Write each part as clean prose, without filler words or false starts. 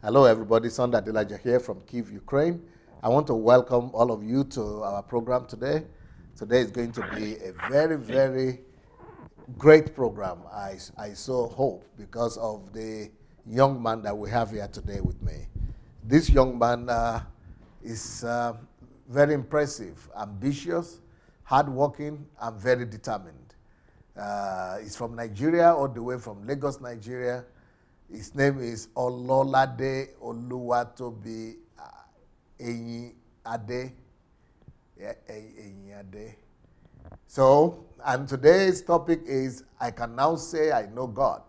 Hello, everybody. Son Adelaja here from Kyiv, Ukraine. I want to welcome all of you to our program today. Today is going to be a very, very great program. I so hope because of the young man that we have here today with me. This young man is very impressive, ambitious, hardworking, and very determined. He's from Nigeria, all the way from Lagos, Nigeria. His name is Ololade Oluwatobi Eyinade. So, and today's topic is, I can now say I know God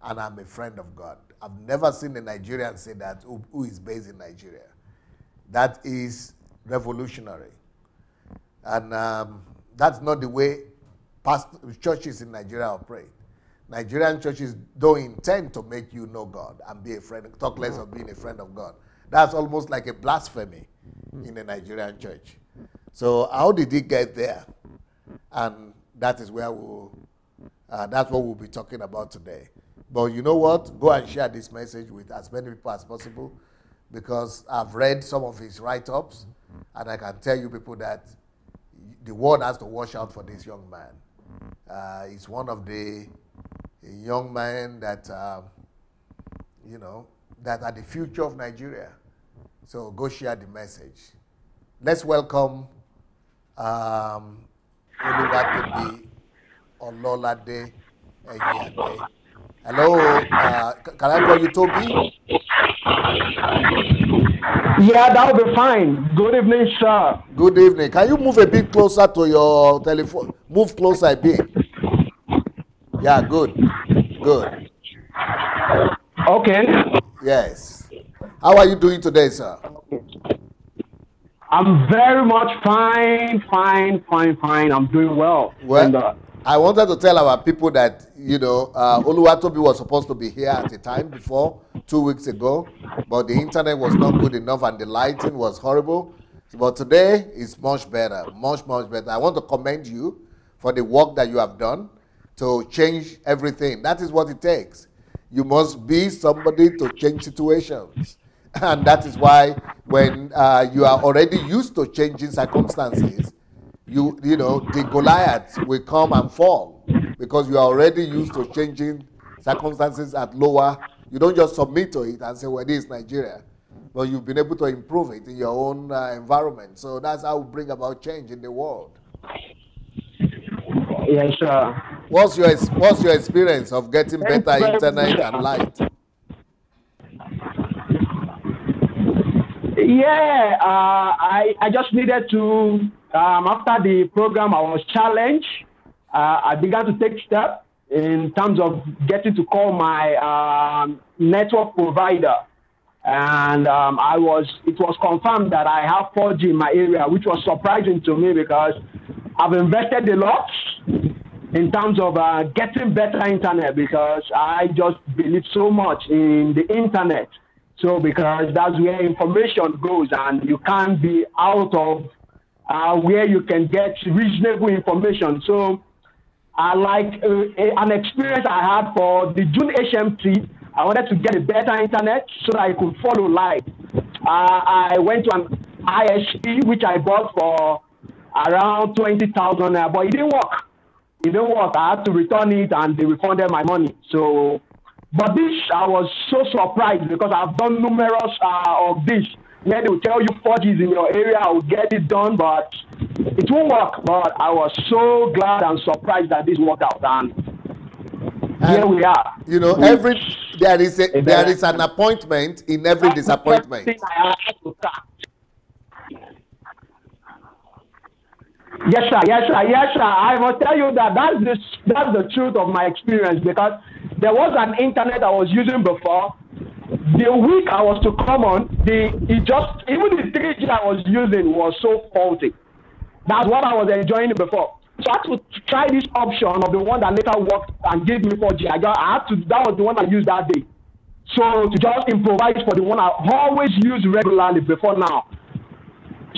and I'm a friend of God. I've never seen a Nigerian say that who is based in Nigeria. That is revolutionary. And that's not the way churches in Nigeria operate. Nigerian churches don't intend to make you know God and be a friend, talk less of being a friend of God. That's almost like a blasphemy in a Nigerian church. So how did he get there? And that is where that's what we'll be talking about today. But you know what? Go and share this message with as many people as possible, because I've read some of his write-ups, and I can tell you people that the world has to watch out for this young man. He's one of the young men that, that are the future of Nigeria. So go share the message. Let's welcome Oluwatobi Ololade Eyinade. Hello, can I call you Toby? Yeah, that will be fine. Good evening, sir. Good evening. Can you move a bit closer to your telephone? Move closer a bit. Yeah, good. Good. Okay. Yes. How are you doing today, sir? I'm very much fine. I'm doing well. Well, and, I wanted to tell our people that, Oluwatobi was supposed to be here at a time before, 2 weeks ago, but the internet was not good enough and the lighting was horrible. But today is much better, much better. I want to commend you for the work that you have done to change everything. That is what it takes. You must be somebody to change situations. And that is why when you are already used to changing circumstances, the Goliaths will come and fall because you are already used to changing circumstances at lower. You don't just submit to it and say, well, this is Nigeria. But you've been able to improve it in your own environment. So that's how we bring about change in the world. Yes, sir. What's your experience of getting better internet and light? Yeah, I just needed to, after the program, I was challenged. I began to take steps in terms of getting to call my network provider. And it was confirmed that I have 4G in my area, which was surprising to me because I've invested a lot in terms of getting better internet, because I just believe so much in the internet. So because that's where information goes, and you can't be out of where you can get reasonable information. So an experience I had for the June HMT, I wanted to get a better internet so that I could follow live. I went to an ISP, which I bought for around 20,000, but it didn't work. I had to return it, and they refunded my money. So, but this, I was so surprised because I've done numerous of this. Where they will tell you 4G is in your area, I will get it done, but it won't work. But I was so glad and surprised that this worked out, and here we are. There is an appointment in every disappointment. Yes, sir. I will tell you that that's the truth of my experience, because there was an internet I was using before. The week I was to come on, even the 3G I was using was so faulty. That's what I was enjoying before. So I had to try this option of the one that later worked and gave me 4G. That was the one I used that day. So to just improvise for the one I always use regularly before now.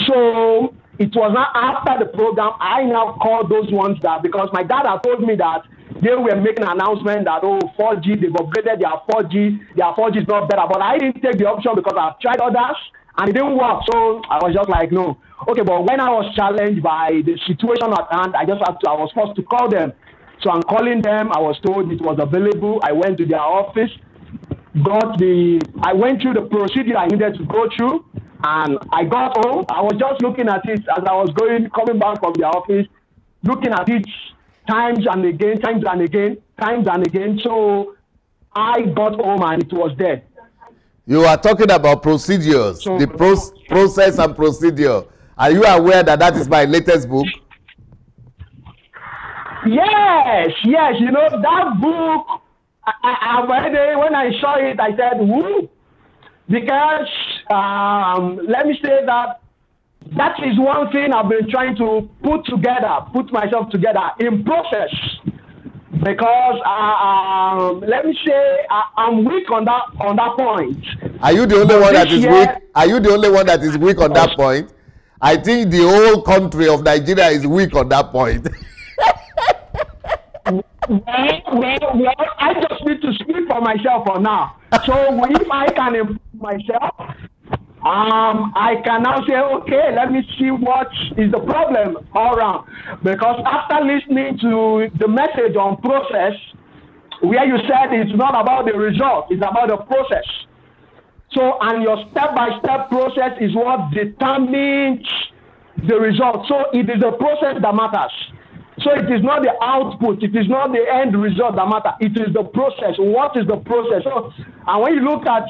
So it was not after the program I now called those ones that, because my dad had told me that they were making an announcement that, oh, 4G, they've upgraded their 4G is not better. But I didn't take the option because I've tried others and it didn't work. So I was just like, no. Okay, but when I was challenged by the situation at hand, I was forced to call them. So I'm calling them. I was told it was available. I went to their office, I went through the procedure I needed to go through, and I got home. I was just looking at it as I was coming back from the office, looking at it times and again. So I got home and it was dead. You are talking about procedures, So, the process and procedure. Are you aware that that is my latest book? Yes. You know, that book, when I saw it, I said, woo. Because let me say that is one thing I've been trying to put myself together in process. Because let me say I'm weak on that point. Are you the only one that is weak? Are you the only one that is weak on that point? I think the whole country of Nigeria is weak on that point. Well, I just need to speak for myself for now. So if I can improve myself, I can now say, okay, let me see what is the problem all around. Because after listening to the message on process, where you said it's not about the result, it's about the process. So, and your step-by-step process is what determines the result. So it is the process that matters. So it is not the output, it is not the end result that matters. It is the process. What is the process? So, and when you look at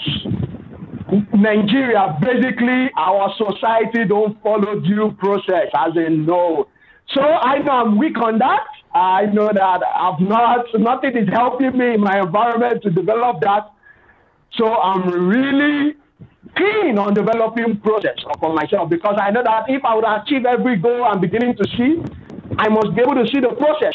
Nigeria, basically our society don't follow due process, as in no. So I know I'm weak on that. I know that nothing is helping me in my environment to develop that. So I'm really keen on developing process for myself, because I know that if I would achieve every goal I'm beginning to see, I must be able to see the process.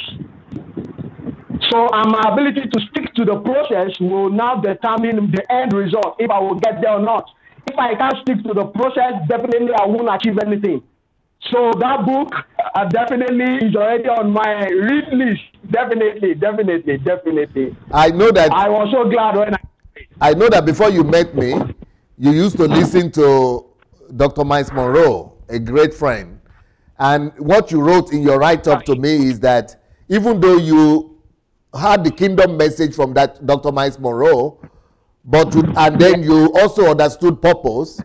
So my ability to stick to the process will now determine the end result, if I will get there or not. If I can't stick to the process, definitely I won't achieve anything. So that book definitely is already on my read list. Definitely. I know that. I was so glad when I know that before you met me, you used to listen to Dr. Miles Monroe, a great friend. And what you wrote in your write-up to me is that even though you had the kingdom message from that Dr. Miles Monroe, and then you also understood purpose,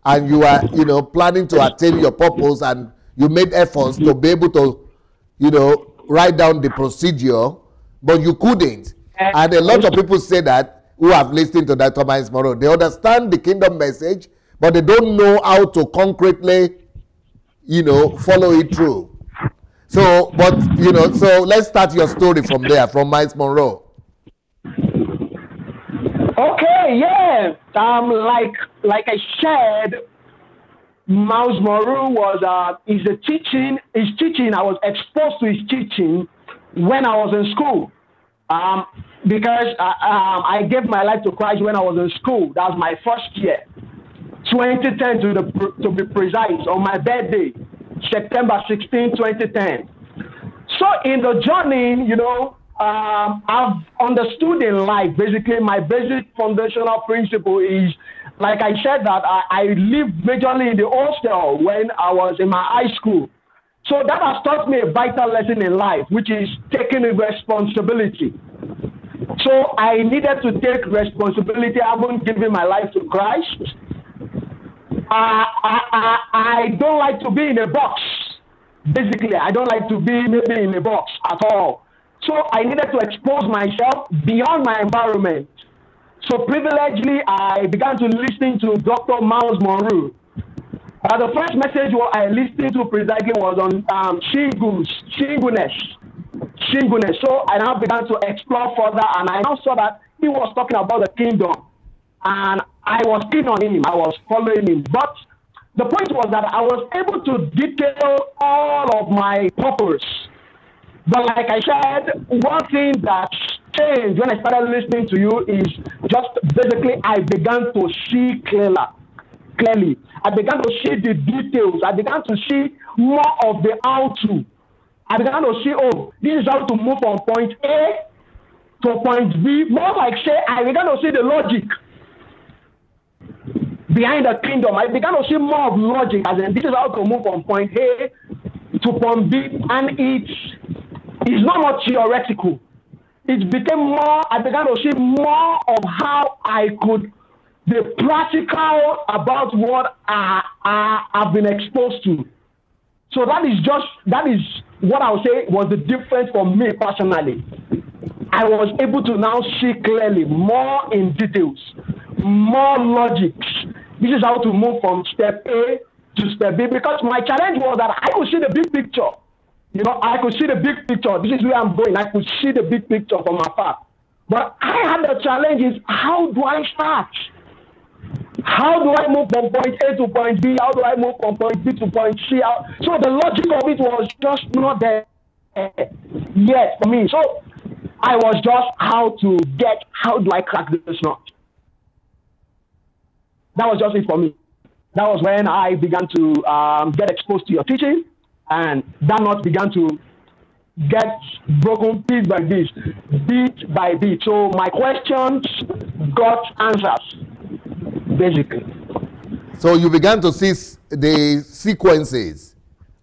and you are, planning to attain your purpose, and you made efforts to be able to, write down the procedure, but you couldn't. And a lot of people say that, who have listened to Dr. Miles Monroe, they understand the kingdom message, but they don't know how to concretely, follow it through. So, so let's start your story from there, from Miles Monroe. Okay, yeah. Like I said, Miles Monroe his teaching. I was exposed to his teaching when I was in school. Because I gave my life to Christ when I was in school. That was my first year, 2010 to be precise, on my birthday, September 16, 2010. So in the journey, I've understood in life, basically my basic foundational principle is, like I said, that I lived majorly in the hostel when I was in my high school. So that has taught me a vital lesson in life, which is taking responsibility. So I needed to take responsibility. I haven't given my life to Christ. I don't like to be in a box. Basically, I don't like to be maybe in a box at all. So I needed to expose myself beyond my environment. So privilegedly, I began to listen to Dr. Miles Monroe. The first message I listened to precisely was on singleness. So I now began to explore further, and I now saw that he was talking about the kingdom. And I was keen on him. I was following him. But the point was that I was able to detail all of my purpose. But like I said, one thing that changed when I started listening to you is just basically I began to see clearly. I began to see the details. I began to see more of the how-to. I began to see, oh, this is how to move from point A to point B. More like say, I began to see the logic behind the kingdom. I began to see more of logic, as in this is how to move from point A to point B, and it's not more theoretical. It became more, I began to see more of how I could be practical about what I've been exposed to. So that is what I would say was the difference for me personally. I was able to now see clearly, more in details, more logics. This is how to move from step A to step B, because my challenge was that I could see the big picture. You know, I could see the big picture. This is where I'm going. I could see the big picture from afar. But I had the challenge is, how do I start? How do I move from point A to point B? How do I move from point B to point C? So the logic of it was just not there yet for me. So I was just how do I crack this nut? That was just it for me. That was when I began to get exposed to your teaching, and that nut began to get broken piece by piece, bit by bit. So my questions got answers, basically. So you began to see the sequences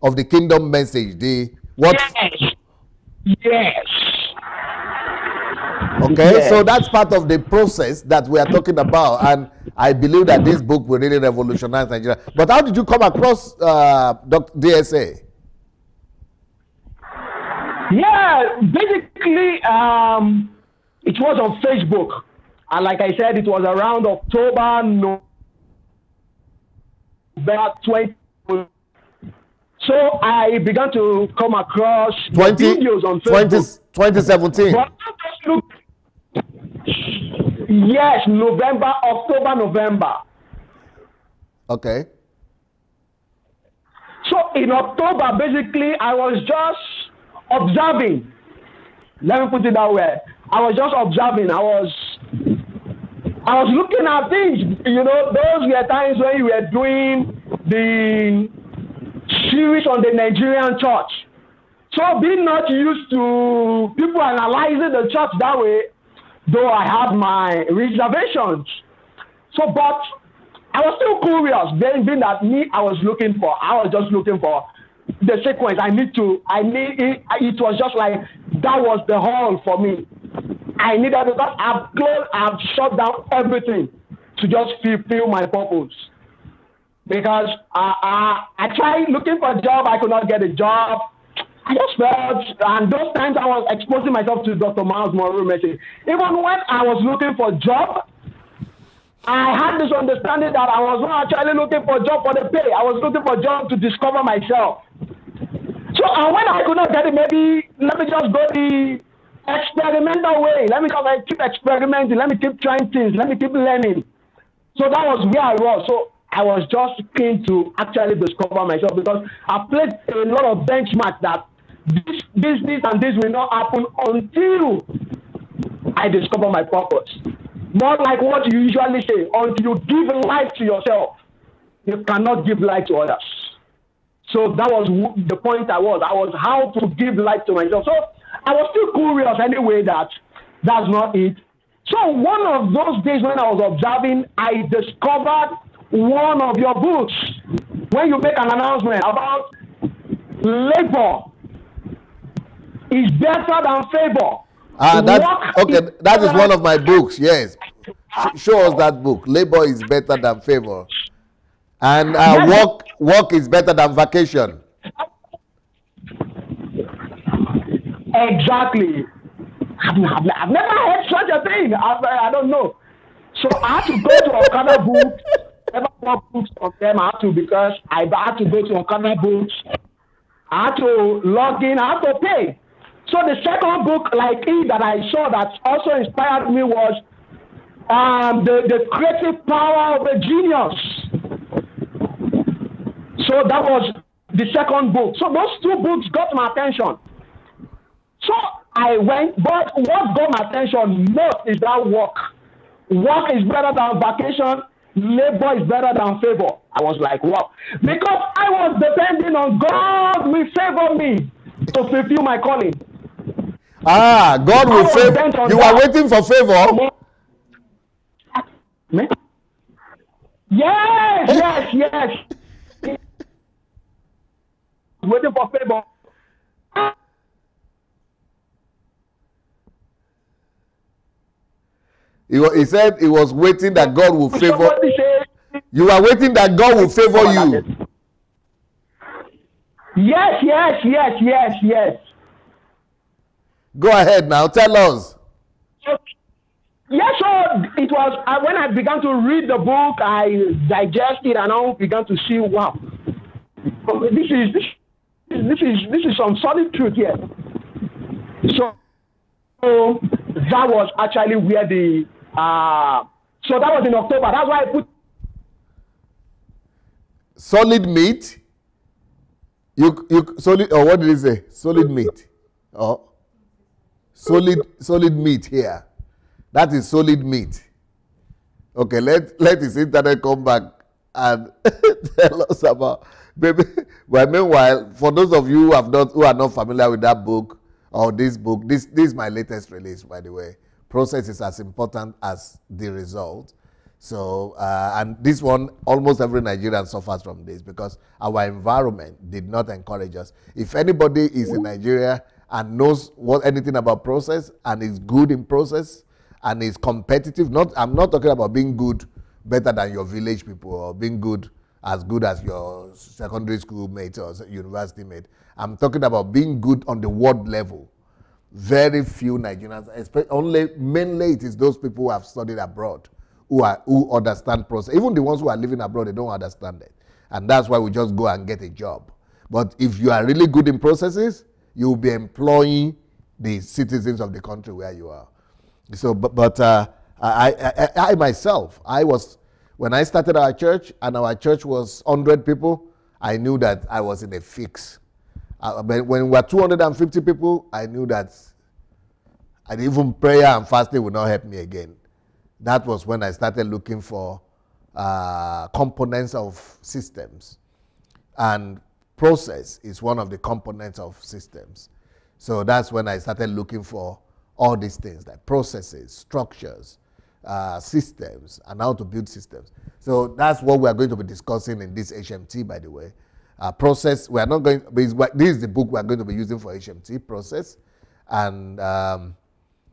of the kingdom message. Yes. Okay, yes. So that's part of the process that we are talking about, and I believe that this book will really revolutionize Nigeria. But how did you come across Dr. DSA? Yeah, basically, it was on Facebook, and like I said, it was around October, November 20. So I began to come across videos on Facebook. 2017. But just look, yes, October, November. Okay. So in October, basically, I was just observing. Let me put it that way. I was just observing. I was looking at things. You know, those were times when you were doing the series on the Nigerian church. So being not used to people analyzing the church that way, though I had my reservations. So, but I was still curious, being that I was just looking for the sequence. It was just like, that was the whole for me. I needed, because I've shut down everything to just fulfill my purpose. Because I tried looking for a job, I could not get a job. I just felt, and those times I was exposing myself to Dr. Miles Monroe message. Even when I was looking for a job, I had this understanding that I was not actually looking for a job for the pay. I was looking for a job to discover myself. So, and when I could not get it, maybe let me just go the experimental way. Let me keep experimenting. Let me keep trying things. Let me keep learning. So that was where I was. So I was just keen to actually discover myself, because I placed a lot of benchmarks that this and this will not happen until I discover my purpose. Not like what you usually say, until you give life to yourself, you cannot give life to others. So that was the point I was how to give life to myself. So I was still curious anyway, that's not it. So one of those days when I was observing, I discovered one of your books when you make an announcement about labor is better than favor. That is one of my books. Yes, show us that book. Labor is better than favor, and work is better than vacation. Exactly. I've never heard such a thing. I don't know. So I had to go to Okada Books. Never bought books from them. I had to, because I had to go to Okada Books. I had to log in. I had to pay. So the second book, like it, that I saw that also inspired me was the creative power of a genius. So that was the second book. So those two books got my attention. So I went, but what got my attention most is that work. Work is better than vacation. Labor is better than favor. I was like, wow. Because I was depending on God will favor me. to fulfill my calling. God will favor. You are waiting for favor. Yes. Waiting for favor. He said he was waiting that God will favor. You are waiting that God will favor you. Yes. Go ahead now, tell us. Yes, so it was when I began to read the book, I digested and I began to see, wow, this is some solid truth here. So that was actually where the so that was in October. That's why I put solid meat. You solid, or what did he say? Solid meat. Oh, solid meat here. That is solid meat. Okay, let his internet come back and tell us about. Baby, but meanwhile, for those of you who are not familiar with that book or this book, this is my latest release, by the way. Process is as important as the result. So, and this one, almost every Nigerian suffers from this because our environment did not encourage us. If anybody is in Nigeria and knows anything about process and is good in process and is competitive, I'm not talking about being good better than your village people or being good as your secondary school mate or university mate. I'm talking about being good on the world level. Very few Nigerians, mainly it is those people who have studied abroad who understand process. Even the ones who are living abroad, they don't understand it. And that's why we just go and get a job. But if you are really good in processes, you will be employing the citizens of the country where you are. So, I myself, when I started our church and our church was 100 people, I knew that I was in a fix. When we were 250 people, I knew that even prayer and fasting would not help me again. That was when I started looking for components of systems. And process is one of the components of systems. So that's when I started looking for all these things like processes, structures, systems, and how to build systems. So that's what we are going to be discussing in this HMT, by the way. Process, we are not going, this is the book we are going to be using for HMT, process, and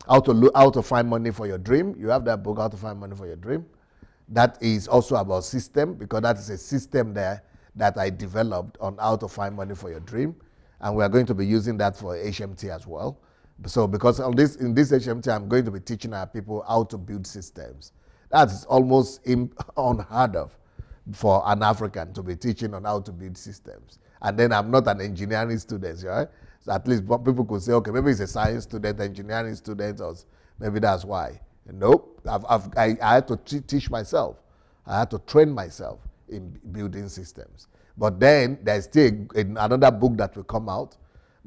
how to find money for your dream. You have that book, How to Find Money for Your Dream. That is also about system, because that is a system there that I developed on how to find money for your dream. And we are going to be using that for HMT as well. So because in this HMT, I'm going to be teaching our people how to build systems. That is almost unheard of for an African to be teaching on how to build systems. And then I'm not an engineering student, right? So at least people could say, okay, maybe he's a science student, engineering student, or maybe that's why. Nope, I had to teach myself. I had to train myself in building systems. But then there's still another book that will come out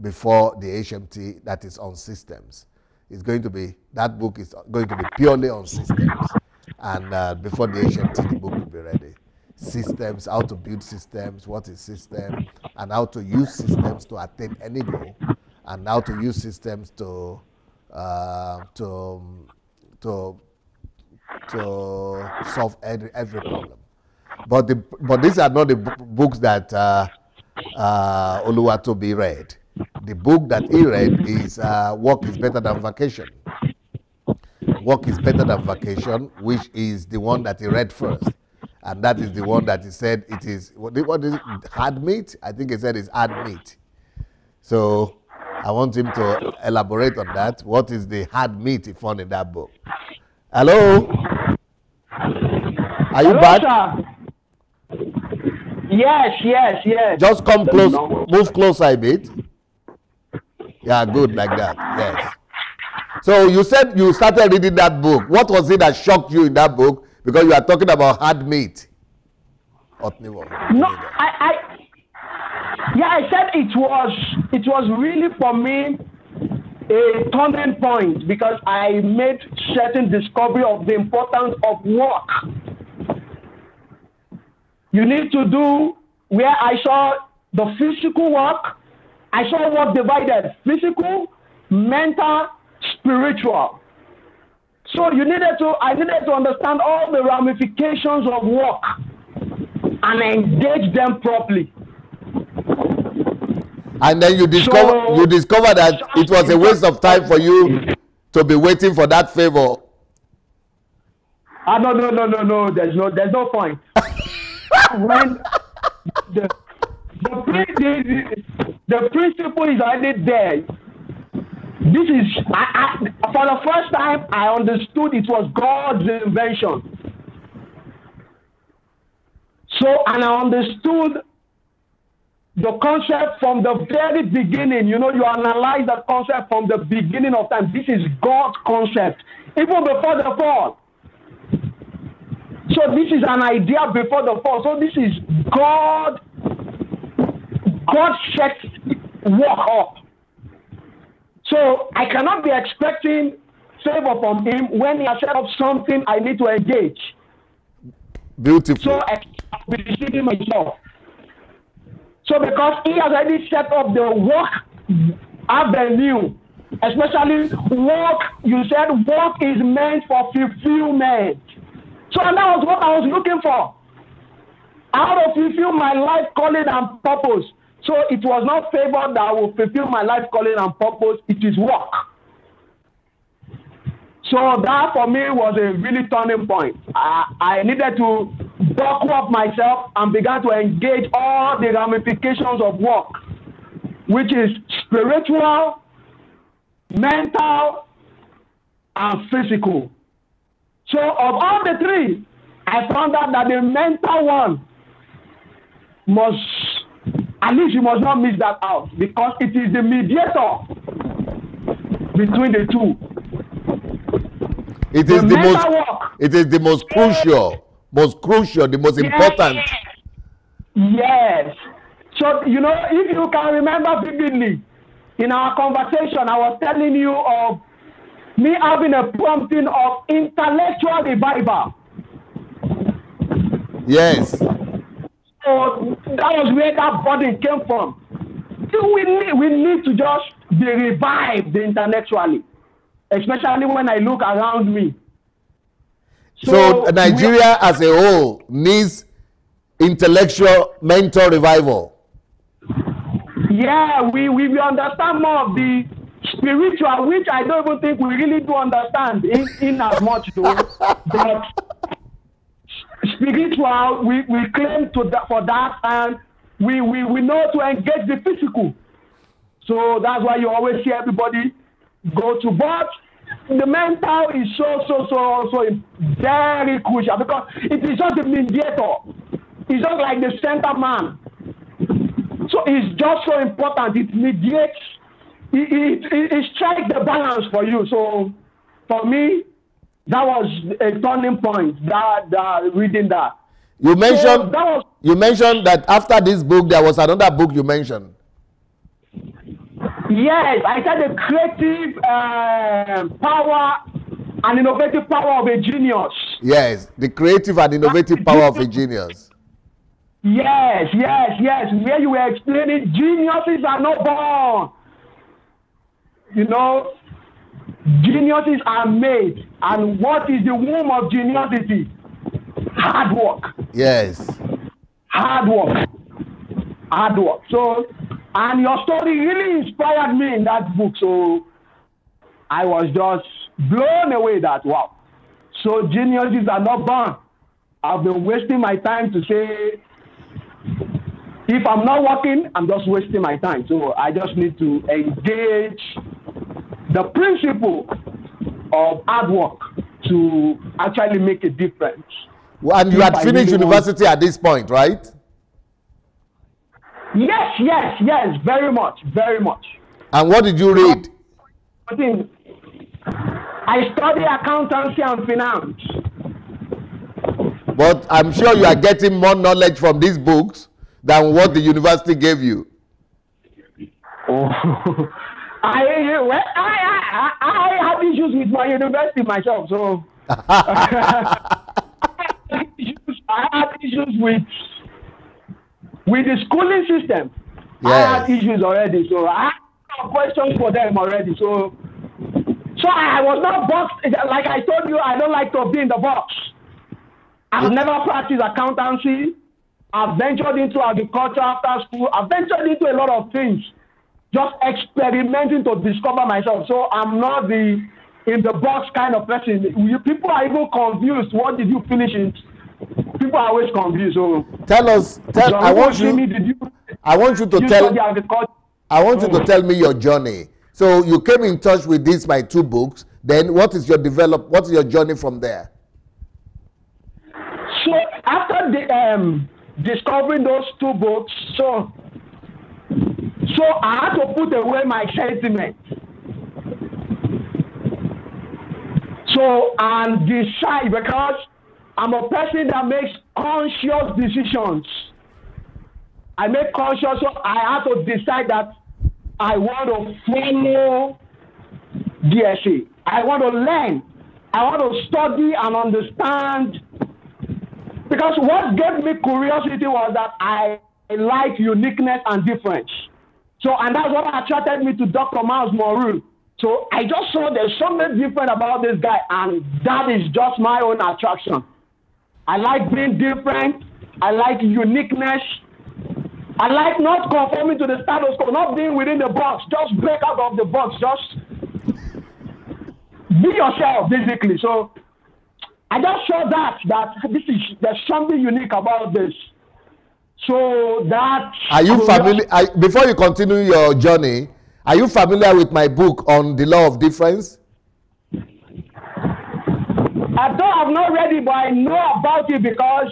before the HMT that is on systems. That book is going to be purely on systems. And before the HMT, the book will be ready. Systems, how to build systems, what is system, and how to use systems to attain any goal, and how to use systems to solve every problem. But these are not the books that Oluwatobi read. The book that he read is Work is Better Than Vacation. Work is Better Than Vacation, which is the one that he read first. And that is the one that he said it is, what is it, hard meat? I think he said it's hard meat. So I want him to elaborate on that. What is the hard meat he found in that book? Hello? Are you back? Sir. Yes. Just come close, move closer a bit. Yeah, good, like that, yes. So you said you started reading that book. What was it that shocked you in that book? Because you are talking about hard meat. No, I said it was really for me a turning point, because I made certain discovery of the importance of work. You need to do where I saw the physical work, I saw work divided: physical, mental, spiritual. So I needed to understand all the ramifications of work and engage them properly. And then you discover that it was a waste of time for you to be waiting for that favor. No. There's no point. When the principle is already there. This is for the first time I understood it was God's invention. So, and I understood the concept from the very beginning. You analyze the concept from the beginning of time. This is God's concept, even before the fall. So this is an idea before the fall. So this is God sets work up. So I cannot be expecting favor from him when he has set up something I need to engage. Beautiful. So I'll be deceiving myself. So because he has already set up the work avenue, especially work, you said work is meant for fulfillment. So that was what I was looking for. How to fulfill my life calling and purpose. So it was not favor that will fulfill my life calling and purpose, it is work. So that for me was a really turning point. I needed to buckle up myself and began to engage all the ramifications of work, which is spiritual, mental, and physical. So of all the three, I found out that the mental one at least you must not miss that out, because it is the mediator between the two. It is the most crucial, the most important. Yes. So, if you can remember vividly, in our conversation, I was telling you of me having a prompting of intellectual revival. Yes. So that was where that burden came from. So we need to just be revived intellectually, especially when I look around me. So Nigeria as a whole needs intellectual mental revival. Yeah, we understand more of the spiritual, which I don't even think we really do understand in as much though. But spiritual, we claim for that, and we know to engage the physical. So that's why you always see everybody go to. But the mental is so very crucial, because it is just the mediator. It's just like the center man. So it's just so important. It mediates. It strikes the balance for you. So for me, that was a turning point. That reading that. You mentioned that after this book there was another book you mentioned. Yes, I said the creative power and innovative power of a genius. Yes, the creative and innovative power of a genius. Yes. Where you were explaining geniuses are not born. Geniuses are made. And what is the womb of geniusity? Hard work. Yes. Hard work. So, and your story really inspired me in that book. So I was just blown away that, wow. So geniuses are not born. I've been wasting my time to say, if I'm not working, I'm just wasting my time. So I just need to engage the principle of hard work to actually make a difference. Well, and you had finished university at this point, right? Yes, very much. And what did you read? I studied accountancy and finance. But I'm sure you are getting more knowledge from these books than what the university gave you. Oh. I have issues with my university myself, so I have issues with the schooling system. I had Yes. issues already, so I had questions for them already. So I was not boxed. Like I told you, I don't like to be in the box. I've never practiced accountancy. I've ventured into agriculture after school. I've ventured into a lot of things, just experimenting to discover myself. So I'm not the in the box kind of person. People are even confused. What did you finish in? People are always confused. So Tell us. so I want me, you. did you I want you to study tell. agriculture? I want you to tell me your journey. So you came in touch with these my two books. Then what is your What is your journey from there? So after discovering those two books, so I had to put away my sentiment. So and decide, because I'm a person that makes conscious decisions. I make conscious, so I have to decide that I want to follow DSA. I want to learn. I want to study and understand. Because what gave me curiosity was that I like uniqueness and difference. So, and that's what attracted me to Dr. Miles Monroe. So I just saw there's something different about this guy, and that is just my own attraction. I like being different. I like uniqueness. I like not conforming to the status quo, not being within the box. Just break out of the box. Just be yourself, basically. So I just saw that there's something unique about this. So that. Are you familiar? Before you continue your journey, are you familiar with my book on the law of difference? I've not read it, but I know about it because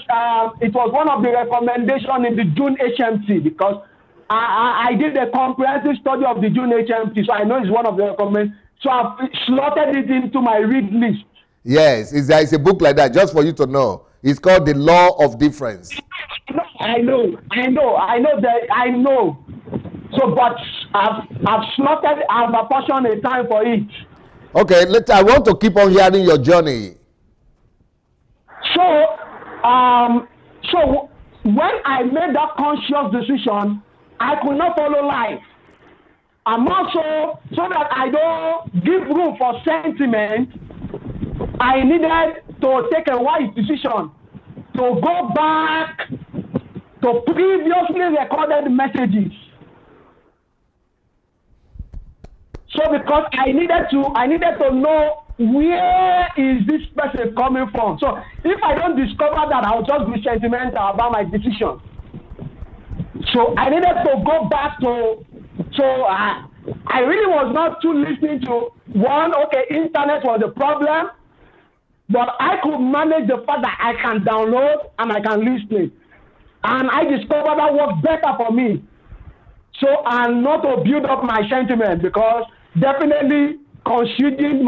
it was one of the recommendations in the June HMT, because I did a comprehensive study of the June HMT, so I know it's one of the recommendations. So I've slotted it into my read list. Yes, it's a book like that, just for you to know. It's called The Law of Difference. I know. So, but I've slotted, I've apportioned a time for it. Okay, I want to keep on hearing your journey. So when I made that conscious decision, I could not follow life. I'm also, so that I don't give room for sentiment, I needed to take a wise decision to go back to previously recorded messages. So because I needed to know where is this person coming from. So if I don't discover that, I'll just be sentimental about my decision. So I needed to go back to, I really was not too listening to internet was the problem, but I could manage the fact that I can download and I can listen. And I discovered that worked better for me. So, and not to build up my sentiment, because definitely considering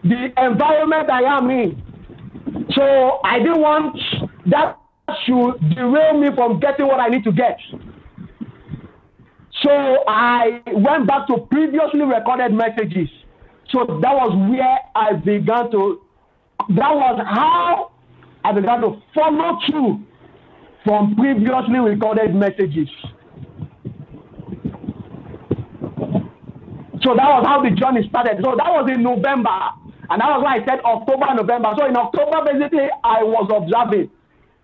the environment I am in. So I didn't want that should derail me from getting what I need to get. So I went back to previously recorded messages. So that was how I began to follow through from previously recorded messages. So that was how the journey started. So that was in November. And that was why I said October, November. So in October, basically, I was observing.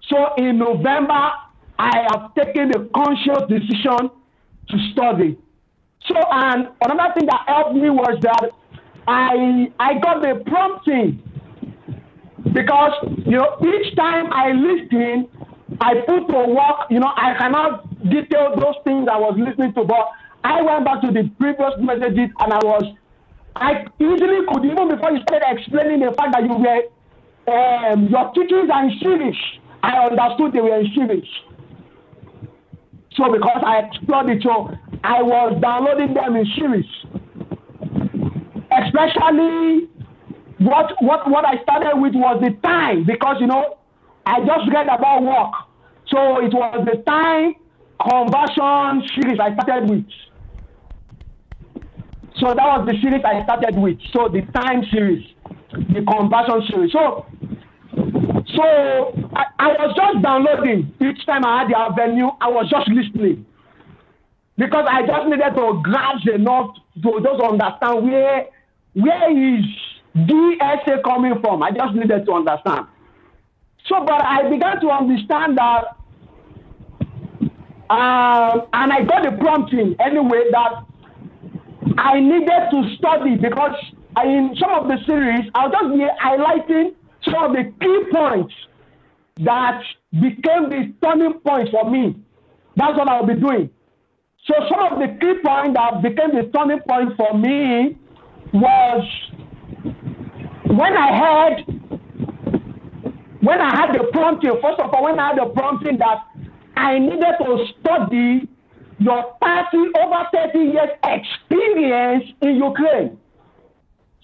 So in November, I have taken a conscious decision to study. So, and another thing that helped me was that I got the prompting. Because, each time I listen, I put to work, I cannot detail those things I was listening to, but I went back to the previous messages and I easily could, even before you started explaining the fact that you were, your teachings are in series, I understood they were in series. So because I explored it, so I was downloading them in series. Especially what I started with was the time, because, I just read about work. So it was the time conversion series I started with. So that was the series I started with. So the time series, the conversion series. So I was just downloading. Each time I had the avenue, I was just listening. because I just needed to grasp enough to just understand where is DSA coming from. I just needed to understand. So, but I began to understand that, and I got the prompting anyway that I needed to study, because in some of the series, I'll just be highlighting some of the key points that became the turning point for me. That's what I'll be doing. So some of the key points that became the turning point for me was when I had the prompting. First of all, when I had the prompting that I needed to study your over 30 years experience in Ukraine.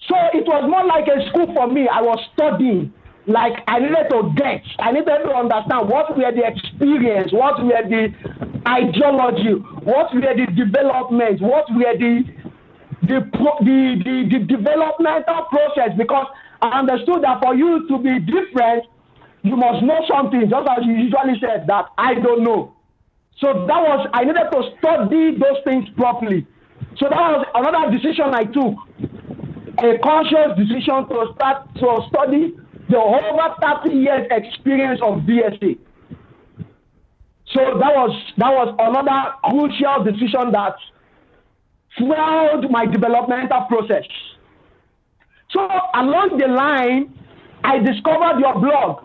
So it was more like a school for me. I was studying. Like I needed to understand what were the experience, what were the ideology, what were the developments, what were the developmental process, because I understood that for you to be different, you must know something, just as you usually said that I don't know. So I needed to study those things properly. So that was another decision I took, a conscious decision to start to study the over 30 years experience of DSA. So that was another crucial decision that fueled my developmental process. So along the line, I discovered your blog.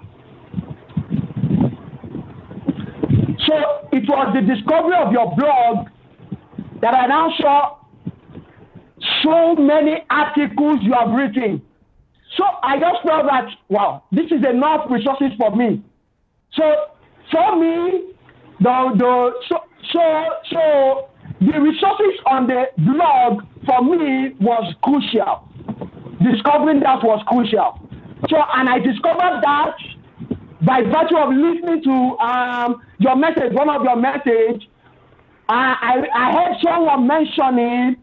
So it was the discovery of your blog that I now saw so many articles you have written. So I just felt that, wow, this is enough resources for me. So for me, the resources on the blog for me was crucial. Discovering that was crucial. So, and I discovered that by virtue of listening to your message, one of your message, I heard someone mentioning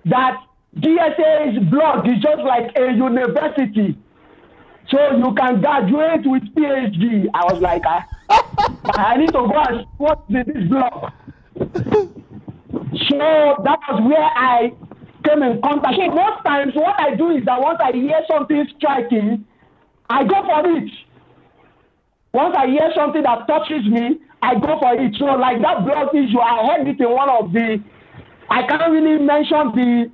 that DSA's blog is just like a university. So you can graduate with PhD. I was like, I need to go and watch this blog. So that was where I came in contact. So most times what I do is that once I hear something striking, I go for it. Once I hear something that touches me, I go for it. So like that blog issue, I heard it in one of the, I can't really mention the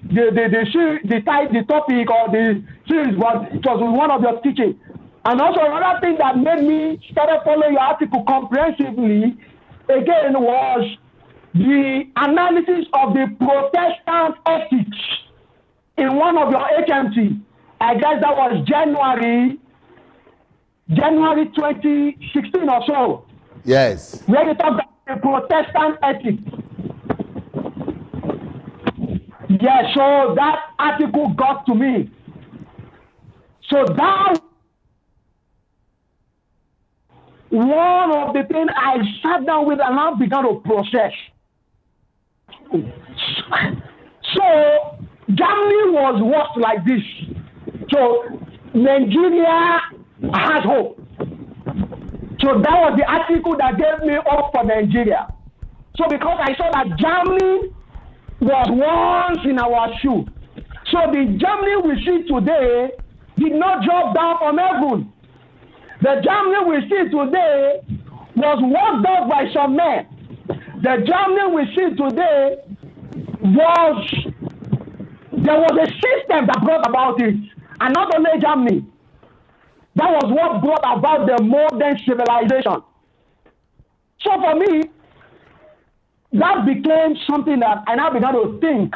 topic or the series, but it was one of your teachings. And also another thing that made me started following your article comprehensively again was the analysis of the Protestant ethics in one of your HMT. I guess that was January 2016 or so. Yes. Where you talk about the Protestant ethics. Yeah, so that article got to me. So that one of the things I sat down with and now began to process. So Germany was worse like this. So Nigeria has hope. So that was the article that gave me hope for Nigeria. So because I saw that Germany was once in our shoe. So the Germany we see today did not drop down from heaven. The Germany we see today was worked out by some men. The Germany we see today there was a system that brought about it. And not only Germany. That was what brought about the modern civilization. So for me, that became something that I now began to think.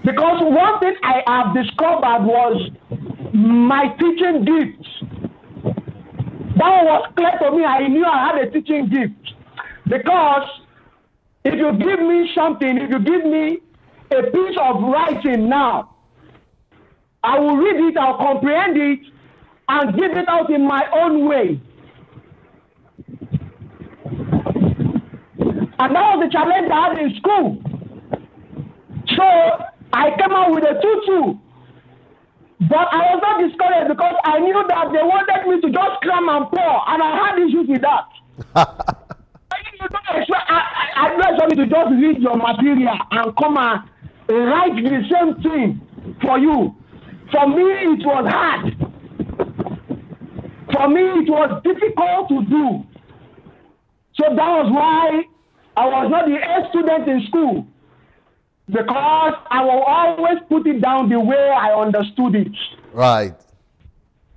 Because one thing I have discovered was my teaching gifts. That was clear to me. I knew I had a teaching gift. Because if you give me something, if you give me a piece of writing now, I will read it, I'll comprehend it, and give it out in my own way. And that was the challenge I had in school. So I came out with a tutu. But I was not discouraged because I knew that they wanted me to just cram and pour. And I had issues with that. You don't I don't want you to just read your material and come and write the same thing for you. For me, it was hard. For me, it was difficult to do. So that was why I was not the A student in school, because I will always put it down the way I understood it. Right.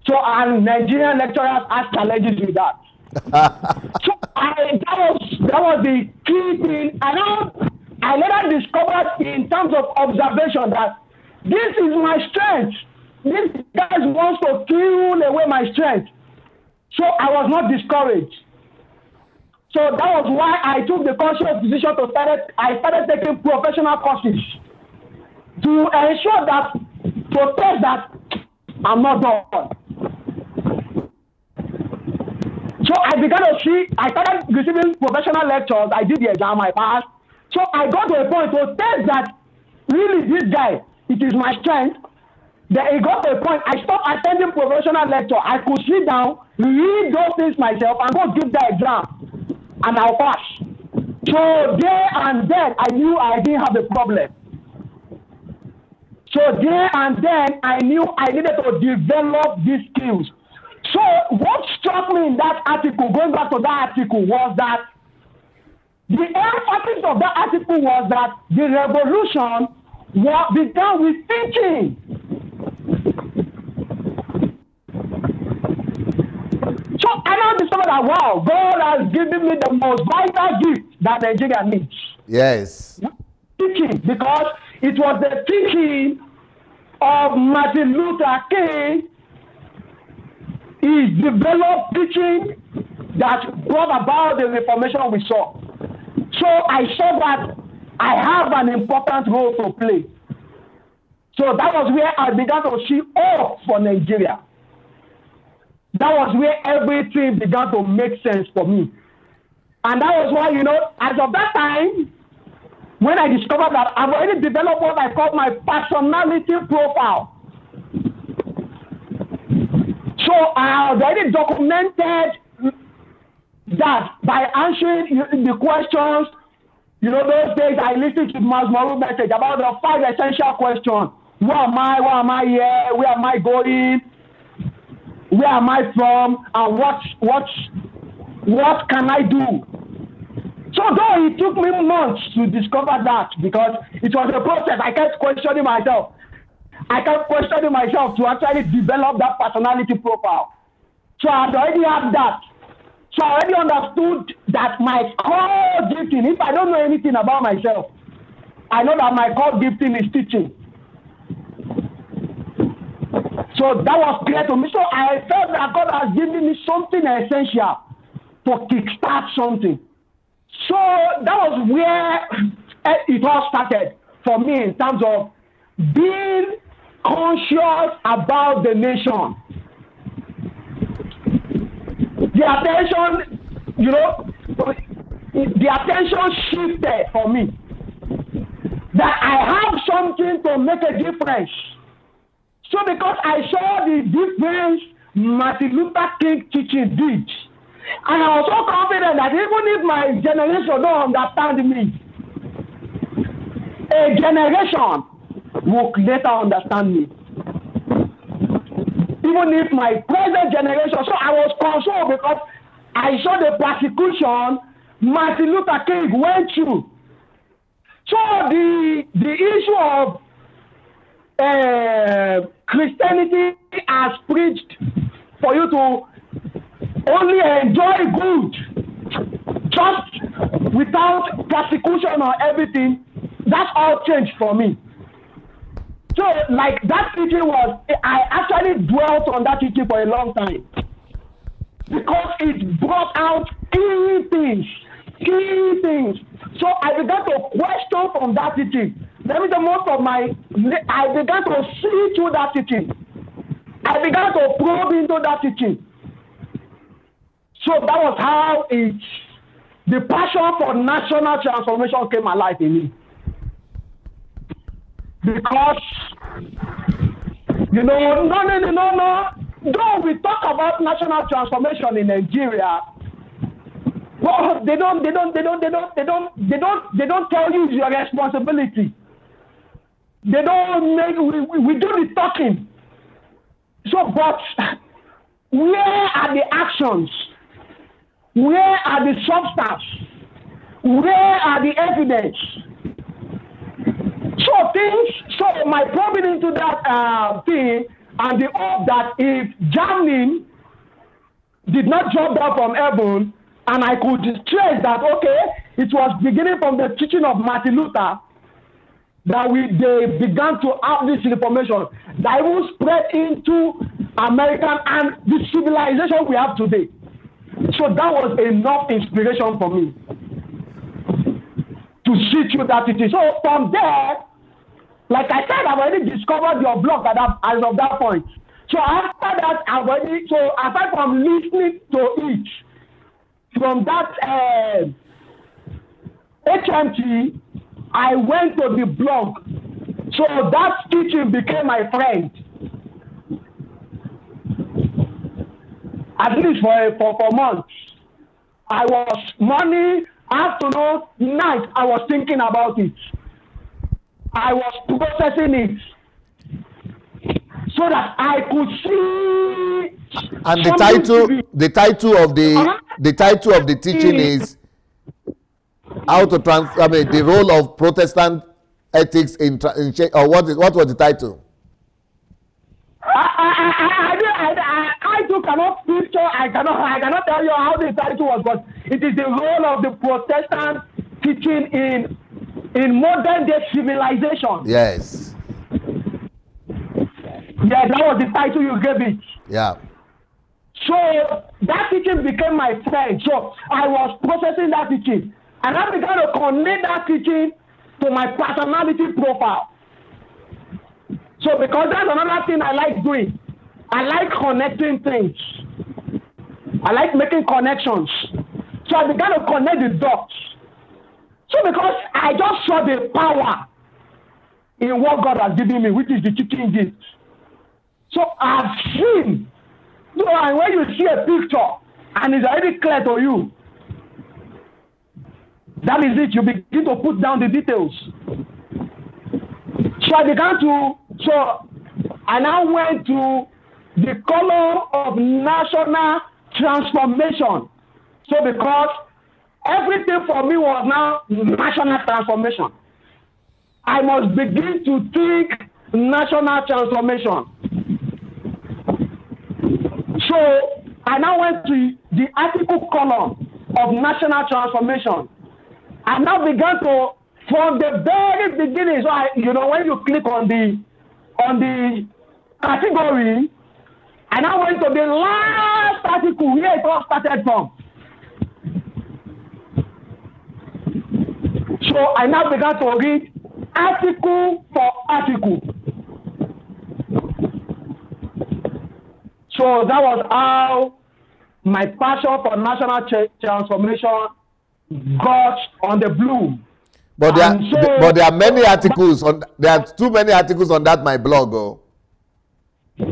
So and Nigerian lecturers had challenges with that. So that was the key thing. And I later discovered in terms of observation that this is my strength. This guy wants to kill away my strength. So I was not discouraged. So that was why I took the conscious decision to started taking professional courses to ensure that, to test that I'm not done. So I started receiving professional lectures. I did the exam, I passed. So I got to a point to test that really this guy, it is my strength. Then it got to a point, I stopped attending professional lecture. I could sit down, read those things myself, and go give the exam, and I'll pass. So there and then, I knew I didn't have a problem. So there and then, I knew I needed to develop these skills. So what struck me in that article, going back to that article, was that the emphasis of that article was that the revolution began with teaching. So I now discovered that, wow, God has given me the most vital gift that Nigeria needs. Yes. Teaching, because it was the teaching of Martin Luther King. He developed teaching that brought about the reformation we saw. So I saw that I have an important role to play. So that was where I began to see hope for Nigeria. That was where everything began to make sense for me. And that was why, as of that time, when I discovered that I've already developed what I call my personality profile. So I already documented that by answering the questions. Those days I listened to Mas Moru message about the 5 essential questions. Who am I? Why am I here? Where am I going? Where am I from? And what can I do? So though it took me months to discover that, because it was a process, I kept questioning myself. To actually develop that personality profile. So I already had that. So I already understood that my core gifting, if I don't know anything about myself, I know that my core gifting is teaching. So that was clear to me. So I felt that God has given me something essential to kickstart something. So that was where it all started for me in terms of being conscious about the nation. The attention shifted for me. That I have something to make a difference. So because I saw the difference Martin Luther King teaching did, and I was so confident that even if my generation don't understand me, a generation will later understand me. Even if my present generation, so I was consoled because I saw the persecution Martin Luther King went through. So the issue of Christianity has preached for you to only enjoy good, just without persecution or everything. That's all changed for me. So, like that teaching was, I actually dwelt on that teaching for a long time because it brought out key things. So I began to question from that teaching. That is the most of I began to see through that teaching. I began to probe into that teaching. So that was how the passion for national transformation came alive in me. Because, no. Though we talk about national transformation in Nigeria, But they don't tell you your responsibility. They don't make, we do the talking. So, but where are the actions? Where are the substance? Where are the evidence? So my probing into that thing, and the hope that if Germany did not drop down from heaven, and I could trace that, okay, it was beginning from the teaching of Martin Luther, that they began to have this information that will spread into American and the civilization we have today. So that was enough inspiration for me to see through that teaching. So from there, like I said, I've already discovered your blog as of that point. So after that, aside from listening to it, from that HMT, I went to the blog. So that teaching became my friend. At least for months. I was morning, afternoon, night, I was thinking about it. I was processing it so that I could see. And the title of the teaching is how to the role of Protestant ethics in or what was the title? I too cannot picture. I cannot tell you how the title was, but it is the role of the Protestant teaching in modern day civilization. Yes. Yeah, that was the title you gave it. Yeah. So that teaching became my friend. So I was processing that teaching, and I began to connect that teaching to my personality profile. So because that's another thing I like doing. I like connecting things. I like making connections. So I began to connect the dots. So because I just saw the power in what God has given me, which is the teaching gift. So I've seen, and when you see a picture and it's already clear to you, that is it. You begin to put down the details. So I now went to the column of national transformation. So because everything for me was now national transformation, I must begin to think national transformation. So I now went to the article column of national transformation. I now began to, from the very beginning, so when you click on the category, I now went to the last article where it all started from. So I now began to read article for article. So that was how my passion for national transformation got on the bloom. But there are many articles on. There are too many articles on that my blog. Oh. Yes,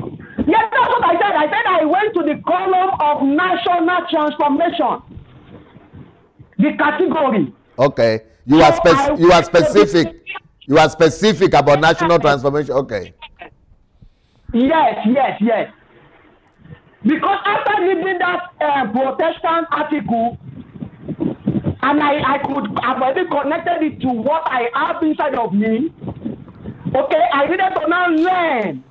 that's what I said. I said I went to the column of national transformation, the category. Okay, you are specific. You are specific about national transformation. Okay. Yes. Because after reading that Protestant article, and I've already connected it to what I have inside of me. Okay, I needed to now learn.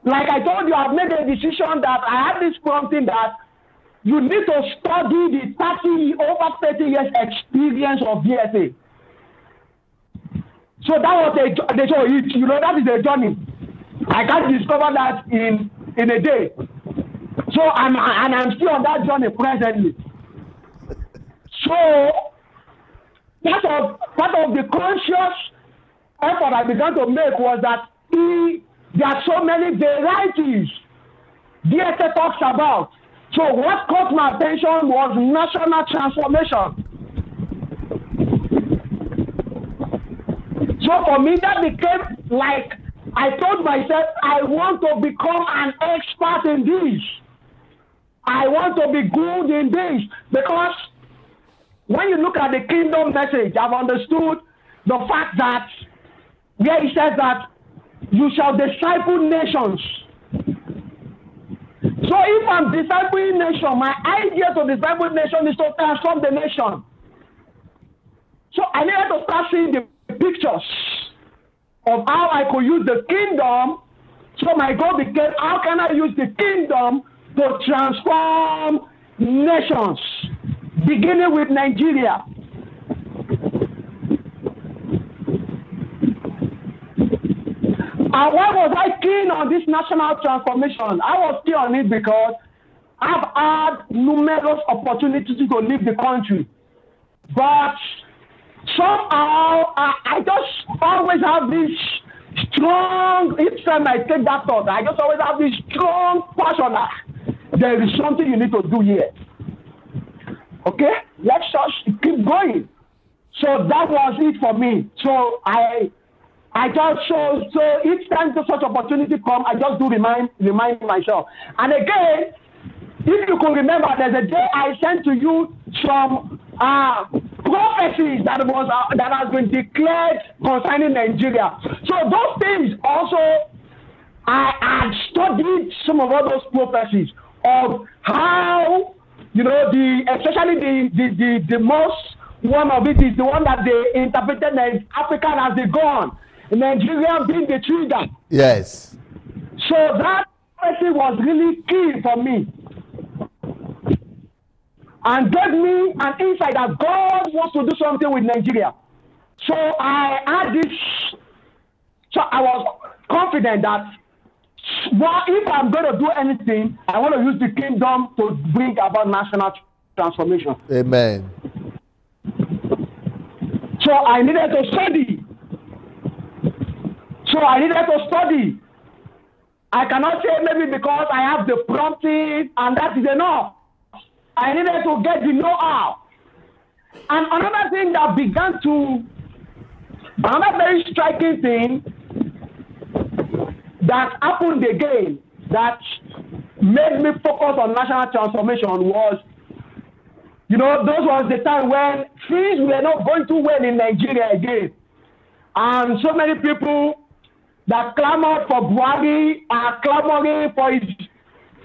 Like I told you, I've made a decision that I had this prompting that you need to study the over 30 years experience of VSA. So that was that is a journey. I can't discover that in a day. So I'm still on that journey presently. So part of the conscious effort I began to make was that there are so many varieties DSA talks about. So what caught my attention was national transformation. So for me, that became like, I told myself, I want to become an expert in this. I want to be good in this, because when you look at the kingdom message, I've understood the fact that where it says that you shall disciple nations. So if I'm discipling nation, my idea to disciple nation is to transform the nation. So I needed to start seeing the pictures of how I could use the kingdom. So my goal became, how can I use the kingdom to transform nations, beginning with Nigeria. And why was I keen on this national transformation? I was keen on it because I've had numerous opportunities to leave the country. But somehow, I just always have this strong, each time I take that thought, I just always have this strong passion that there is something you need to do here. Okay? Let's just keep going. So that was it for me. So I just so each time such opportunity come, I just do remind myself. And again, if you could remember, there's a day I sent to you some prophecies that has been declared concerning Nigeria. So those things also, I had studied some of all those prophecies of how, especially the most one of it is the one that they interpreted as African as they go on. Nigeria being the trigger. Yes. So that prophecy was really key for me and gave me an insight that God wants to do something with Nigeria. So I had this, so I was confident that if I'm going to do anything, I want to use the kingdom to bring about national transformation. Amen. So I needed to study. I cannot say maybe because I have the prompting and that is enough. I needed to get the know-how. And another thing that another very striking thing that happened again that made me focus on national transformation was, those was the time when things were not going too well in Nigeria again. And so many people that clamored for Buhari are clamoring for his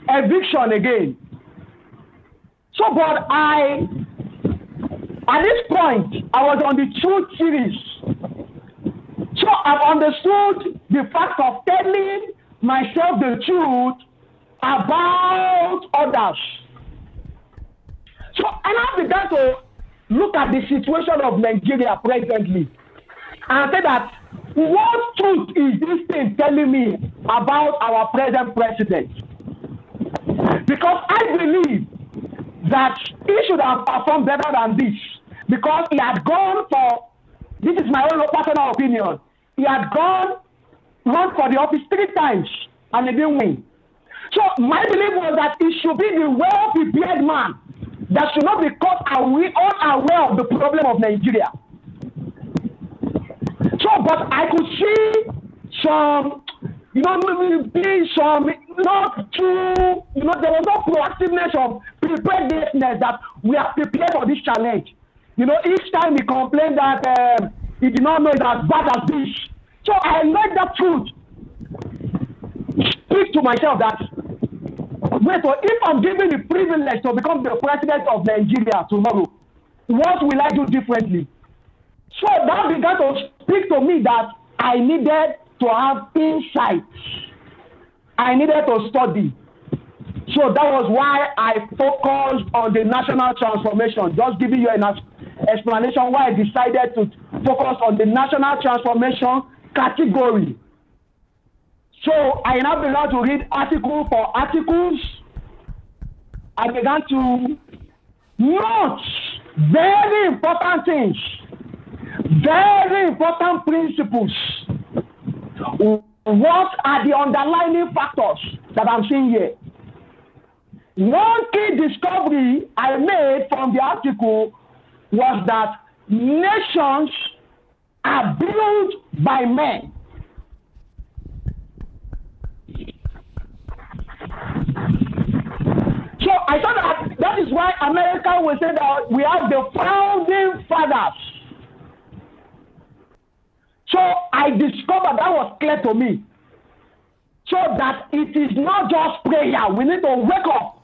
eviction again. So, but at this point, I was on the truth series. So I've understood the fact of telling myself the truth about others. So and I began to look at the situation of Nigeria presently and say that, what truth is this thing telling me about our present president? Because I believe that he should have performed better than this, because he had gone for, this is my own personal opinion, he had run for the office 3 times and he didn't win. So my belief was that he should be the well-prepared man that should not be caught unaware of the problem of Nigeria. So, but I could see some, maybe some not too, there was no proactiveness of preparedness that we are prepared for this challenge. Each time he complained that he did not know it as bad as this. So I let that truth speak to myself that, wait, so if I'm given the privilege to become the president of Nigeria tomorrow, what will I do differently? So that began to speak to me that I needed to have insight. I needed to study. So that was why I focused on the national transformation. Just giving you an explanation why I decided to focus on the national transformation category. So I now began to read article for articles. I began to note very important things, very important principles. What are the underlying factors that I'm seeing here? One key discovery I made from the article was that nations are built by men. So I thought that is why America will say that we have the founding fathers. So I discovered that was clear to me. So that it is not just prayer. We need to wake up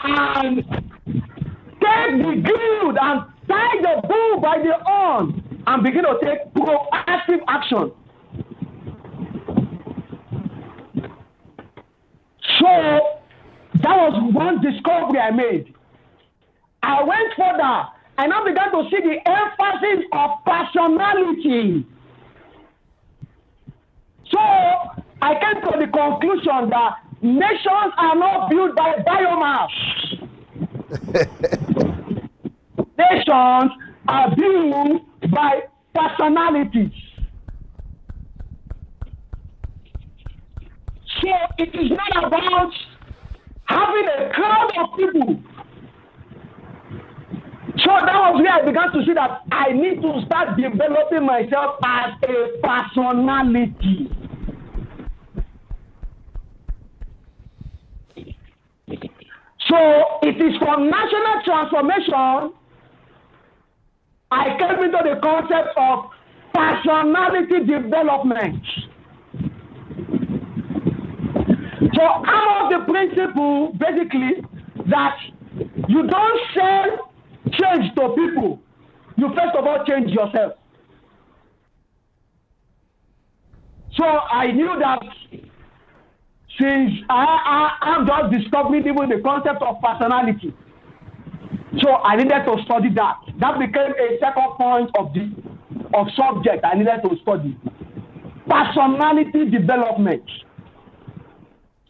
and take the guild and tie the bull by the horn and begin to take proactive action. So that was one discovery I made. I went further and I began to see the emphasis of personality. So I came to the conclusion that nations are not built by biomass. Nations are built by personalities. So it is not about having a crowd of people. So that was where I began to see that I need to start developing myself as a personality. So it is from national transformation I came into the concept of personality development. So I'm of the principle basically that you don't sell change to people. You first of all change yourself. So I knew that since I'm just discovering even the concept of personality, so I needed to study that. That became a second point of subject I needed to study. Personality development.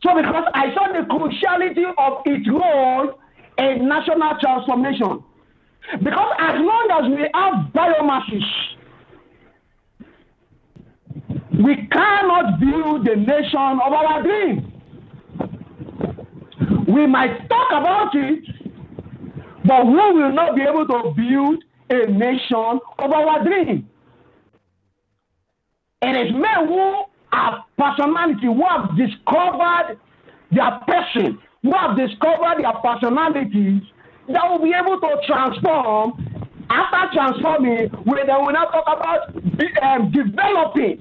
So because I saw the cruciality of its role in national transformation. Because as long as we have biomasses, we cannot build the nation of our dream. We might talk about it, but we will not be able to build a nation of our dream. It is men who have personality, who have discovered their person, who have discovered their personalities, that will be able to transform. After transforming, we then will now talk about developing.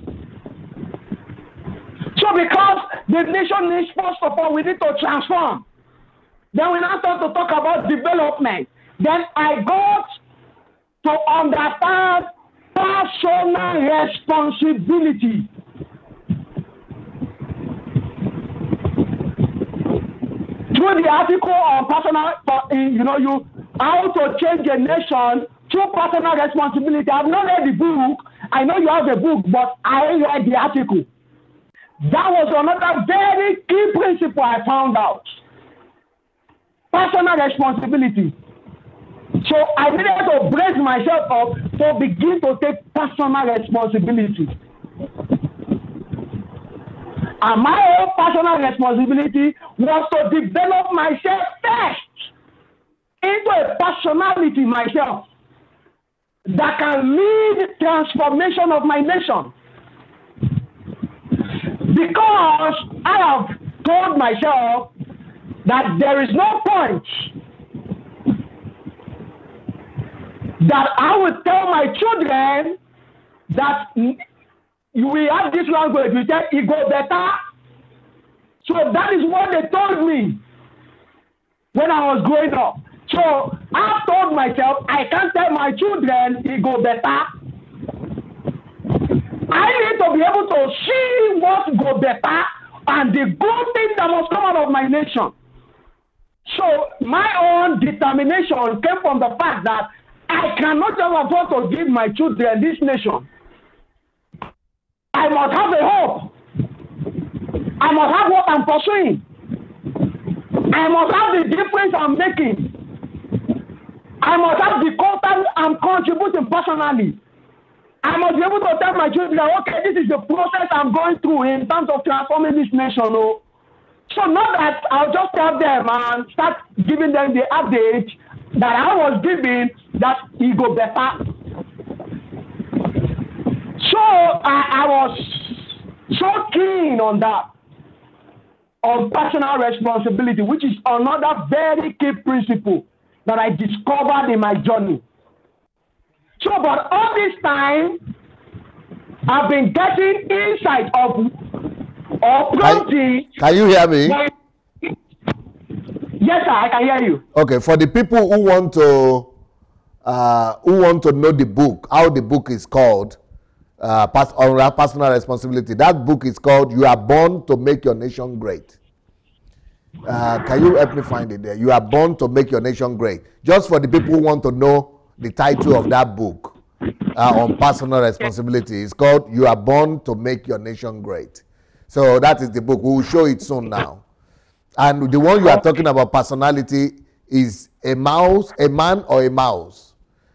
So because the nation needs, first of all, we need to transform. Then we now start to talk about development. Then I got to understand personal responsibility. Through the article on personal, how to change a nation through personal responsibility. I've not read the book. I know you have the book, but I read the article. That was another very key principle I found out. Personal responsibility. So I needed to brace myself up to begin to take personal responsibility. And my own personal responsibility was to develop myself first into a personality myself that can lead transformation of my nation. Because I have told myself that there is no point that I will tell my children that we have this language, we say it go better. So that is what they told me when I was growing up. So I told myself I can't tell my children it go better. I need to be able to see what go better and the good thing that must come out of my nation. So my own determination came from the fact that I cannot just afford to give my children this nation. I must have a hope. I must have what I'm pursuing. I must have the difference I'm making. I must have the content I'm contributing personally. I must be able to tell my children, okay, this is the process I'm going through in terms of transforming this nation. Oh. So not that I'll just tell them and start giving them the update that I was giving that it go better. So I was so keen on that. on personal responsibility, which is another very key principle that I discovered in my journey. So, but all this time, I've been getting insight of or prompting. Can you hear me? Yes, sir, I can hear you. Okay, for the people who want to know the book, how the book is called, on personal responsibility. That book is called "You Are Born to Make Your Nation Great." Can you help me find it there? "You Are Born to Make Your Nation Great." Just for the people who want to know the title of that book on personal responsibility, it's called "You Are Born to Make Your Nation Great." So that is the book. We will show it soon now. And the one you are talking about, personality, is a man or a mouse.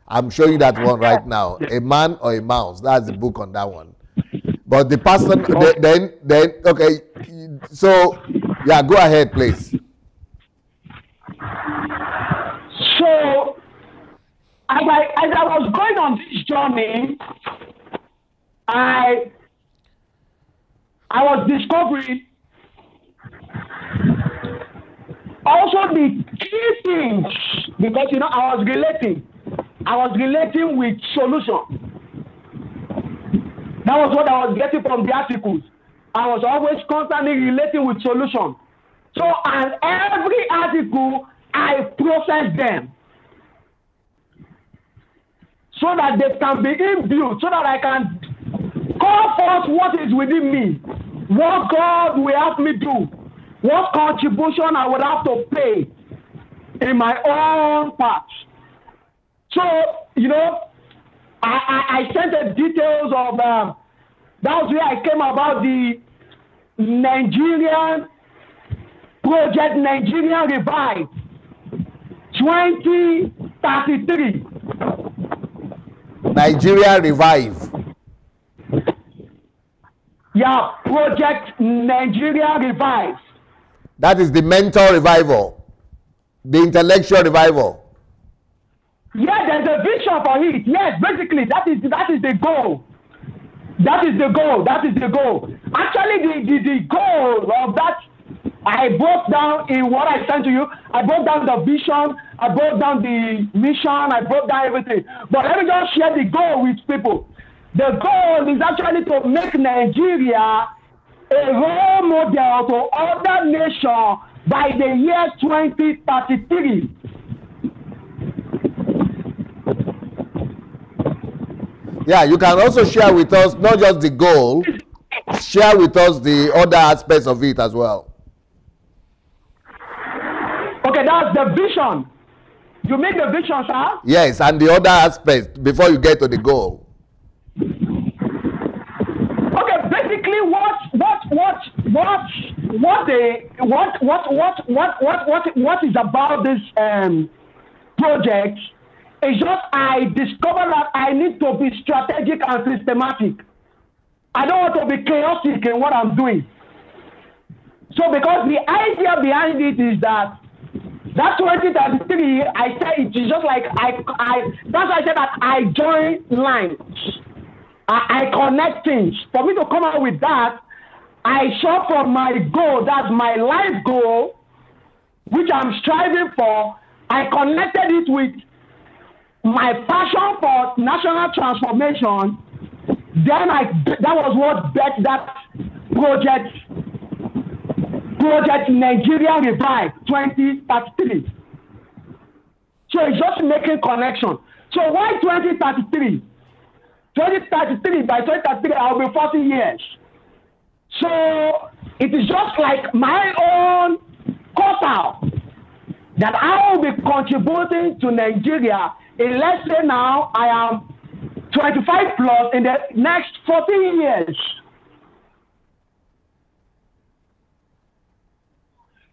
I'm showing you that one right now. A man or a mouse. That's the book on that one. But the person, then okay. So, yeah, go ahead, please. So, as I was going on this journey, I was discovering also the key things, because I was relating with solution. That was what I was getting from the articles. I was always constantly relating with solution. So, and every article, I process them so that they can be imbued, so that I can call forth what is within me, what God will help me do, what contribution I would have to pay in my own part. So, I sent the details of, that was where I came about the Nigerian project, Nigerian Revive 2033. Nigeria Revive. Yeah, project Nigeria Revive. That is the mental revival, the intellectual revival. Yeah, there's a vision for it. Yes, basically, that is the goal. That is the goal. Actually, the goal of that, I broke down in what I sent to you. I broke down the vision. I broke down the mission. I broke down everything. But let me just share the goal with people. The goal is actually to make Nigeria a role model to other nations by the year 2033. Yeah, you can also share with us not just the goal, share with us the other aspects of it as well. Okay, that's the vision. You make the vision, sir? Yes, and the other aspects before you get to the goal. Okay, basically what is about this project is just I discovered that I need to be strategic and systematic. I don't want to be chaotic in what I'm doing. So because the idea behind it is that 2033, I said it is just like that's why I said that I join lines. I connect things. For me to come out with that, I shot for my goal, that's my life goal, which I'm striving for. I connected it with my passion for national transformation. Then that was what bet that project Nigeria Revive 2033. So it's just making connection. So why 2033? 2033, by 2033, I'll be 40 years. So it is just like my own quota that I will be contributing to Nigeria. In, let's say now I am 25 plus in the next 14 years.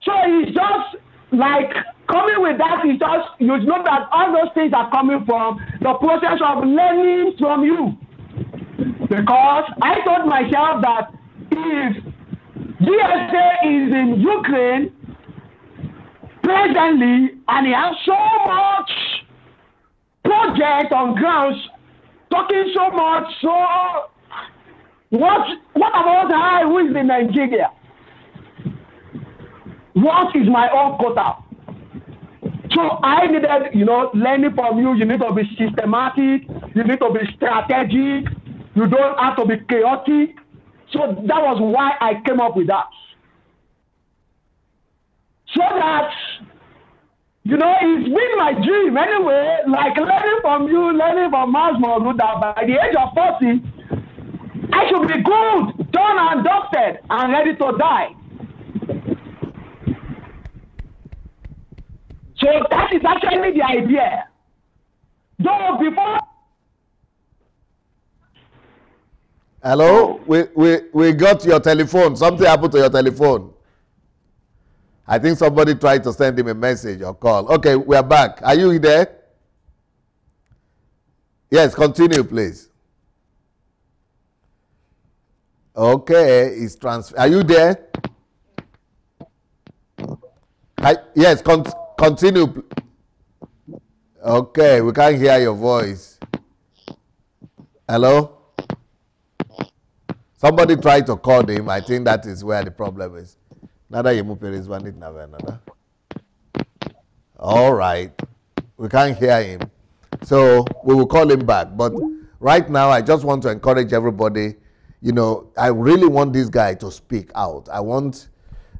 So it's just like coming with that is just, you know that all those things are coming from the process of learning from you. Because I told myself that if GSA is in Ukraine presently and he has so much project on grounds, talking so much, so what about I who is in Nigeria? What is my own quota? So I needed, learning from you. You need to be systematic. You need to be strategic. You don't have to be chaotic. So that was why I came up with that. So that, it's been my dream anyway, like learning from you, learning from Miles Morgan, that by the age of 40, I should be good, done and dusted, and ready to die. So that is actually the idea. Though before. Hello? We got your telephone. Something happened to your telephone. I think somebody tried to send him a message or call. Okay, we are back. Are you there? Yes, continue, please. Okay, it's transfer. Are you there? Yes, continue. Okay, we can't hear your voice. Hello? Somebody tried to call him. I think that is where the problem is. All right. We can't hear him. So we will call him back. But right now, I just want to encourage everybody. I really want this guy to speak out. I want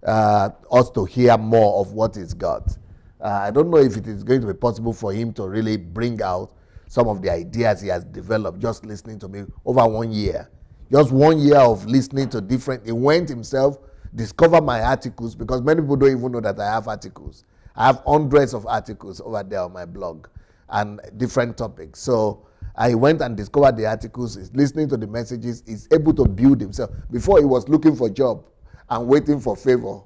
us to hear more of what he's got. I don't know if it is going to be possible for him to really bring out some of the ideas he has developed just listening to me over 1 year. Just 1 year of listening to different. He went himself, discovered my articles, because many people don't even know that I have articles. I have hundreds of articles over there on my blog and different topics. So I went and discovered the articles. He's listening to the messages. He's able to build himself. Before, he was looking for a job and waiting for favor.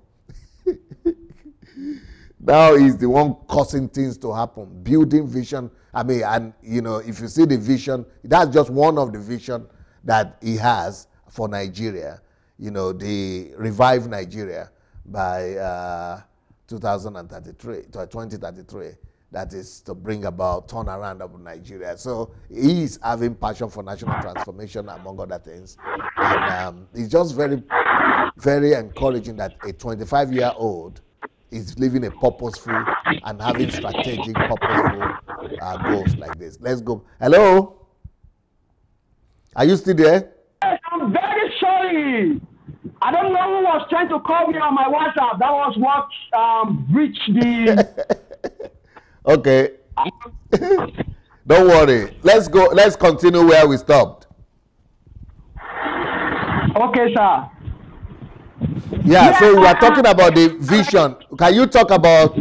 Now he's the one causing things to happen, building vision. If you see the vision, that's just one of the vision that he has for Nigeria, the revive Nigeria by 2033. That is to bring about turnaround of Nigeria. So he is having passion for national transformation, among other things. And it's just very, very encouraging that a 25-year-old is living a purposeful and having strategic, purposeful goals like this. Let's go. Hello? Are you still there? Yes, I'm very sorry. I don't know who was trying to call me on my WhatsApp. That was what breached the... Okay. Don't worry. Let's go. Let's continue where we stopped. Okay, sir. Yeah, so we are talking about the vision. Can you talk about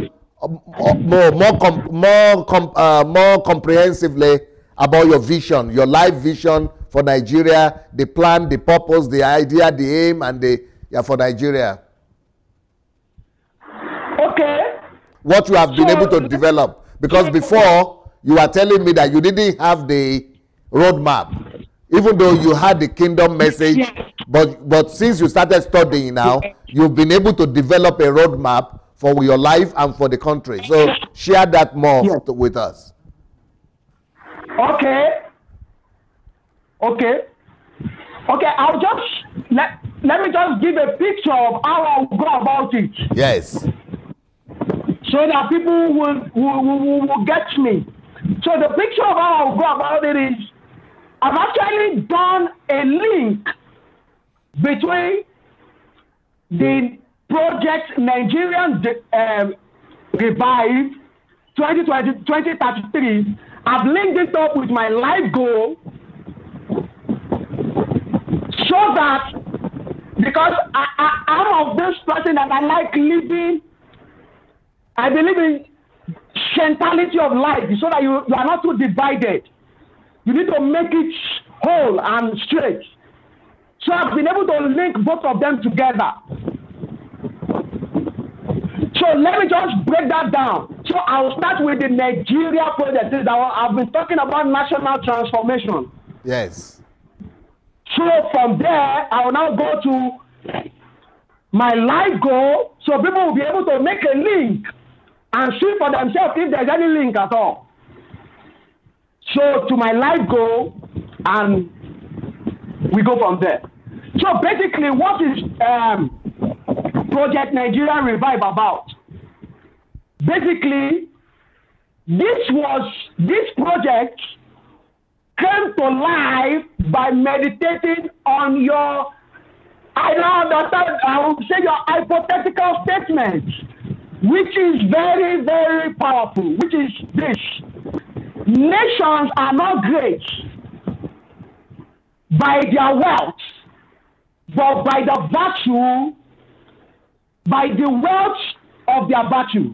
more comprehensively about your vision, your life vision for Nigeria, the plan, the purpose, the idea, the aim, and for Nigeria? Okay. What you have been able to develop, because before you were telling me that you didn't have the roadmap, even though you had the kingdom message. Yes. But since you started studying now, you've been able to develop a roadmap for your life and for the country. So share that more with us. Okay. I'll just let me just give a picture of how I'll go about it. Yes. So that people will get me. So the picture of how I'll go about it is, I've actually done a link between the project Nigerian Revive 2033. I've linked it up with my life goal, so that, because I'm of this person that I like living, I believe in centrality of life, so that you are not too divided. You need to make it whole and straight. So I've been able to link both of them together. So let me just break that down. So I'll start with the Nigeria project. I've been talking about national transformation. Yes. So from there, I will now go to my life goal, so people will be able to make a link and see for themselves if there's any link at all. So to my life goal, and we go from there. So basically, what is Project Nigeria Revive about? Basically, this project came to life by meditating on your, I don't understand, I would say your hypothetical statement, which is very, very powerful, which is this. Nations are not great by their wealth, but by the virtue, by the wealth of their virtue.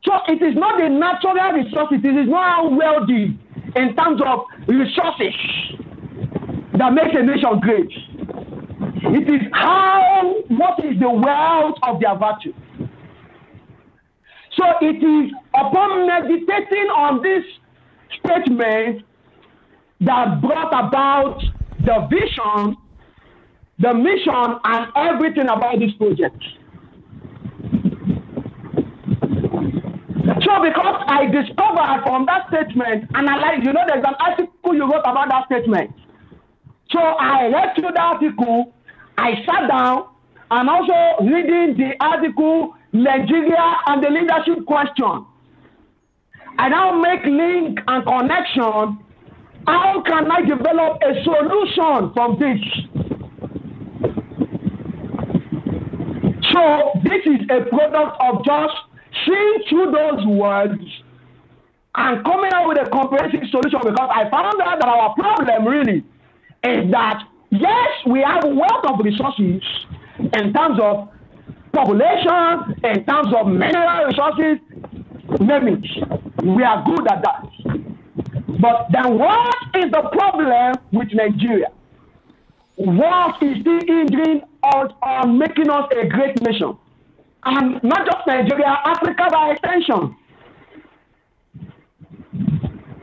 So it is not the natural resources, it is not how wealthy in terms of resources that makes a nation great. It is what is the wealth of their virtue. So it is upon meditating on this statement that brought about the vision, the mission, and everything about this project. So because I discovered from that statement, and there's an article you wrote about that statement. So I read through the article, I sat down, and also reading the article, Nigeria and the leadership question. I now make link and connection. How can I develop a solution from this? So this is a product of just seeing through those words and coming up with a comprehensive solution, because I found out that our problem really is that, yes, we have a wealth of resources in terms of population, in terms of mineral resources, name it. We are good at that. But then what is the problem with Nigeria? What is still hindering us on making us a great nation? And not just Nigeria, Africa by extension.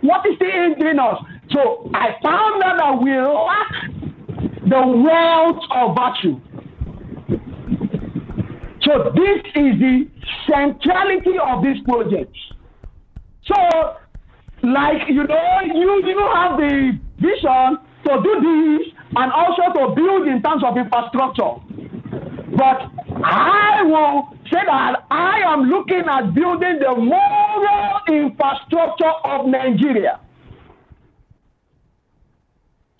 What is still hindering us? So I found out that we lack the wealth of virtue. So this is the centrality of this project. So, like, you have the vision to do this and also to build in terms of infrastructure. But I will say that I am looking at building the moral infrastructure of Nigeria.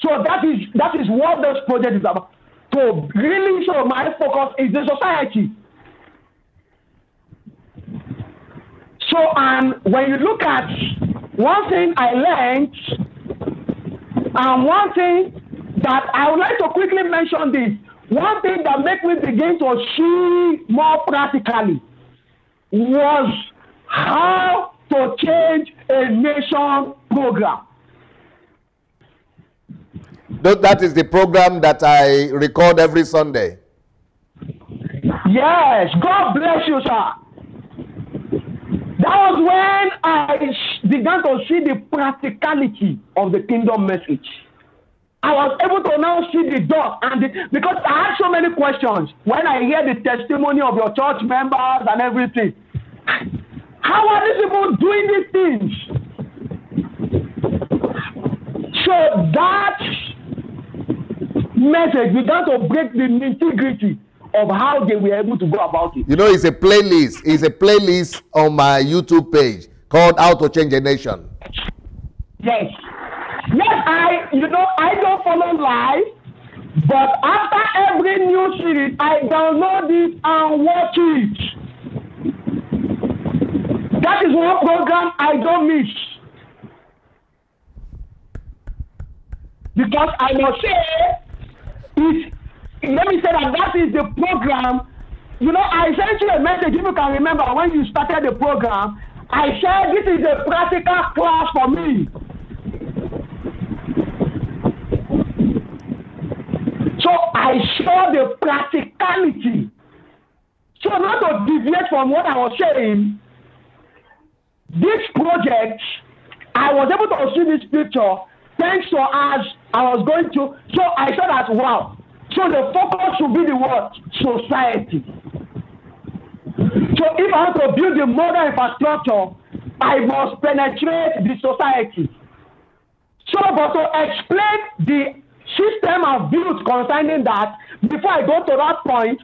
So that is what this project is about. So really, so my focus is the society. So, and when you look at one thing I learned, and one thing that I would like to quickly mention this, one thing that made me begin to see more practically was how to change a nation program. That is the program that I record every Sunday. Yes, God bless you, sir. That was when I began to see the practicality of the kingdom message. I was able to now see the dot, because I had so many questions when I hear the testimony of your church members and everything. How are these people doing these things? So that message began to break the nitty-gritty of how they were able to go about it. You know, it's a playlist. It's a playlist on my YouTube page called How to Change a Nation. Yes. Yes, I don't follow live, but after every new series, I download it and watch it. That is one program I don't miss. Because I must say, let me say that is the program. I sent you a message, if you can remember, when you started the program, I said this is a practical class for me. So I saw the practicality. So not to deviate from what I was saying, this project, I was able to see this picture thanks to as I was going to. So I saw that, wow. So the focus should be the what? Society. So if I want to build the modern infrastructure, I must penetrate the society. So, but to explain the system I've built concerning that, before I go to that point,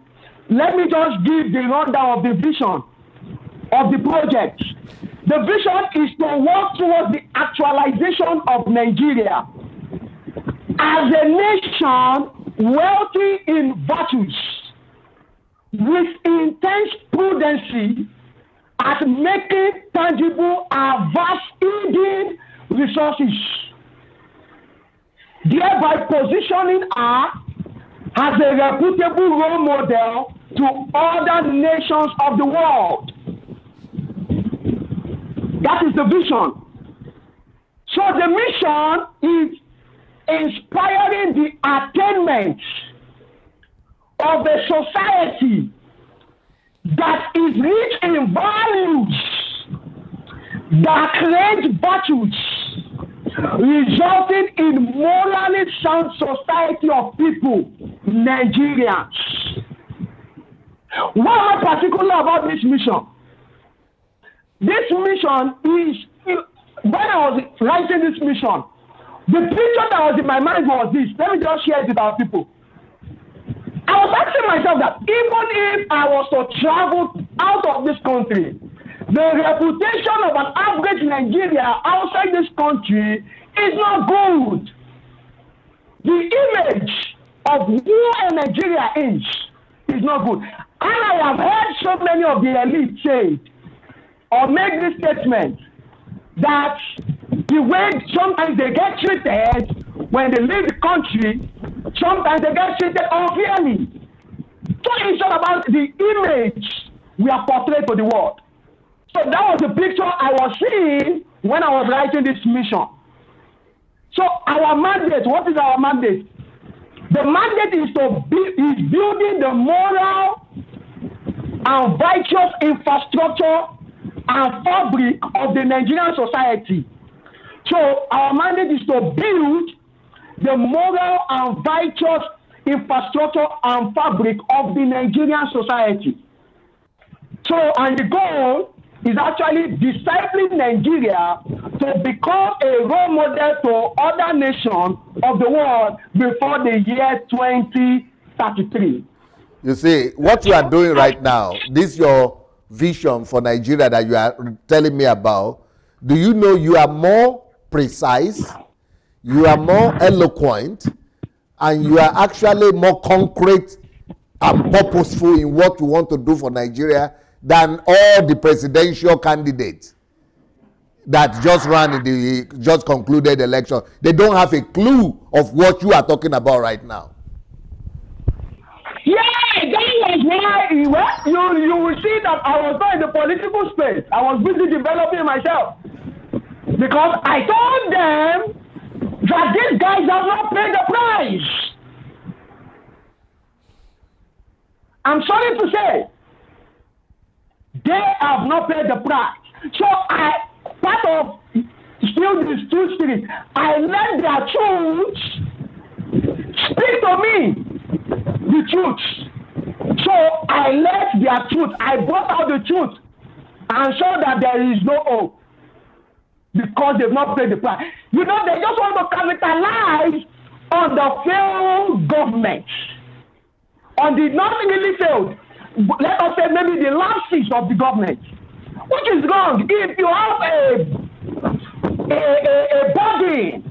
let me just give the rundown of the vision of the project. The vision is to work towards the actualization of Nigeria as a nation wealthy in virtues, with intense prudency at making tangible our vast hidden resources, thereby positioning her as a reputable role model to other nations of the world. That is the vision. So the mission is inspiring the attainment of a society that is rich in values, that creates virtues, resulting in morally sound society of people, Nigerians. What am I particular about this mission? This mission is, when I was writing this mission, the picture that was in my mind was this. Let me just share it with our people. I was asking myself that even if I was to travel out of this country, the reputation of an average Nigerian outside this country is not good. The image of who a Nigeria is not good. And I have heard so many of the elite say or make this statement that the way sometimes they get treated when they leave the country, sometimes they get treated unfairly. So it's all about the image we are portrayed to the world. So that was the picture I was seeing when I was writing this mission. So our mandate, what is our mandate? The mandate is building the moral and virtuous infrastructure and fabric of the Nigerian society. So our mandate is to build the moral and virtuous infrastructure and fabric of the Nigerian society. So, and the goal is actually discipling Nigeria to become a role model to other nations of the world before the year 2033. You see, what you are doing right now, this your vision for Nigeria that you are telling me about, do you know you are more precise, you are more eloquent, and you are actually more concrete and purposeful in what you want to do for Nigeria than all the presidential candidates that just ran in the just concluded election. They don't have a clue of what you are talking about right now. Yeah, that was why you will see that I was not in the political space. I was busy developing myself. Because I told them that these guys have not paid the price. I'm sorry to say, they have not paid the price. So part of still the true spirit, I let their truth speak to me. The truth. So I let their truth. I brought out the truth and showed that there is no hope because they've not paid the price. You know, they just want to capitalize on the failed government, on the not really failed. Let us say maybe the lapses of the government, which is wrong. If you have a body,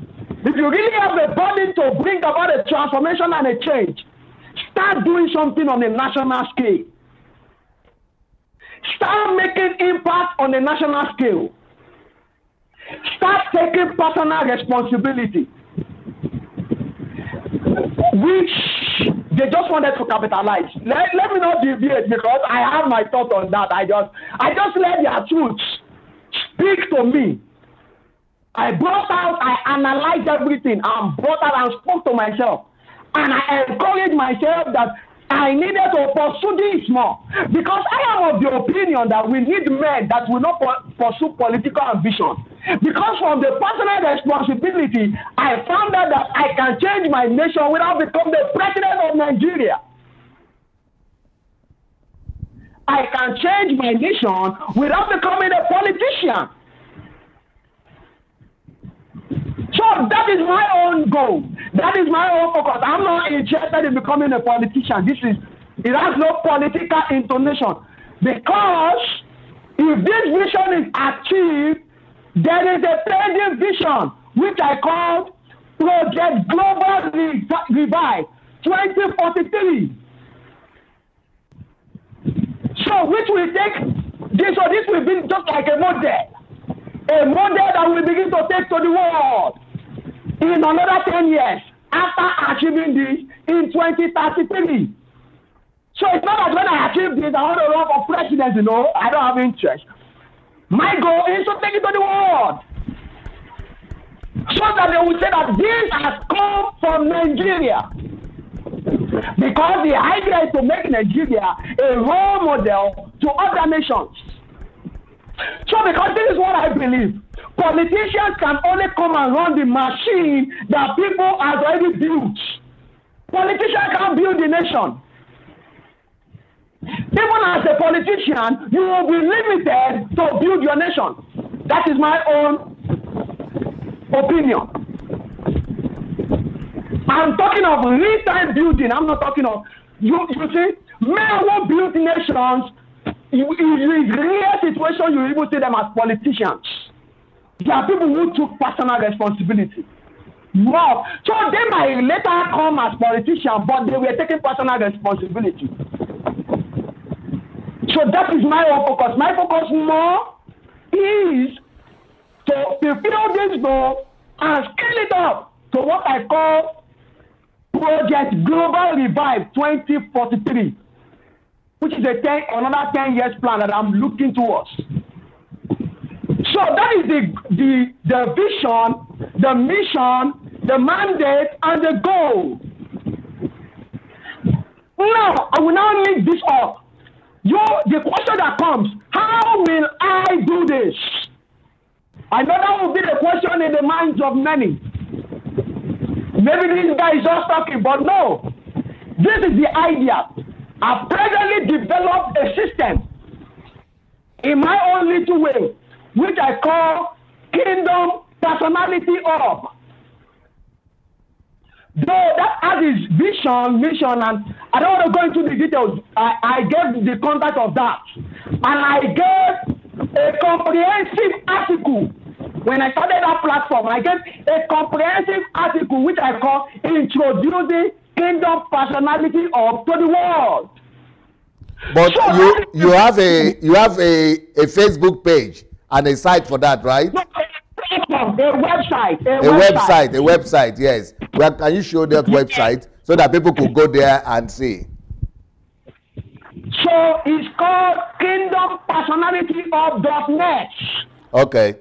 if you really have a body to bring about a transformation and a change, start doing something on a national scale. Start making impact on a national scale. Start taking personal responsibility, which they just wanted to capitalize. Let me not deviate because I have my thought on that. I just let their truth speak to me. I brought out, I analyzed everything and brought out and spoke to myself. And I encouraged myself that I needed to pursue this more. Because I am of the opinion that we need men that will not pursue political ambition. Because from the personal responsibility, I found out that I can change my nation without becoming the president of Nigeria. I can change my nation without becoming a politician. So that is my own goal. That is my own focus. I'm not interested in becoming a politician. This is It has no political intonation. Because if this vision is achieved, there is a pending vision, which I call Project Global Revive 2043. So which will take this, or this will be just like a model that will begin to take to the world in another 10 years after achieving this in 2033. So it's not that when I achieve this, I want to run for president, I don't have interest. My goal is to take it to the world. So that they will say that this has come from Nigeria. Because the idea is to make Nigeria a role model to other nations. So because this is what I believe, politicians can only come and run the machine that people have already built. Politicians can't build the nation. Even as a politician, you will be limited to build your nation. That is my own opinion. I'm talking of real-time building. I'm not talking of, you see, men who build nations, in real situation, you even see them as politicians. There are people who took personal responsibility. Wow. So they might later come as politicians, but they were taking personal responsibility. So that is my own focus. My focus more is to fulfill this goal and scale it up to what I call Project Global Revive 2043, which is another 10 years plan that I'm looking towards. So that is the vision, the mission, the mandate, and the goal. Now, I will now link this up. The question that comes, how will I do this? I know that will be the question in the minds of many. Maybe this guy is just talking, but no. This is the idea. I've presently developed a system in my own little way, which I call Kingdom Personality Hub. Though that has its vision, mission, and I don't want to go into the details. I gave the contact of that. And I gave a comprehensive article. When I started that platform, I gave a comprehensive article which I call Introducing Kingdom Personality Hub to the World. But so you have a Facebook page and a site for that, right? No, a website. A website, yes. Well, can you show that website so that people could go there and see? So it's called kingdompersonalityhub.net. Okay.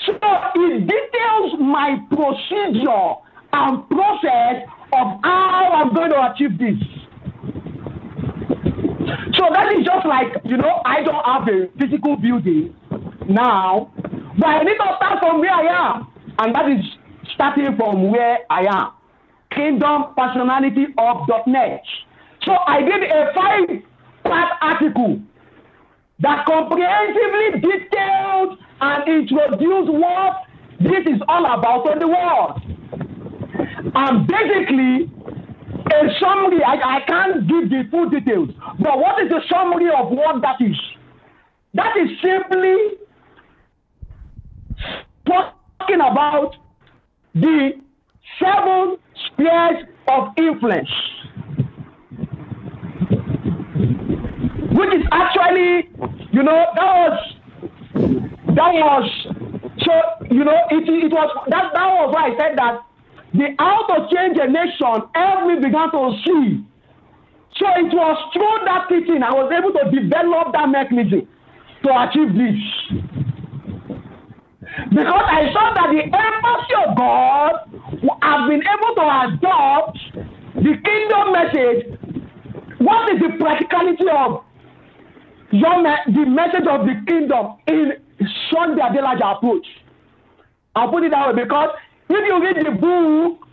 So it details my procedure and process of how I'm going to achieve this. So that is just like, I don't have a physical building now, but I need to start from where I am. And that is starting from where I am. kingdompersonalityhub.net. So I did a 5-part article that comprehensively detailed and introduced what this is all about in the world. And basically, a summary, I can't give the full details, but what is the summary of what that is? That is simply talking about the 7 spheres of influence, which is actually, that was why I said that the how to change a nation, we began to see. So it was through that teaching I was able to develop that mechanism to achieve this. Because I saw that the embassy of God has been able to adopt the kingdom message. What is the practicality of the message of the kingdom in Sunday Adelaja approach? I'll put it that way because if you read the book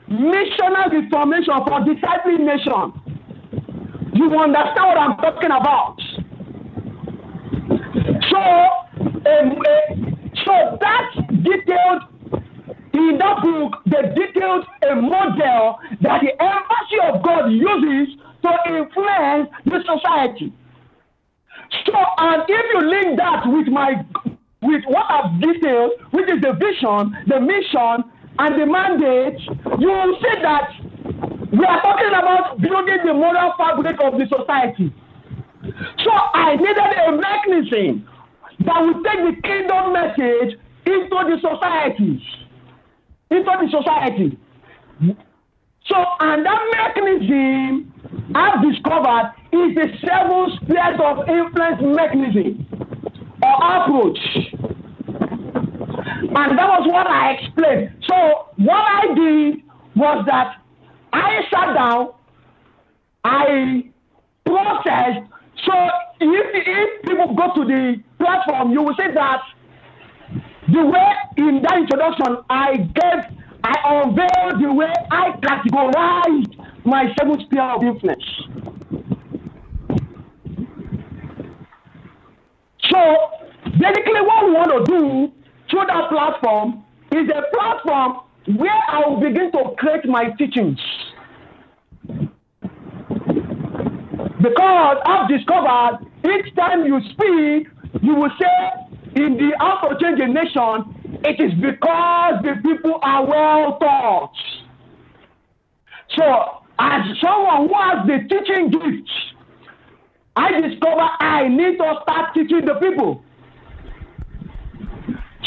Missional Reformation for Discipling Nation, you will understand what I'm talking about. So that detailed in that book, they detailed a model that the embassy of God uses to influence the society. So, and if you link that with what I've detailed, which is the vision, the mission, and the mandate, you will see that we are talking about building the moral fabric of the society. So I needed a mechanism that will take the kingdom message into the society. So, and that mechanism I've discovered is the 7 spheres of influence mechanism or approach. And that was what I explained. So what I did was that I sat down, I processed. So if people go to the platform, you will see that the way in that introduction I unveiled the way I categorized my 7 sphere of influence. So basically what we want to do through that platform is a platform where I will begin to create my teachings. Because I've discovered each time you speak, you will say in the How to Change a Nation, it is because the people are well taught. So as someone who has the teaching gift, I discover I need to start teaching the people.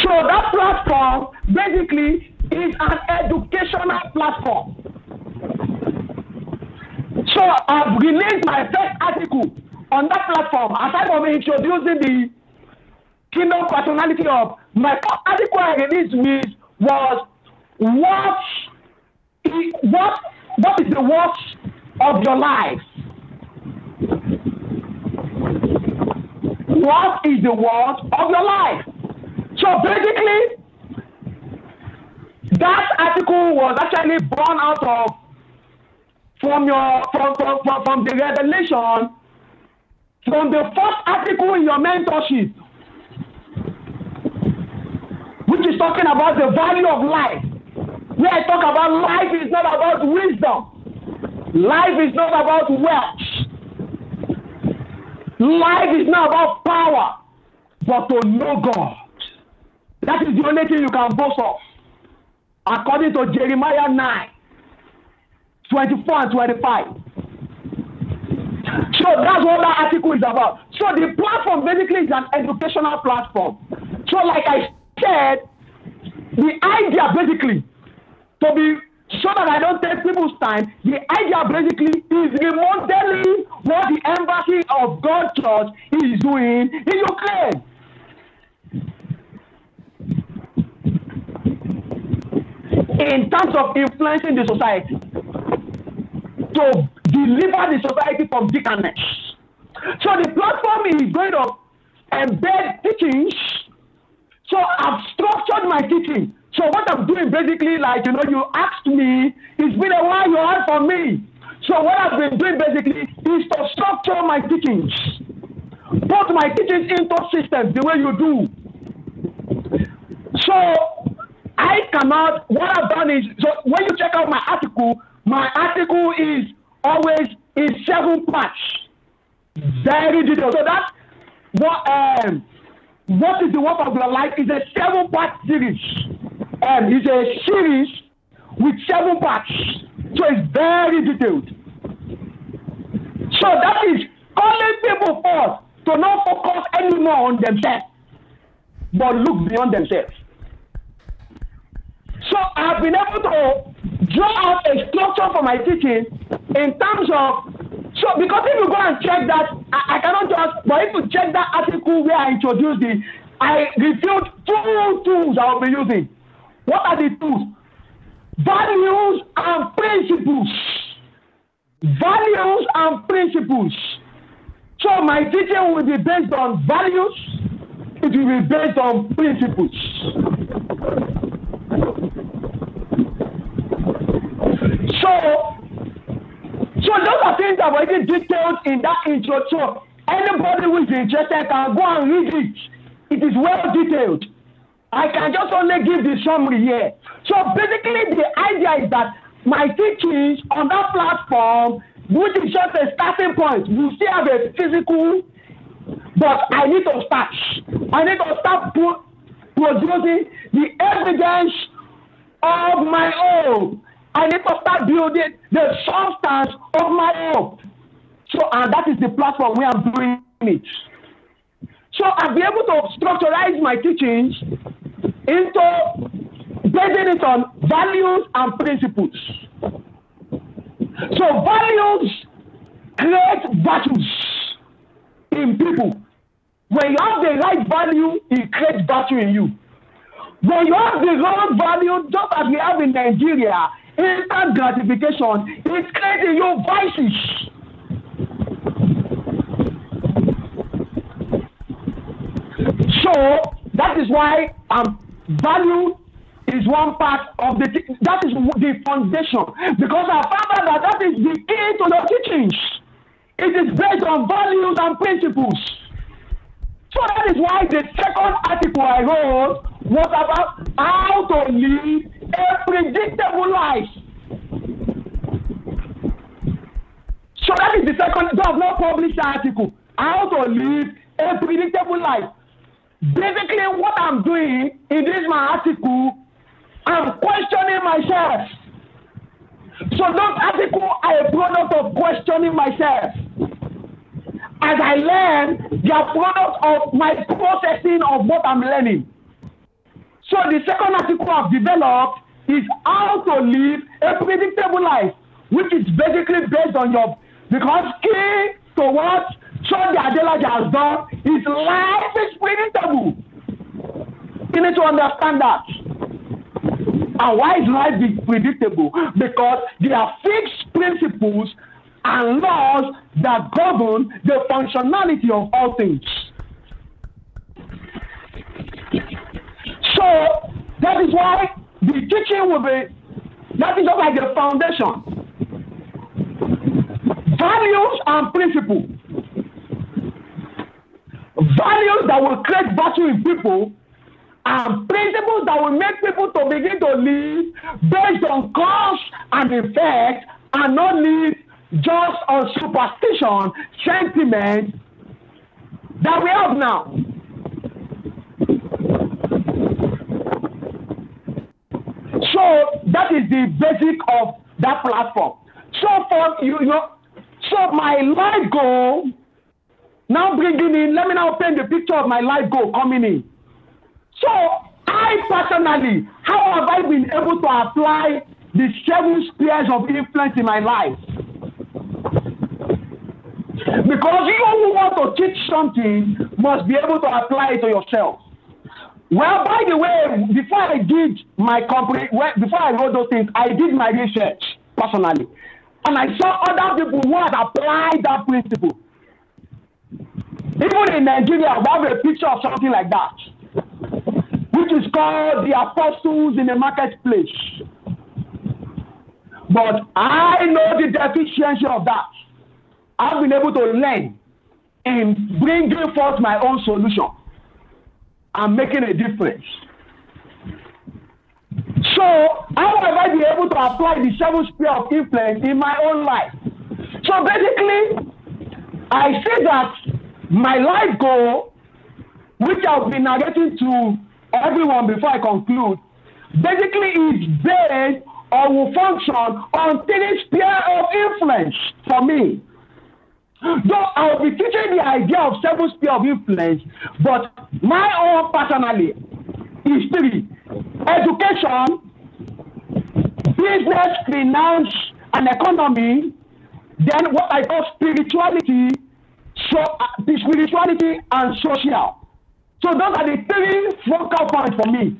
So that platform basically is an educational platform. So I've released my first article on that platform. Aside from introducing the kingdom personality of my first article I released was what is the worth of your life? What is the worth of your life? So basically, that article was actually born out of from the revelation from the first article in your mentorship, which is talking about the value of life. Where I talk about life is not about wisdom. Life is not about wealth. Life is not about power, but to know God. That is the only thing you can boast of. According to Jeremiah 9:24 and 25. So that's what that article is about. So the platform basically is an educational platform. So like I said, the idea basically to be so that I don't take people's time, the idea basically is remodeling what the embassy of God Church is doing in Ukraine. In terms of influencing the society, to deliver the society from decadence. So the platform is going to embed teachings. So I've structured my teaching. So what I'm doing basically, like, you asked me, it's been a while you heard from me. So what I've been doing basically is to structure my teachings. Put my teachings into systems the way you do. So I cannot, what I've done is, so when you check out my article is always in 7 parts. Very detailed. So that's what is the work of your life is a 7-part series. It's a series with 7 parts. So it's very detailed. So that is calling people forth to not focus anymore on themselves, but look beyond themselves. So I've been able to draw out a structure for my teaching in terms of, so because if you go and check that, I cannot just, but if you check that article where I introduced it, I revealed 2 tools I will be using. What are the tools? Values and principles. Values and principles. So my teaching will be based on values. It will be based on principles. So those are things I've already detailed in that intro. So anybody who is interested can go and read it. It is well detailed. I can just only give the summary here. So basically, the idea is that my teachings on that platform, which is just a starting point, we still have a physical, but I need to start. I need to start producing the evidence of my own. I need to start building the substance of my own. So, and that is the platform where I'm doing it. So I'll be able to structurize my teachings into basing it on values and principles. So values create virtues in people. When you have the right value, it creates virtue in you. When you have the wrong value, just as we have in Nigeria, instant gratification, it's creating you vices. So that is why value is one part of that is the foundation, because I found out that is the key to your teachings. It is based on values and principles. So that is why the second article I wrote was about how to live a predictable life. So that is the second, I have not published the article, how to live a predictable life. Basically, what I'm doing in this my article, I'm questioning myself. So those articles are a product of questioning myself. As I learn, they are product of my processing of what I'm learning. So the second article I've developed is how to live a predictable life, which is basically based on your, because key to what the Adelaja has done is life is predictable. You need to understand that. And why is life predictable? Because there are fixed principles and laws that govern the functionality of all things. So that is why the teaching will be, that is just like the foundation. Values and principles. Values that will create virtue in people, and principles that will make people to begin to live based on cause and effect, and not live just on superstition, sentiment that we have now. So that is the basic of that platform. So for so my life goal, now bringing in, let me now paint the picture of my life goal coming in. So I personally, how have I been able to apply the 7 spheres of influence in my life? Because you who want to teach something must be able to apply it to yourself. Well, by the way, before I did my before I wrote those things, I did my research personally. And I saw other people who had applied that principle. Even in Nigeria, we have a picture of something like that, which is called the apostles in the marketplace. But I know the deficiency of that. I've been able to learn in bringing forth my own solution and making a difference. So how have I been able to apply the 7 spheres of influence in my own life? So basically, I say that my life goal, which I'll be narrating to everyone before I conclude, basically is based or will function on 3 spheres of influence for me. Though I'll be teaching the idea of 7 spheres of influence, but my own personally is 3. Education, business, finance, and economy, then what I call spirituality, the spirituality and social. So those are the 3 focal points for me.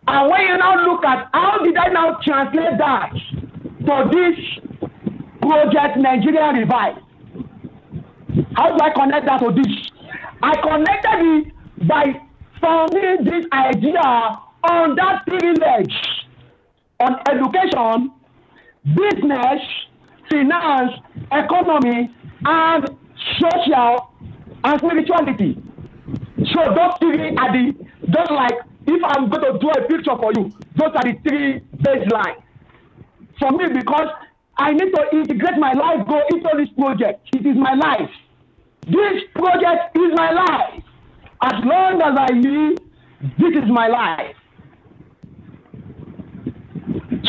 And when you now look at how did I now translate that to this project Nigeria Revive, how do I connect that to this? I connected it by founding this idea on that 3 legs, on education, business, finance, economy, and social and spirituality. So those three are just like if I'm going to draw a picture for you, those are the three baselines for me, because I need to integrate my life goal into this project. It is my life. This project is my life. As long as I live, this is my life.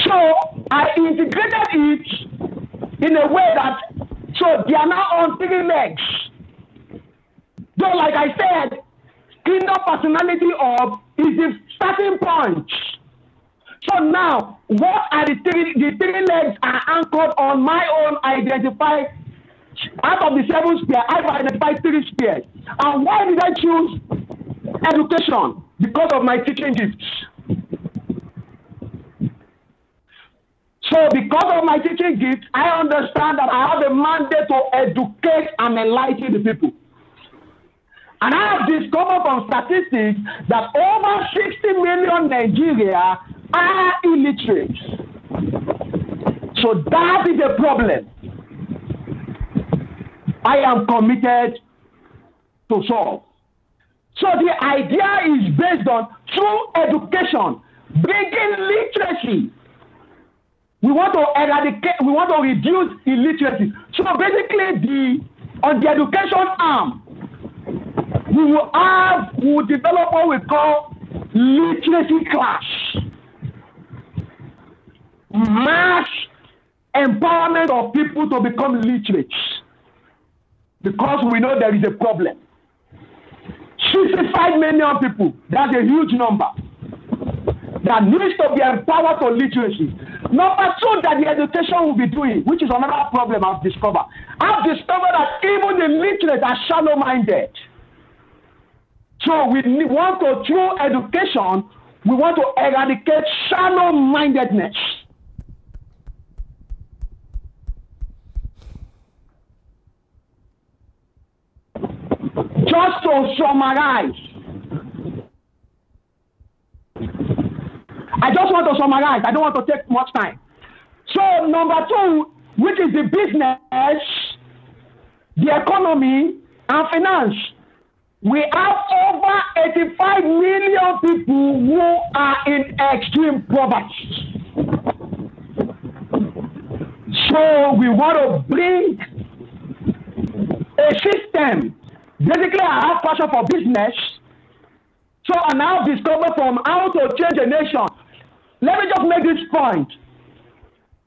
So I integrated it in a way that, so they are now on three legs. So like I said, kingdom personality of is the starting point. So now, what are the three legs are anchored on my own identified, out of the 7 spheres, I've identified 3 spheres. And why did I choose education? Because of my teaching gifts. So because of my teaching gifts, I understand that I have a mandate to educate and enlighten the people. And I have discovered from statistics that over 60 million Nigeria are illiterate. So that is a problem I am committed to solve. So the idea is based on through education, bringing literacy. We want to eradicate, we want to reduce illiteracy. So basically on the education arm, we will develop what we call literacy class. Mass empowerment of people to become literate. Because we know there is a problem. 65 million people, that's a huge number, that needs to be empowered to literacy. Number 2, that the education will be doing, which is another problem I've discovered. I've discovered that even the literate are shallow-minded. So we want to, through education, we want to eradicate shallow-mindedness. Just to summarize, I just want to summarize. I don't want to take much time. So number 2, which is the business, the economy, and finance. We have over 85 million people who are in extreme poverty. So we want to bring a system. Basically, I have passion for business. So I now discover from how to change a nation. Let me just make this point.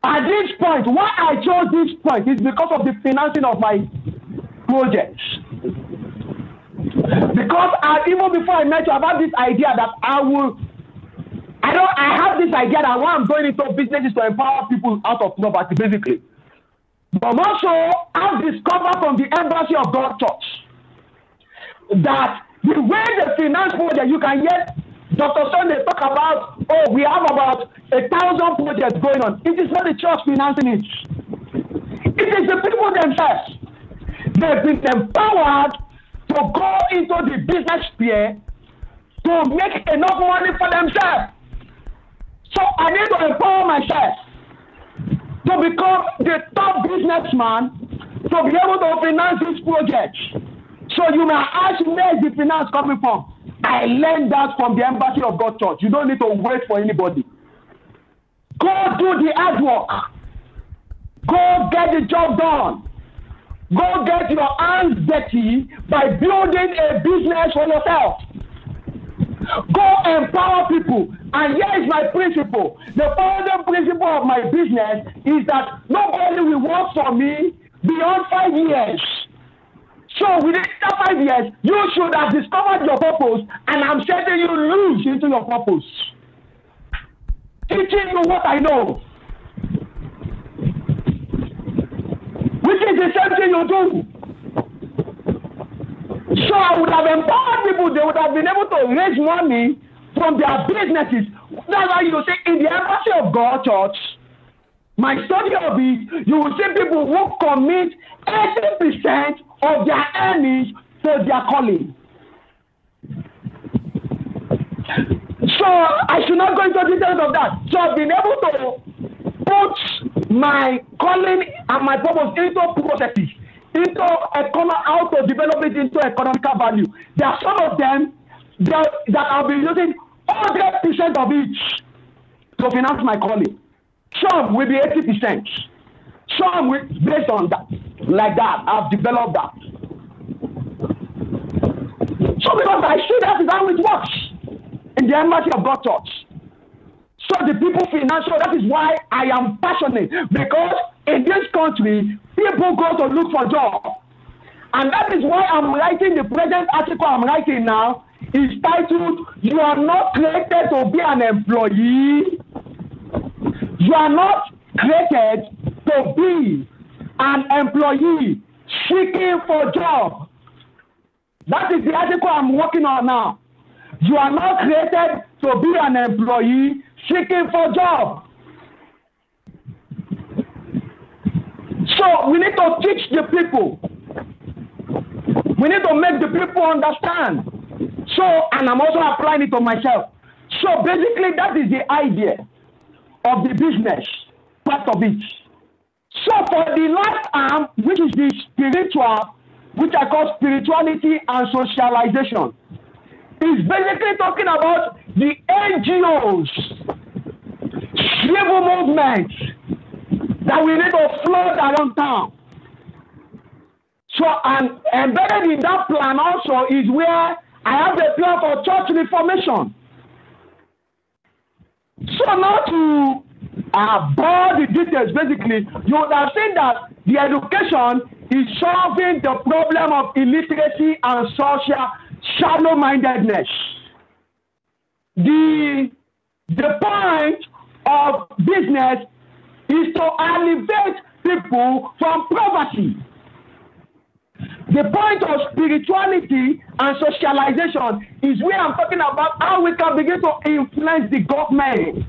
At this point, why I chose this point is because of the financing of my projects. Because even before I met you, I've had this idea that I have this idea that when I'm going into business is to empower people out of poverty, basically. But also, I've discovered from the Embassy of God Church that the way they finance projects, you can hear Dr. Sunday talk about, we have about 1,000 projects going on. It is not the church financing it. It is the people themselves. They've been empowered to go into the business sphere to make enough money for themselves. So I need to empower myself to become the top businessman to be able to finance this project. So you may ask, where is the finance coming from? I learned that from the Embassy of God Church. You don't need to wait for anybody. Go do the hard work. Go get the job done. Go get your hands dirty by building a business for yourself. Go empower people. And here is my principle. The founding principle of my business is that nobody will work for me beyond 5 years. So within that 5 years, you should have discovered your purpose, and I'm setting you loose into your purpose. Teaching you what I know. Which is the same thing you do. So I would have empowered people, they would have been able to raise money from their businesses. That's why you see in the Embassy of God Church, my study of it, you will see people who commit 80% of their earnings to their calling. So I should not go into details of that. So I've been able to put my calling and my purpose into processes into how to develop it into economical value. There are some of them that I'll be using 100% of each to finance my calling. Some will be 80%. Some will, based on that, like that, I've developed that. So because I see that is how it works in the Embassy of God Church. So the people finance, so that is why I am passionate, because in this country, people go to look for jobs. And that is why I'm writing the present article I'm writing now is titled, "You are not created to be an employee. You are not created to be an employee seeking for job." That is the article I'm working on now. You are not created to be an employee seeking for job. So we need to teach the people. We need to make the people understand. So, and I'm also applying it to myself. So basically, that is the idea of the business part of it. So for the last arm, which is the spiritual, which I call spirituality and socialization, is basically talking about the NGOs, civil movements that we need to float around town. So, and embedded in that plan also is where I have a plan for church reformation. So now to bore the details, basically, you would have seen that the education is solving the problem of illiteracy and social shallow-mindedness. The point of business is to elevate people from poverty. The point of spirituality and socialization is where I'm talking about how we can begin to influence the government.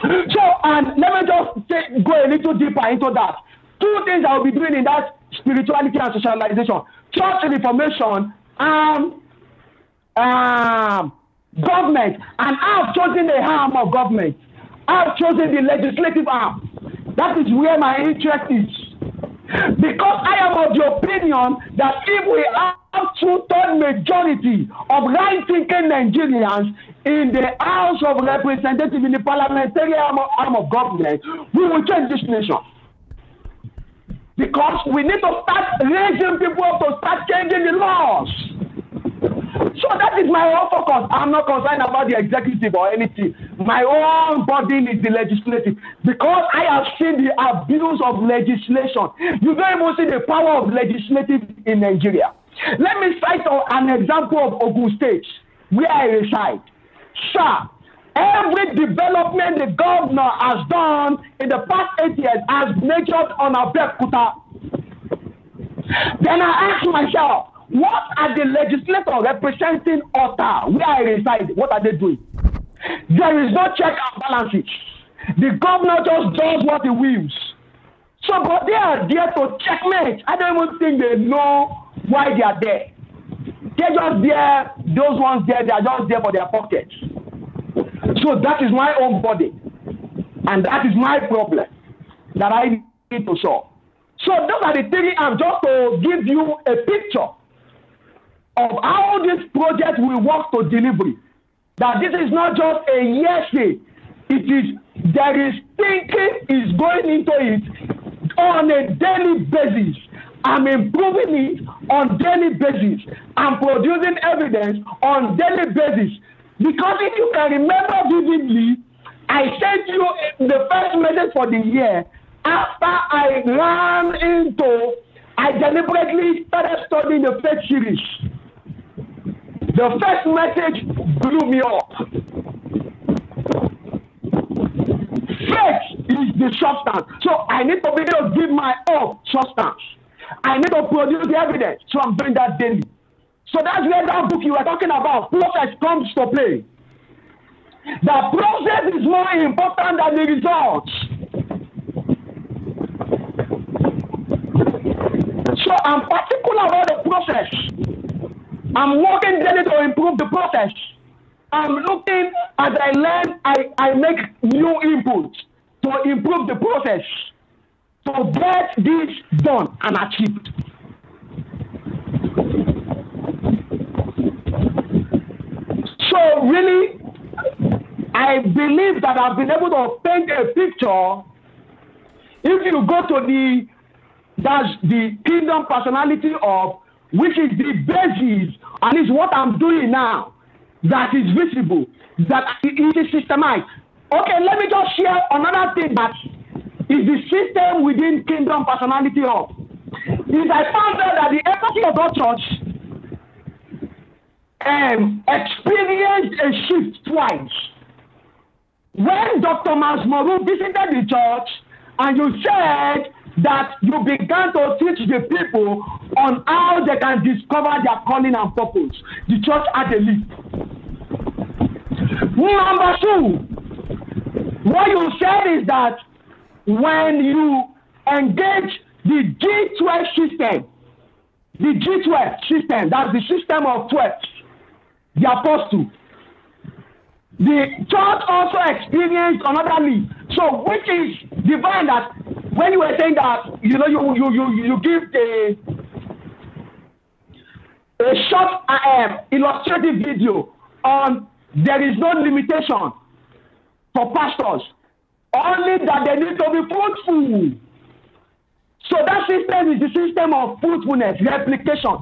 So, and let me just go a little deeper into that. Two things I will be doing in that spirituality and socialization: church reformation and government. And I've chosen the arm of government. I've chosen the legislative arm. That is where my interest is. Because I am of the opinion that if we have two-thirds majority of right-thinking Nigerians in the House of Representatives, in the parliamentary arm of government, we will change this nation. Because we need to start raising people up to start changing the laws. So that is my own focus. I'm not concerned about the executive or anything. My own body is the legislative. Because I have seen the abuse of legislation. You don't even see the power of legislative in Nigeria. Let me cite an example of Ogun State, where I reside. Sir, every development the governor has done in the past 8 years has measured on Abeokuta. Then I ask myself, what are the legislators representing Ota, where I reside? What are they doing? There is no check and balances. The governor just does what he wills. So, but they are there to checkmate. I don't even think they know why they are there. They're just there, those ones there, they are just there for their pockets. So that is my own body. And that is my problem that I need to solve. So those are the three arms, just to give you a picture of how this project will work to delivery. That this is not just a hearsay. It is, there is thinking is going into it on a daily basis. I'm improving it on daily basis. I'm producing evidence on daily basis. Because if you can remember vividly, I sent you the first message for the year after I deliberately started studying the faith series. The first message blew me up. Faith is the substance. So I need to be able to give my own substance. I need to produce the evidence. So I'm doing that daily. So that's where that book you were talking about, process, comes to play. The process is more important than the results. So I'm particular about the process. I'm working daily to improve the process. I'm looking, as I learn, I make new inputs to improve the process, to get this done. and achieved. So really, I believe that I've been able to paint a picture. If you go to that's the kingdom personality of, which is the basis, and is what I'm doing now, that is visible, that it is systemized. Okay, let me just share another thing that is the system within kingdom personality of. Is I found out that the Embassy of God Church experienced a shift twice. When Dr. Miles Moreau visited the church, and you said that you began to teach the people on how they can discover their calling and purpose, the church had a leap. Number two, what you said is that when you engage the G12 system, that's the system of 12, the apostle, the church also experienced another leap. So, which is divine, that when you were saying that, you know, you give a short illustrative video on there is no limitation for pastors, only that they need to be fruitful. So that system is the system of fruitfulness, replication,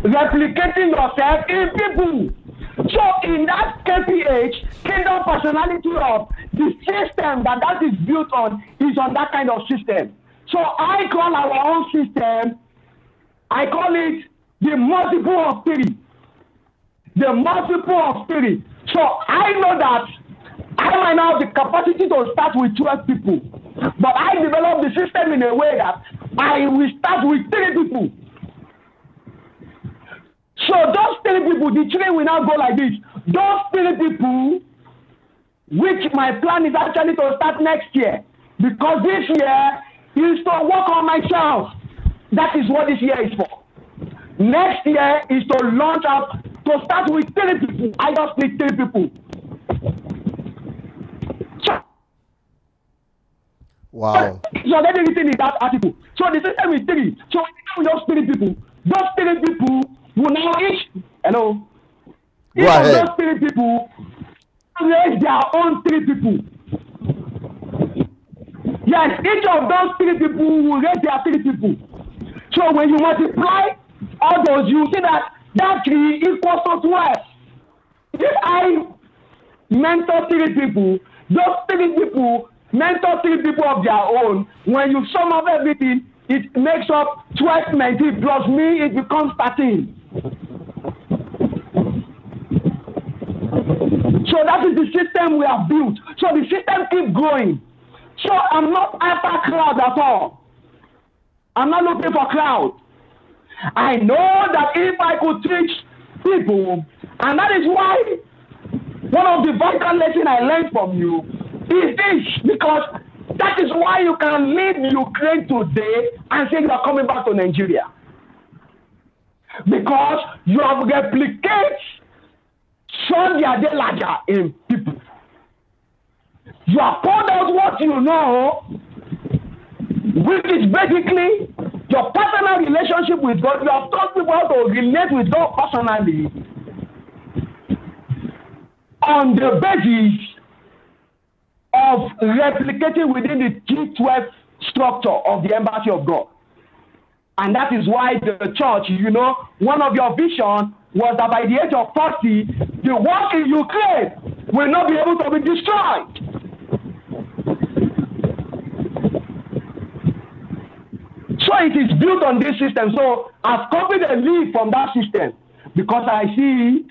replicating yourself in people. So in that KPH, kingdom personality of the system that is built on is on that kind of system. So I call our own system, I call it the multiple of three. The multiple of three. So I know that I might not have the capacity to start with 12 people, but I develop the system in a way that I will start with 3 people. So those 3 people, the train will now go like this. Those 3 people, which my plan is actually to start next year, because this year is to work on myself. That is what this year is for. Next year is to launch out, to start with 3 people. I just need 3 people. Wow. So already written in that article. So the system is 3. So we those 3 people. Those 3 people will now each, hello? Go ahead. Those 3 people raise their own 3 people. Yes, each of those 3 people will raise their 3 people. So when you multiply all those, you see that 3 equals to 12. If I mentor 3 people, those 3 people mentor 3 people of their own. When you sum up everything, it makes up 12 mentee plus me, it becomes 13. So that is the system we have built. So the system keeps growing. So I'm not after crowd at all. I'm not looking for crowd. I know that if I could teach people, and that is why one of the vital lessons I learned from you is this, because that is why you can leave Ukraine today and say you are coming back to Nigeria. Because you have replicated Sunday Adelaja in people. You have poured out what you know, which is basically your personal relationship with God. You have taught people how to relate with God personally on the basis of replicating within the G12 structure of the Embassy of God. And that is why the church, you know, one of your visions was that by the age of 40, the work in Ukraine will not be able to be destroyed. So it is built on this system. So I've copied a leaf from that system because I see it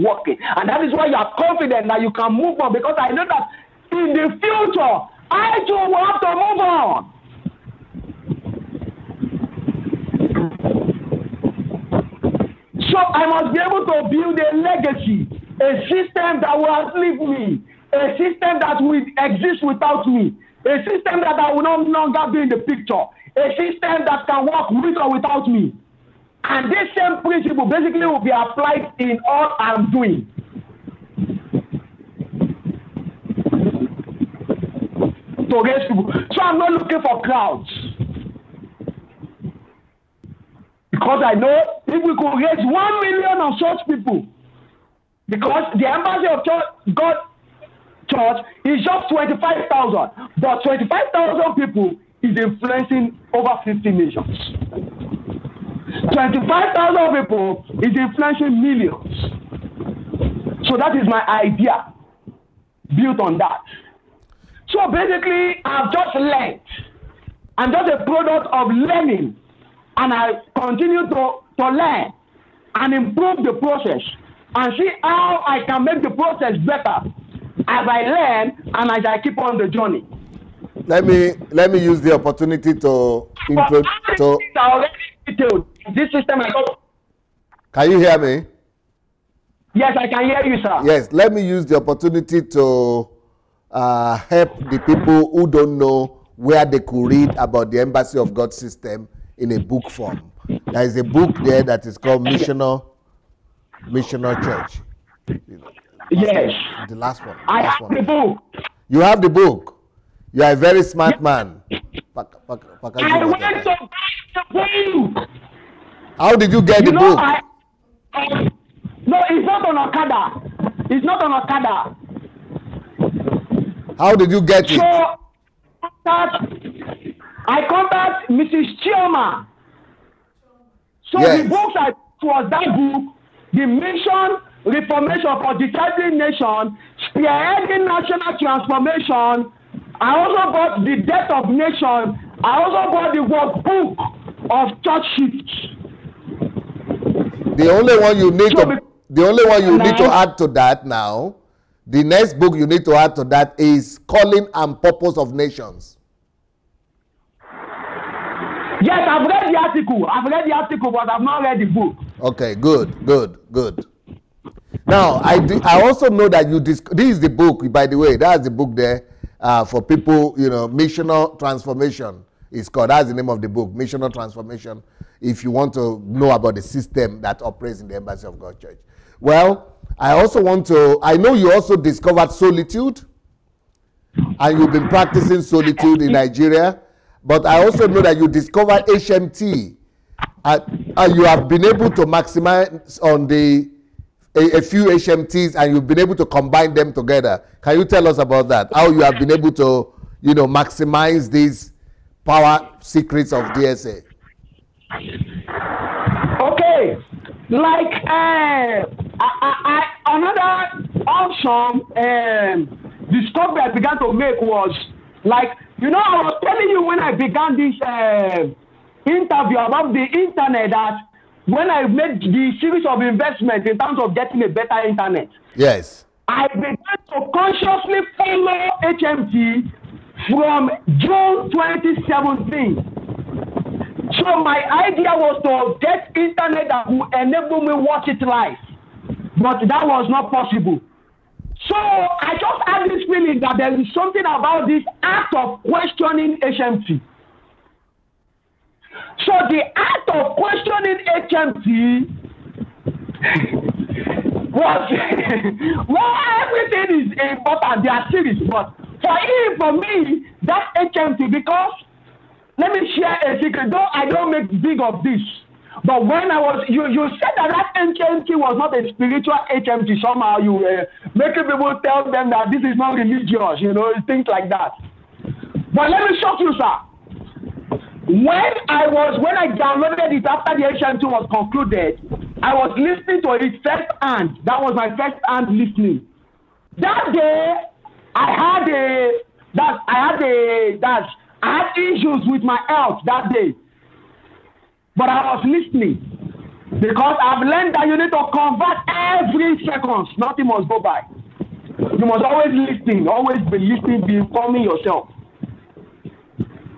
working. And that is why you are confident that you can move on, because I know that in the future, I too will have to move on. So I must be able to build a legacy, a system that will outlive me, a system that will exist without me, a system that I will no longer be in the picture, a system that can work with or without me. And this same principle basically will be applied in all I'm doing. To raise people. So I'm not looking for crowds. Because I know if we could raise 1 million of such people, because the embassy of God Church is just 25,000, but 25,000 people is influencing over 50 nations. 25,000 people is influencing millions. So that is my idea, built on that. So basically, I've just learned. I'm just a product of learning, and I continue to learn and improve the process and see how I can make the process better as I learn and as I keep on the journey. Let me use the opportunity to this system. Can you hear me? Yes, I can hear you, sir. Yes, let me use the opportunity to help the people who don't know where they could read about the Embassy of God system in a book form. There is a book there that is called Missional Church. Yes. The last one. I have the book. You have the book. You are a very smart man. I went to buy the book. How did you get the book? No, it's not on Okada. It's not on Okada. How did you get it? So, I contact Mrs. Chioma. So yes. The books was that book, The Mission, Reformation for Discipling Nation, Spearheading National Transformation. I also got The Death of Nation. I also got the workbook of church shifts. The only one you need to add to that now, the next book you need to add to that is Calling and Purpose of Nations. Yes, I've read the article, but I've not read the book. Okay, good. Now, I also know that this is the book, by the way, that's the book there for people, Missional Transformation is called. That's the name of the book, Missional Transformation, if you want to know about the system that operates in the Embassy of God Church. Well, I know you also discovered solitude, and you've been practicing solitude in Nigeria, but I also know that you discovered HMT, and you have been able to maximize on a few HMTs, and you've been able to combine them together. Can you tell us about that? How you have been able to, maximize these power secrets of DSA? Okay, like another option, discovery I began to make was like, I was telling you when I began this interview about the internet that when I made the series of investments in terms of getting a better internet. Yes. I began to consciously follow HMT from June 2017. So my idea was to get internet that would enable me watch it live, but that was not possible. So I just had this feeling that there is something about this act of questioning HMT. So the act of questioning HMT was well, everything is important. They are serious, but for me, that HMT, because let me share a secret. Though I don't make big of this, but when I was, you said that HMT was not a spiritual HMT. Somehow you were making people tell them that this is not religious, things like that. But let me shock you, sir. When I downloaded it after the HMT was concluded, I was listening to it first hand. That was my first hand listening. That day, I had issues with my health that day. But I was listening because I've learned that you need to convert every second. Nothing must go by. You must always listen, always be listening, be informing yourself.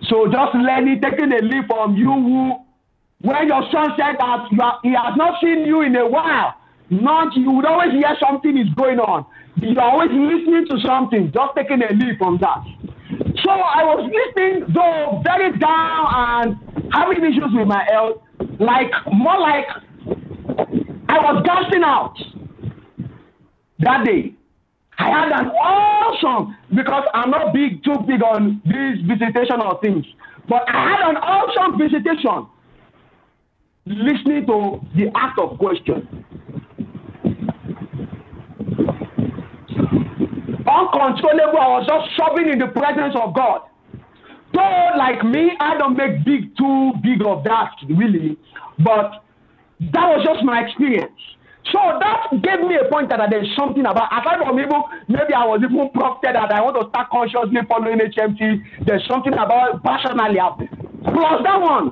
So just learning, taking a leap from you when your son said that he has not seen you in a while, you would always hear something is going on. You're always listening to something, just taking a leap from that. So I was listening, though very down and having issues with my health, more like I was gasping out that day. I had an awesome, because I'm not too big on this visitation or things, but I had an awesome visitation. listening to the act of question. Uncontrollable, I was just sobbing in the presence of God. Though, like me, I don't make too big of that, really. But that was just my experience. So that gave me a point that there's something about, aside from even, maybe I was even prompted that I want to start consciously following HMT. There's something about personally. Plus that one,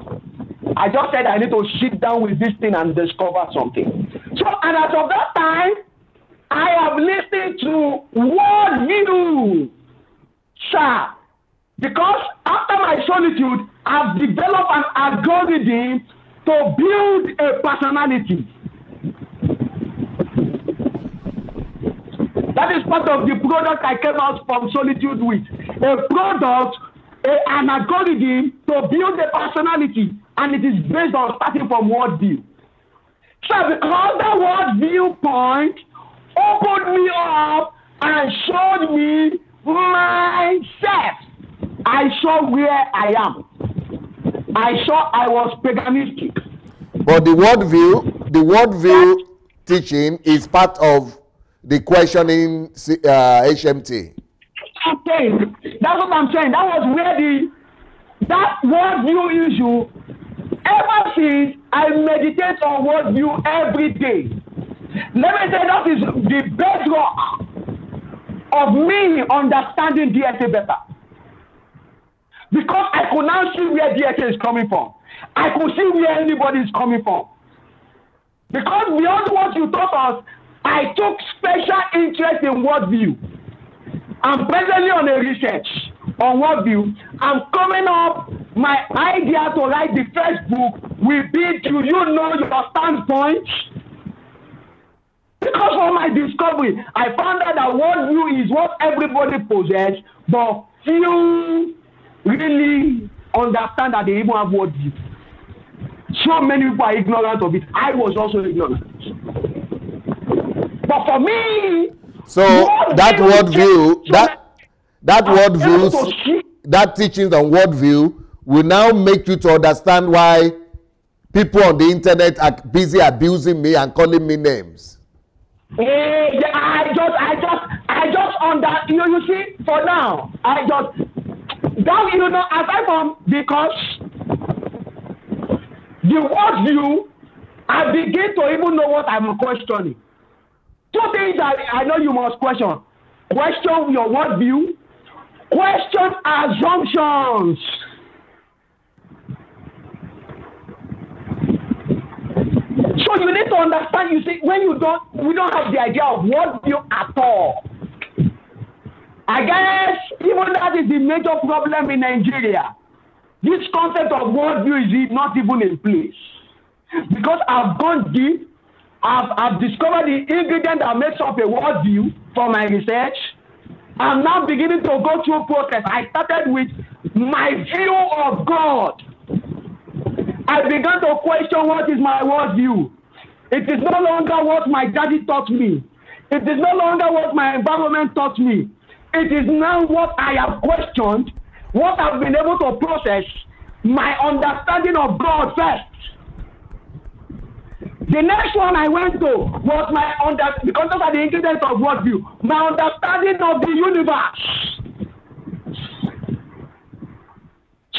I just said I need to sit down with this thing and discover something. So, and as of that time, I have listened to worldview, sir. Because after my solitude, I've developed an algorithm to build a personality. That is part of the product I came out from solitude with. A product, an algorithm to build a personality, and it is based on starting from worldview. So because that worldview point opened me up and showed me myself, I saw where I am. I saw I was paganistic. But the worldview teaching is part of the questioning HMT. That's what I'm saying. That was where that worldview issue, ever since I meditate on worldview every day. Let me say that is the bedrock of me understanding DSA better. Because I could now see where DSA is coming from. I could see where anybody is coming from. Because beyond what you taught us, I took special interest in worldview. I'm presently on a research on worldview. I'm coming up, my idea to write the first book will be, do you know your standpoint? Because of my discovery, I found out that worldview is what everybody possesses, but few really understand that they even have worldview. So many people are ignorant of it. I was also ignorant. But for me, so that worldview, that teachings on worldview will now make you to understand why people on the internet are busy abusing me and calling me names. I just on that, you see, for now, I just, that, aside from, because the worldview, I begin to even know what I'm questioning. Two things that I know you must question. Question your worldview. Question assumptions. So you need to understand, you see, when we don't have the idea of worldview at all. I guess even that is the major problem in Nigeria. This concept of worldview is not even in place. Because I've gone deep, I've discovered the ingredient that makes up a worldview for my research. I'm now beginning to go through a process. I started with my view of God. I began to question what is my worldview. It is no longer what my daddy taught me. It is no longer what my environment taught me. It is now what I have questioned, what I've been able to process, my understanding of God first. The next one I went to was because those are the ingredients of worldview, my understanding of the universe.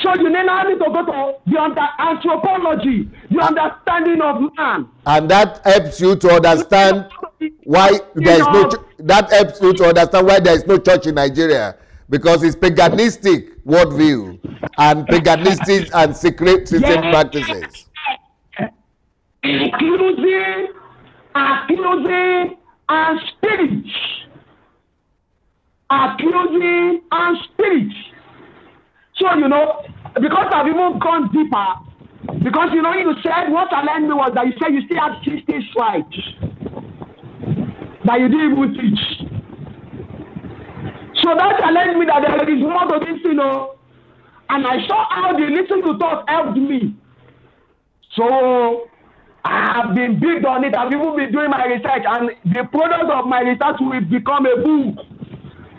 So you now need to go to the anthropology, the understanding of man. And that helps you to understand why there is no church in Nigeria, because it's paganistic worldview and paganistic and secret system practices. Accusing and spirit. Accusing and spirit. So, because I've even gone deeper, because, you said what challenged me was that you said you still had 60 strikes that you didn't even teach. So that challenged me that there is more to this, and I saw how the little you taught helped me. So I've been big on it. I've even been doing my research, and the product of my research will become a book.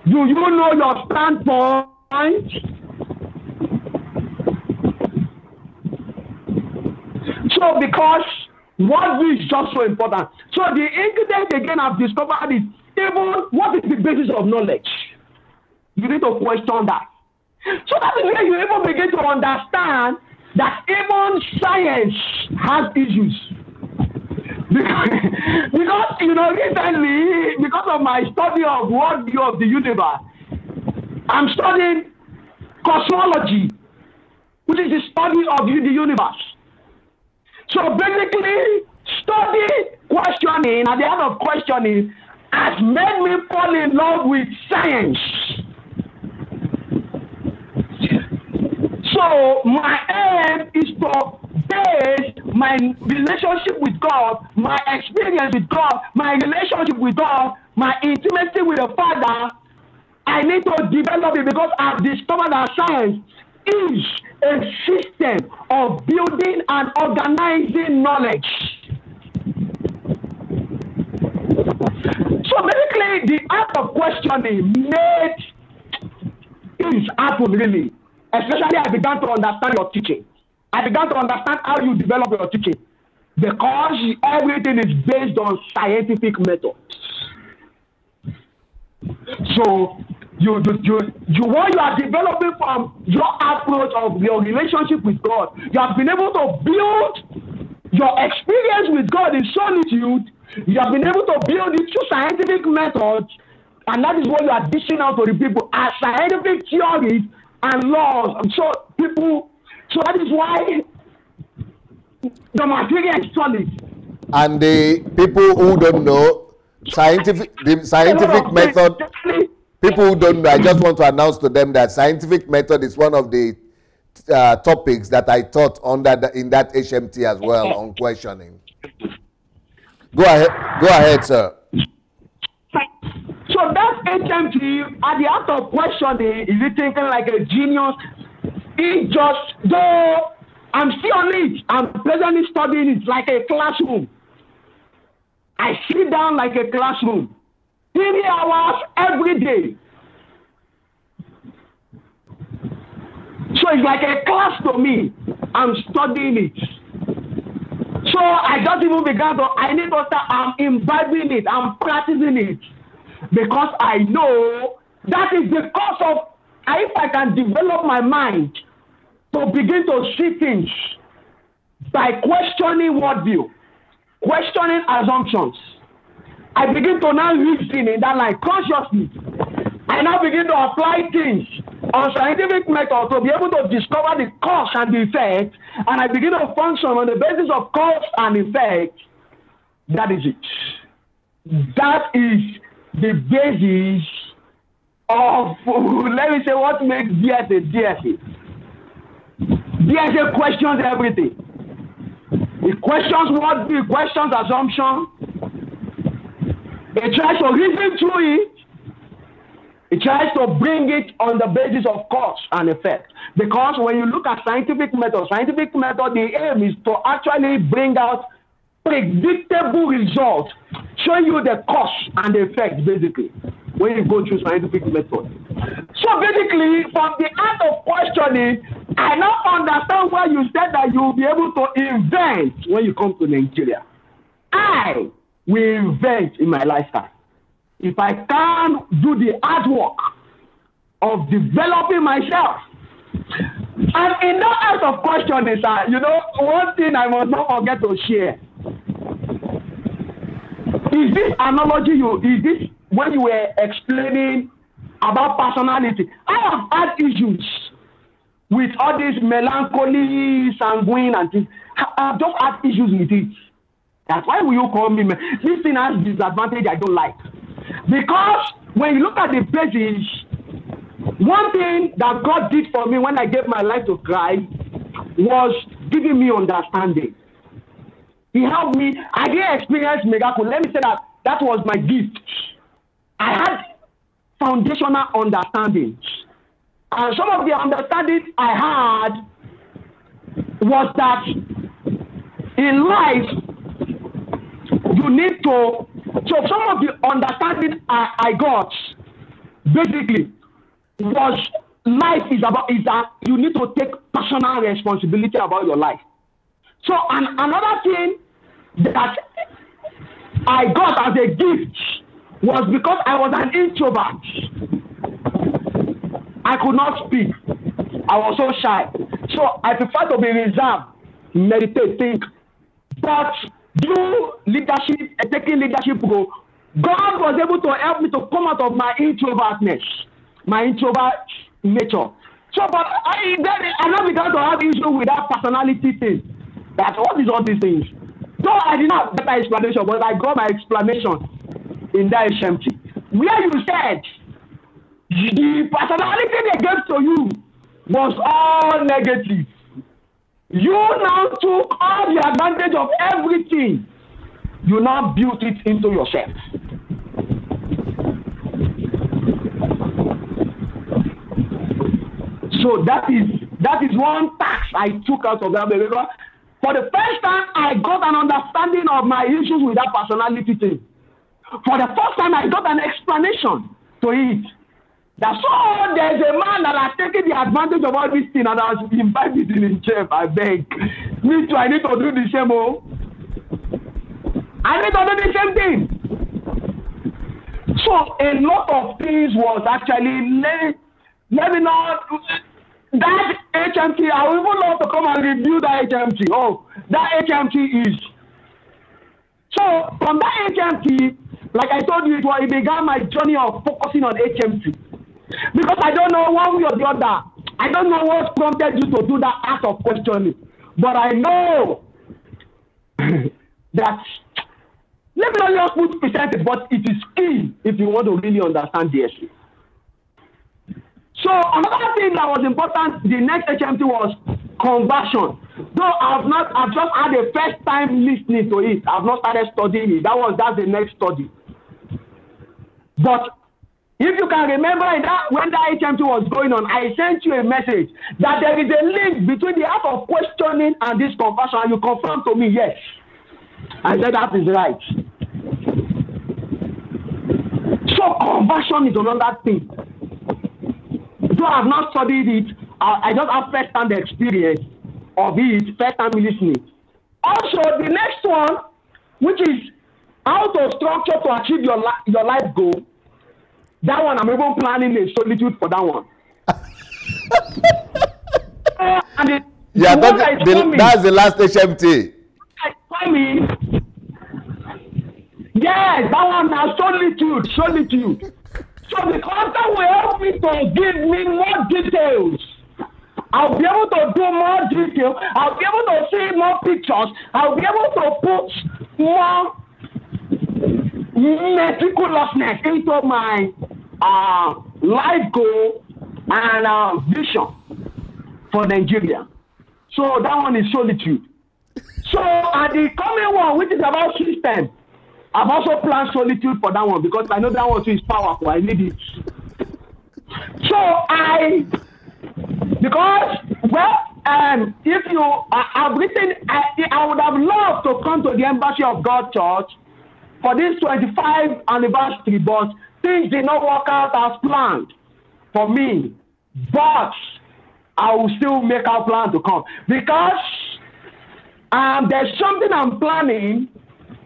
Do you know your standpoint? So So because worldview is just so important. So the ingredient again I've discovered is even what is the basis of knowledge? You need to question that. So that is where you even begin to understand that even science has issues. Because recently, because of my study of worldview of the universe, I'm studying cosmology, which is the study of the universe. So basically, study questioning, at the end of questioning, has made me fall in love with science. So my aim is to base my relationship with God, my experience with God, my relationship with God, my intimacy with the Father. I need to develop it because I've discovered that science is a system of building and organizing knowledge. So basically, the art of questioning made things happen really. Especially, I began to understand your teaching. I began to understand how you develop your teaching because everything is based on scientific methods. So what you are developing from your approach of your relationship with God, you have been able to build your experience with God in solitude. You have been able to build it through scientific methods, and that is what you are dishing out to the people as scientific theories and laws. So that is why the material is solid. And the people who don't know, the scientific method, people who don't know, I just want to announce to them that scientific method is one of the topics that I taught in that HMT as well on questioning. Go ahead, sir. So that HMT, at the act of questioning, is it thinking like a genius? It just, though I'm still on it, I'm presently studying it like a classroom. I sit down like a classroom, 3 hours every day. So it's like a class to me. I'm studying it. So I just even began to, I need to start, I'm imbibing it, I'm practicing it. Because I know that is the cause of, if I can develop my mind to begin to see things by questioning worldview, questioning assumptions, I begin to now reason in that line consciously. I now begin to apply things on scientific method to be able to discover the cause and the effect, and I begin to function on the basis of cause and effect. That is it. That is the basis of, let me say, what makes DSA DSA. DSA questions everything. It questions worldview, it questions assumption. It tries to reason through it. It tries to bring it on the basis of cause and effect. Because when you look at scientific method, the aim is to actually bring out predictable results, showing you the cause and the effect, basically, when you go through scientific method. So basically, from the art of questioning, I now understand why you said that you will be able to invent when you come to Nigeria. I will invent in my lifetime. If I can do the hard work of developing myself. And in that art of questioning, one thing I must not forget to share. Is this analogy when you were explaining about personality? I have had issues with all this melancholy, sanguine, and things. I've just had issues with it. That's why will you call me? This thing has disadvantage I don't like. Because when you look at the basis, one thing that God did for me when I gave my life to Christ was giving me understanding. He helped me. I didn't experience miracle. Let me say that was my gift. I had foundational understanding. And some of the understanding I had was that in life, you need to. So some of the understanding I got, basically, was life is that you need to take personal responsibility about your life. So another thing that I got as a gift was because I was an introvert. I could not speak. I was so shy. So I prefer to be reserved, meditate, think. But through leadership, taking leadership role, God was able to help me to come out of my introvertness, my introvert nature. So, but I now began to have issue with that personality thing. That what is all these things? Though I did not have better explanation, but I got my explanation in that HMT. Where you said the personality they gave to you was all negative. You now took all the advantage of everything. You now built it into yourself. So that is one tax I took out of that baby. For the first time, I got an understanding of my issues with that personality thing. For the first time, I got an explanation to it. That so there's a man that has taken the advantage of all these things and has invited in his chef. I beg. Me too, I need to do the same. Oh. I need to do the same thing. So a lot of things was actually maybe not that HMT. I would even love to come and review that HMT. Oh, that HMT is. So from that HMT, like I told you, it began my journey of focusing on HMT. Because I don't know one way or the other. I don't know what prompted you to do that act of questioning. But I know that, let me not just put percentage, but it is key if you want to really understand DSC. So another thing that was important, the next HMT was conversion. Though I've just had a first time listening to it. I've not started studying it. That's the next study. But if you can remember when that HMT was going on, I sent you a message that there is a link between the act of questioning and this conversion, and you confirmed to me, yes. I said that is right. So conversion is another thing. Though I have not studied it, I just have first-hand experience of it, first-time listening. Also, the next one, which is how to structure to achieve your life goal. That one, I'm even planning a solitude for that one. That's the last HMT. Yes, that one has solitude. So the content will help me to give me more details. I'll be able to do more detail. I'll be able to see more pictures. I'll be able to put more meticulousness into my life goal and vision for Nigeria. So that one is solitude. So the coming one, which is about system, I've also planned solitude for that one because I know that one too is powerful. I need it. So if you have written, I would have loved to come to the Embassy of God Church for this 25th anniversary, but things did not work out as planned for me. But I will still make our plan to come because there's something I'm planning.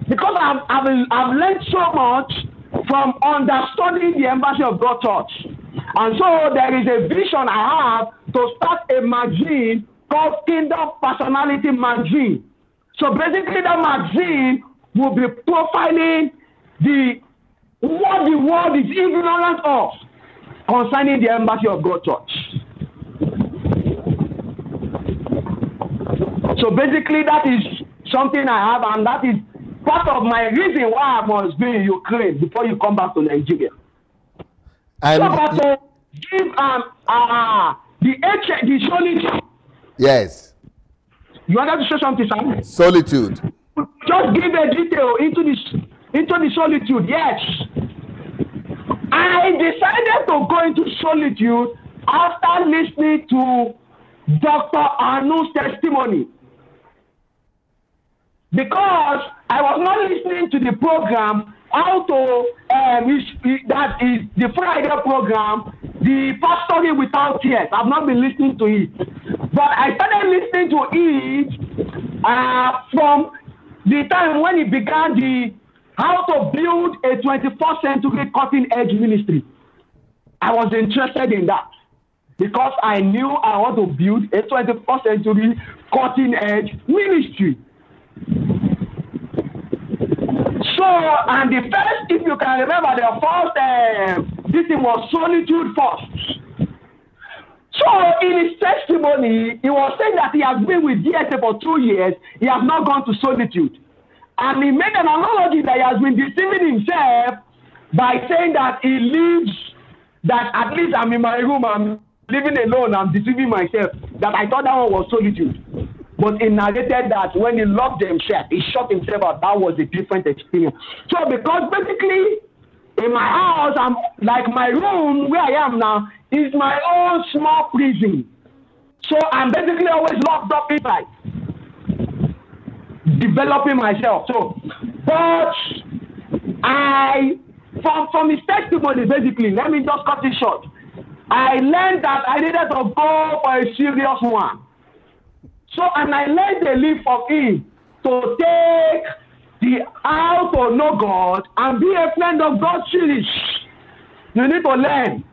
Because I've learned so much from understanding the Embassy of God Church. And so there is a vision I have to start a magazine called Kingdom Personality Magazine. So basically that magazine will be profiling what the world is ignorant of concerning the Embassy of God Church. So basically that is something I have, and that is part of my reason why I must be in Ukraine before you come back to Nigeria. And so, but to give the solitude. Yes. You wanted to say something, Sam? Solitude. Just give a detail into the solitude. Yes. I decided to go into solitude after listening to Dr. Anu's testimony. Because I was not listening to the program, that is the Friday program, the Pastoring Without Tears. I've not been listening to it. But I started listening to it from the time when he began how to build a 21st century cutting edge ministry. I was interested in that because I knew I want to build a 21st century cutting edge ministry. So, and the first, if you can remember, the first, this thing was solitude first. So, in his testimony, he was saying that he has been with DSA for 2 years, he has not gone to solitude. And he made an analogy that he has been deceiving himself by saying that he lives, that at least I'm in my room, I'm living alone, I'm deceiving myself, that I thought that one was solitude. But he narrated that when he locked himself, he shut himself out, that was a different experience. So because basically, in my house, I'm like my room where I am now is my own small prison. So I'm basically always locked up inside, developing myself. So, but from his testimony, basically, let me just cut it short. I learned that I needed to go for a serious one. So, and I learned a leap from him to take the How to Know God and Be a Friend of God series. You need to learn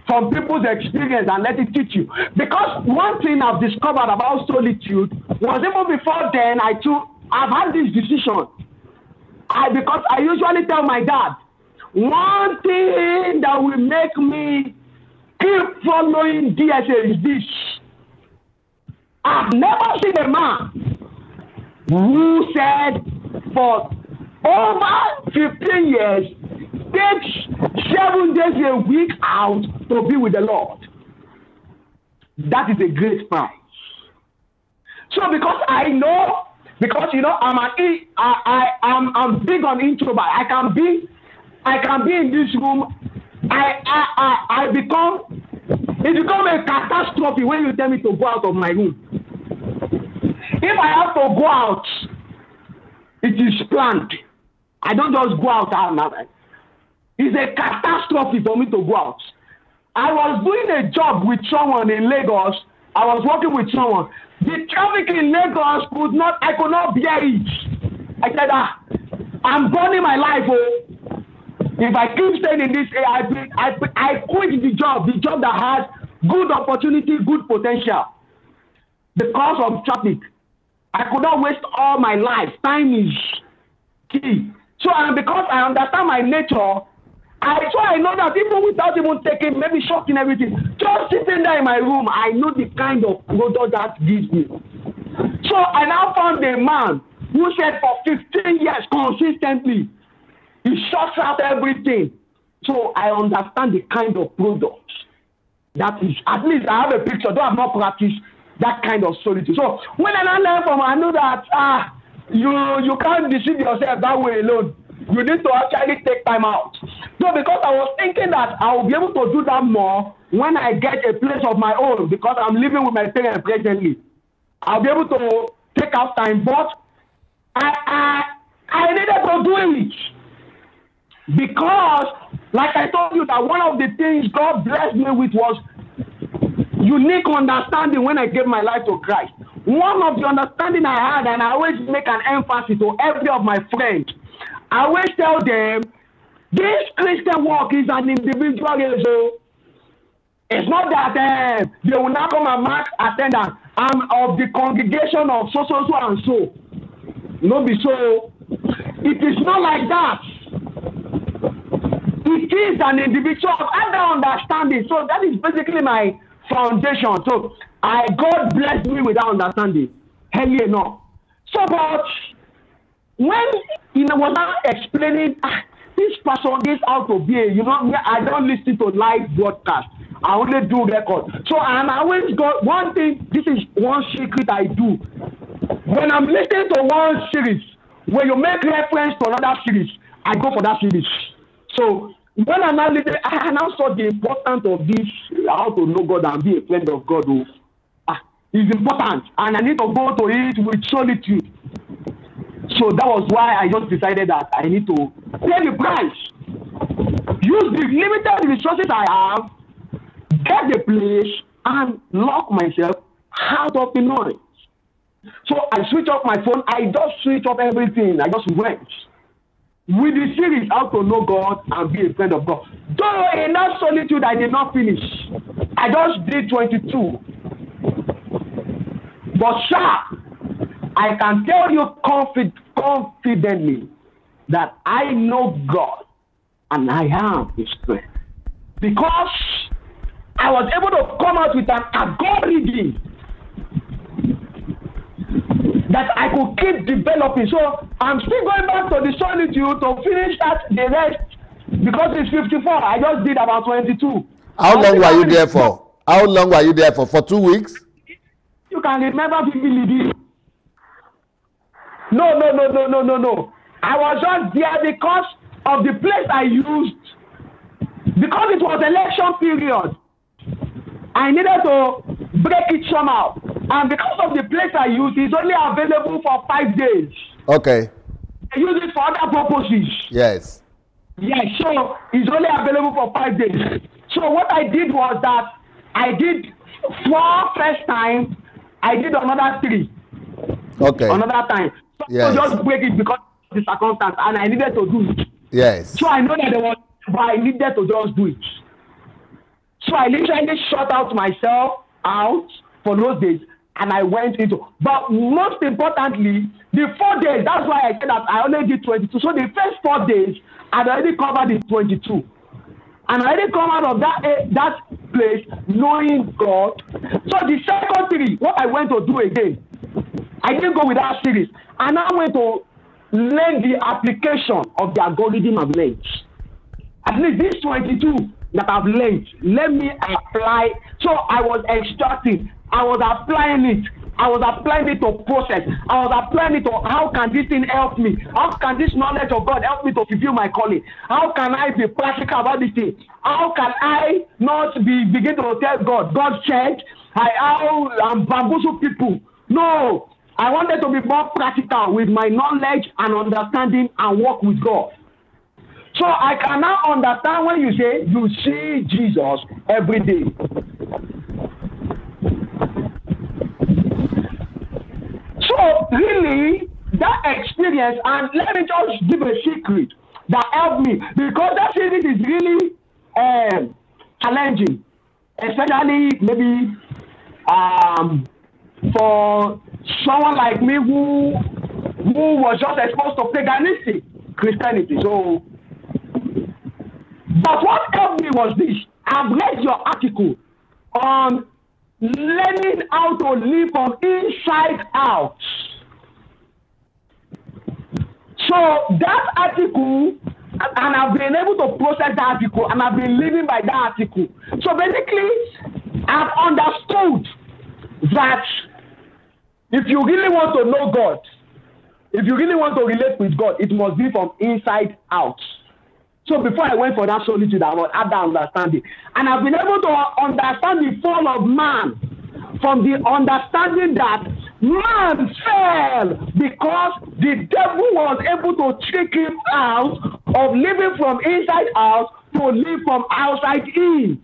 from people's experience and let it teach you. Because one thing I've discovered about solitude was even before then, I've had this decision. Because I usually tell my dad, one thing that will make me keep following DSA is this. I've never seen a man who said for over 15 years takes 7 days a week out to be with the Lord. That is a great prize. So because I know, because you know I'm big on introvert. I can be in this room. It become a catastrophe when you tell me to go out of my room. If I have to go out, it is planned. I don't just go out. It's a catastrophe for me to go out. I was doing a job with someone in Lagos. I was working with someone. The traffic in Lagos I could not bear it. I said, I'm burning my life. Oh. If I keep staying in this area, I quit the job that has good opportunity, good potential. Because of traffic, I could not waste all my life. Time is key. So, and because I understand my nature, I know that even without even taking, maybe shocking everything, just sitting there in my room, I know the kind of product that gives me. So I now found a man who said for 15 years consistently, he shuts out everything. So I understand the kind of product that is, at least I have a picture, though I have not practiced that kind of solitude. So when I learn from, I know that you can't deceive yourself that way alone. You need to actually take time out. So because I was thinking that I will be able to do that more when I get a place of my own, because I'm living with my parents presently. I'll be able to take out time, but I needed to do it. Because, like I told you, that one of the things God blessed me with was unique understanding when I gave my life to Christ. One of the understanding I had, and I always make an emphasis to every of my friends, I always tell them, this Christian walk is an individual result. It's not that they will not come and mark attendance. I'm of the congregation of so and so. No be so. It is not like that. It is an individual. I don't understand it. So that is basically my foundation. So God blessed me with that understanding. Hell enough. So but when was not explaining this person, this how to be, I don't listen to live broadcast. I only do record. So and I always got one thing. This is one secret I do. When I'm listening to one series, when you make reference to another series, I go for that series. So when I'm now listening, I now saw the importance of this, how to know God and be a friend of God. It's important, and I need to go to it with solitude. So that was why I just decided that I need to pay the price, use the limited resources I have, get the place, and lock myself out of the noise. So I switch off my phone. I just switch off everything. I just went. With the series, How to Know God and Be a Friend of God. Though in that solitude, I did not finish. I just did 22. But sir, I can tell you confidently that I know God and I am His friend. Because I was able to come out with an algorithm that I could keep developing. So I'm still going back to the solitude to finish the rest because it's 54. I just did about 22. How long were you there for? How long were you there for? For 2 weeks? You can remember vividly. No. I was just there because of the place I used. Because it was election period, I needed to break it somehow. And because of the place I used, it's only available for 5 days. Okay. I use it for other purposes. Yes. Yes, so it's only available for 5 days. So what I did was that I did 4 first time, I did another 3. Okay. Another time. So yes. just break it because of the circumstance, and I needed to do it. Yes. So I know that there was, but I needed to just do it. So I literally shut out myself out for those days, and I went into. But most importantly, the 4 days. That's why I said that I only did 22. So the first 4 days, I'd already covered the 22, and I already come out of that place knowing God. So the second 3, what I went to do again, I didn't go with that series, and I went to learn the application of the algorithm I've learned. At least this 22 that I've learned, let me apply. So I was extracting, I was applying it, I was applying it to process, I was applying it to how can this thing help me? How can this knowledge of God help me to fulfill my calling? How can I be practical about this thing? How can I not begin to tell God, God said, I'm bamboozle people? No, I wanted to be more practical with my knowledge and understanding and work with God. So I can now understand when you say you see Jesus every day. So really, that experience, and let me just give a secret that helped me, because that series is really challenging, especially maybe for someone like me who was just exposed to paganistic Christianity. So, but what helped me was this. I've read your article on learning how to live from inside out. So that article, and I've been able to process that article, and I've been living by that article. So basically, I've understood that if you really want to know God, if you really want to relate with God, it must be from inside out. So before I went for that solitude, I had that understanding. And I've been able to understand the fall of man from the understanding that man fell because the devil was able to trick him out of living from inside out to live from outside in.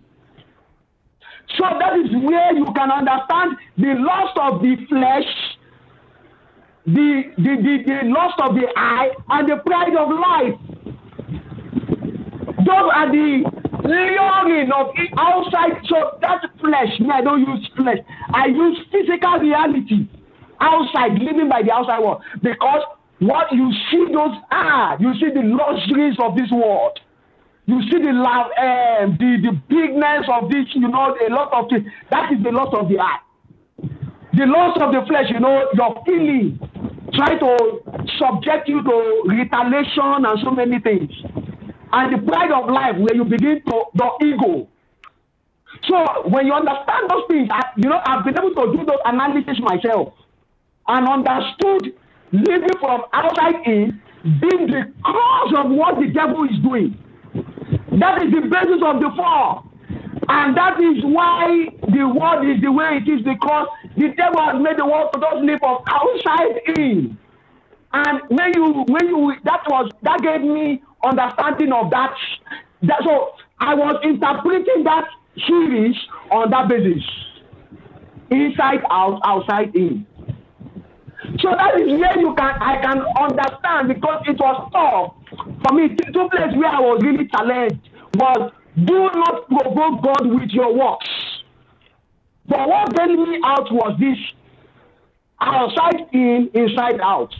So that is where you can understand the lust of the flesh, the lust of the eye, and the pride of life. Those are the luring of outside. So that flesh, I don't use flesh. I use physical reality outside, living by the outside world. Because what you see, you see the luxuries of this world. You see the bigness of this, a lot of things. That is the lust of the eye. The lust of the flesh, your feeling, try to subject you to retaliation and so many things. And the pride of life, where you begin to the ego. So when you understand those things, I've been able to do those analysis myself and understood living from outside in being the cause of what the devil is doing. That is the basis of the fall. And that is why the world is the way it is, because the devil has made the world to just live from outside in. And that gave me understanding of that. So I was interpreting that series on that basis. Inside out, outside in. So that is where I can understand, because it was tough for me. Two places where I was really challenged was, do not provoke God with your works. But what bailed me out was this: outside in, inside out.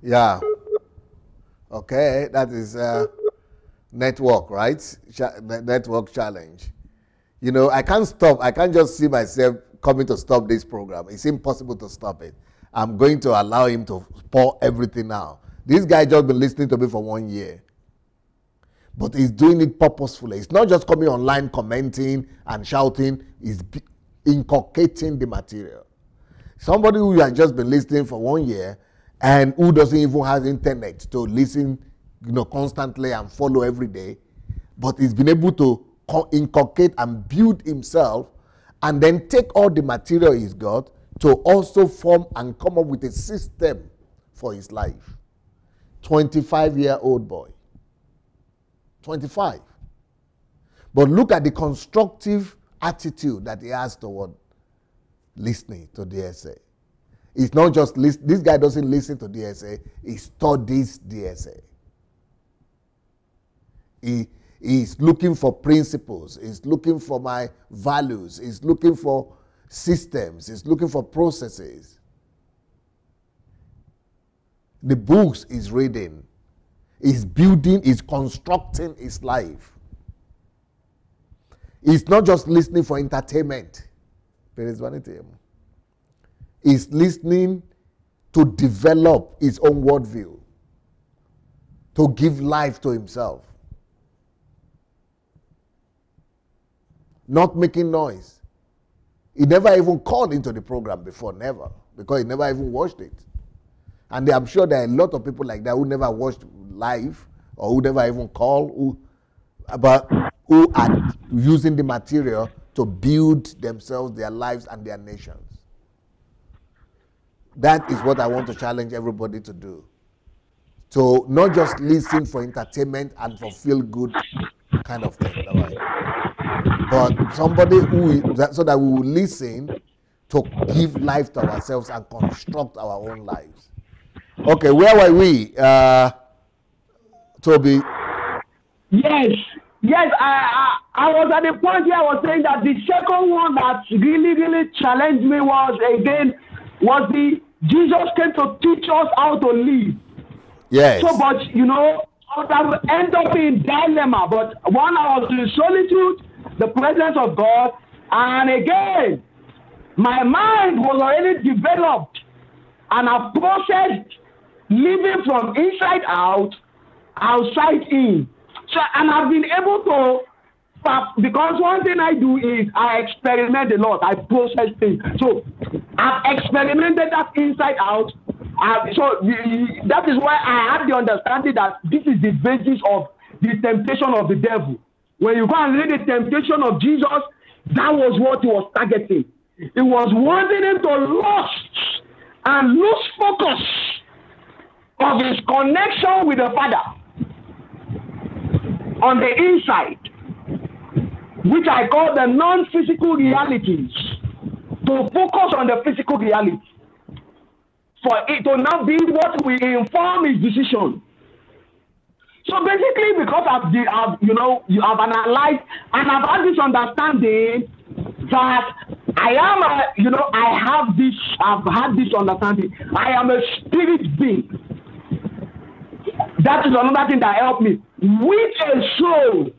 Yeah. Okay, that is network, right? Network challenge. You know, I can't stop. I can't just see myself coming to stop this program. It's impossible to stop it. I'm going to allow him to pour everything out. This guy just been listening to me for 1 year. But he's doing it purposefully. It's not just coming online, commenting and shouting. He's inculcating the material. Somebody who has just been listening for 1 year and who doesn't even have internet to listen, constantly and follow every day, but he's been able to inculcate and build himself, and then take all the material he's got to also form and come up with a system for his life. 25-year-old boy. 25. But look at the constructive attitude that he has toward listening to DSA. It's not just this guy doesn't listen to DSA, he studies DSA. He's looking for principles, he's looking for my values, he's looking for systems, he's looking for processes. The books he's reading, he's building, he's constructing his life. He's not just listening for entertainment. He's listening to develop his own worldview, to give life to himself. Not making noise. He never even called into the program before, never, because he never even watched it. And I'm sure there are a lot of people like that who never watched live or who never even called, who are using the material to build themselves, their lives, and their nations. That is what I want to challenge everybody to do. To not just listen for entertainment and for feel-good kind of thing, but somebody so that we will listen to give life to ourselves and construct our own lives. Okay, where were we, Toby? Yes, I was at the point where I was saying that the second one that really challenged me was Jesus came to teach us how to live. Yes. So, but I would end up in dilemma. But one, I was in solitude, the presence of God, and again, my mind was already developed, and I processed living from inside out, outside in. So, and I've been able to, because one thing I do is I experiment a lot. I process things. So I've experimented that inside out. That is why I have the understanding that this is the basis of the temptation of the devil. When you go and read the temptation of Jesus, that was what he was targeting. It was wanting him to lose and lose focus of his connection with the Father on the inside, which I call the non-physical realities, to focus on the physical reality, for it to now be what will inform his decision. So basically, because you have analyzed and I've had this understanding that I've had this understanding. I am a spirit being. That is another thing that helped me. With a soul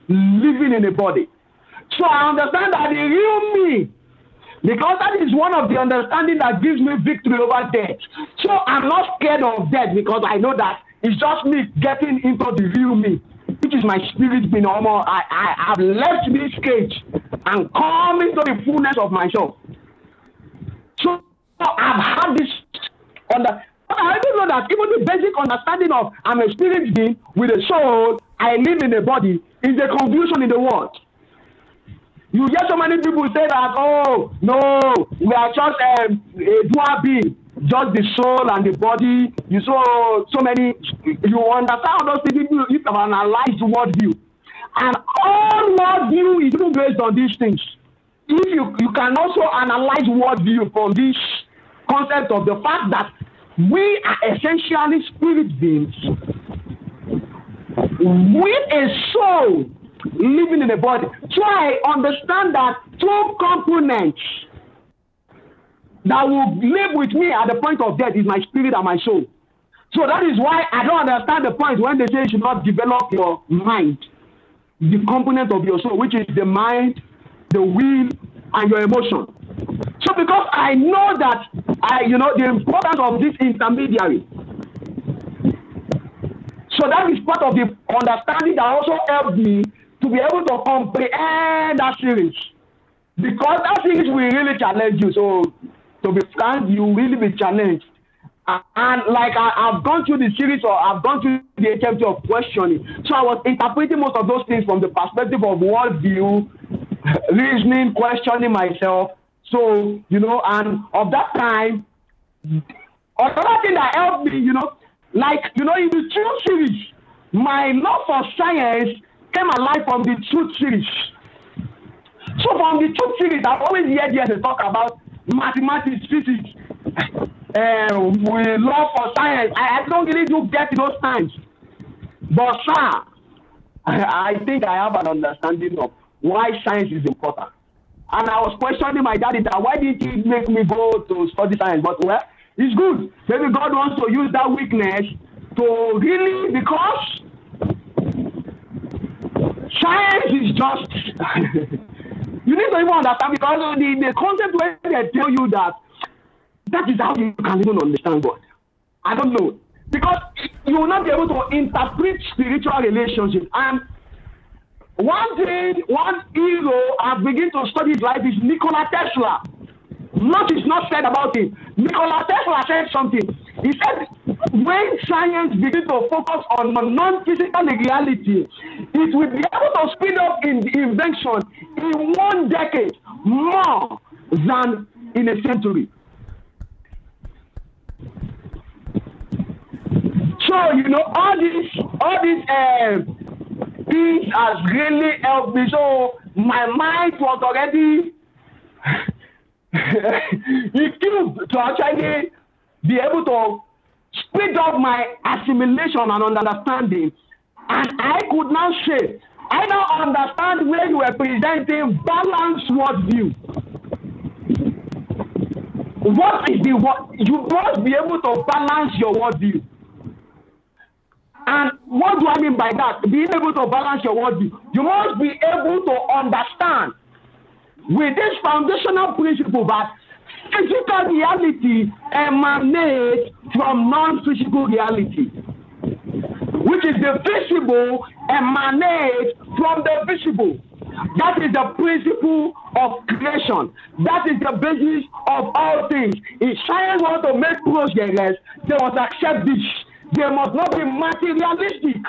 living in a body. So I understand that the real me, because that is one of the understanding that gives me victory over death. So I'm not scared of death, because I know that it's just me getting into the real me, which is my spirit being. I have left this cage and come into the fullness of myself. So I've had this I don't know that even the basic understanding of I'm a spirit being with a soul, I live in a body, is a confusion in the world. You hear so many people say that, oh, no, we are just a dual being, just the soul and the body. You understand all those people if you have analyzed worldview. And all worldview is even based on these things. If you can also analyze worldview from this concept of the fact that we are essentially spirit beings with a soul living in a body. So I understand that two components that will live with me at the point of death is my spirit and my soul. So that is why I don't understand the point when they say you should not develop your mind, the component of your soul, which is the mind, the will, and your emotion. So because I know that the importance of this intermediary. So that is part of the understanding that also helped me to be able to comprehend that series. Because that series will really challenge you. So to be frank, you will really be challenged. And like I've gone through the series, or I've gone through the attempt of questioning. So I was interpreting most of those things from the perspective of worldview, reasoning, questioning myself. So, and of that time, another thing that helped me, in the Truth series, my love for science came alive from the Truth series. So from the Truth series, I've always heard to talk about mathematics, physics. We love for science. I don't really do get those times. But sir, I think I have an understanding of why science is important. And I was questioning my daddy that why did he make me go to study science? But well, it's good. Maybe God wants to use that weakness to really, because science is just you need to even understand, because the concept where they tell you that is how you can even understand God. I don't know. Because you will not be able to interpret spiritual relationships. And one hero I begin to study his life is Nikola Tesla. Much is not said about him. Nikola Tesla said something. He said, when science begins to focus on non-physical reality, it will be able to speed up in the invention in 1 decade more than in a century. So, all these things has really helped me. So my mind was already equipped to actually be able to speed up my assimilation and understanding. And I could now say, I now understand where you were presenting balanced worldview. What is you must be able to balance your worldview. And what do I mean by that? Being able to balance your worldview. You must be able to understand with this foundational principle that physical reality emanates from non-physical reality, which is the visible emanates from the visible. That is the principle of creation. That is the basis of all things. If science wants to make progress, they must accept this. They must not be materialistic.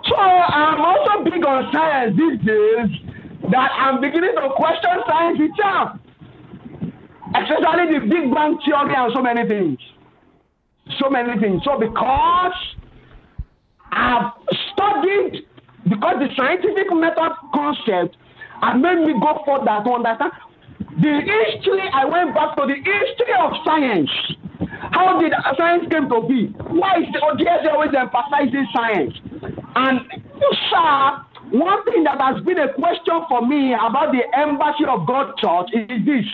So I'm also big on science these days, that I'm beginning to question science itself, especially the Big Bang Theory and so many things. So because I've studied, because the scientific method concept has made me go further to understand the history. I went back to the history of science. How did science came to be? Why is the ODS always emphasizing science? And sir, one thing that has been a question for me about the Embassy of God Church is this: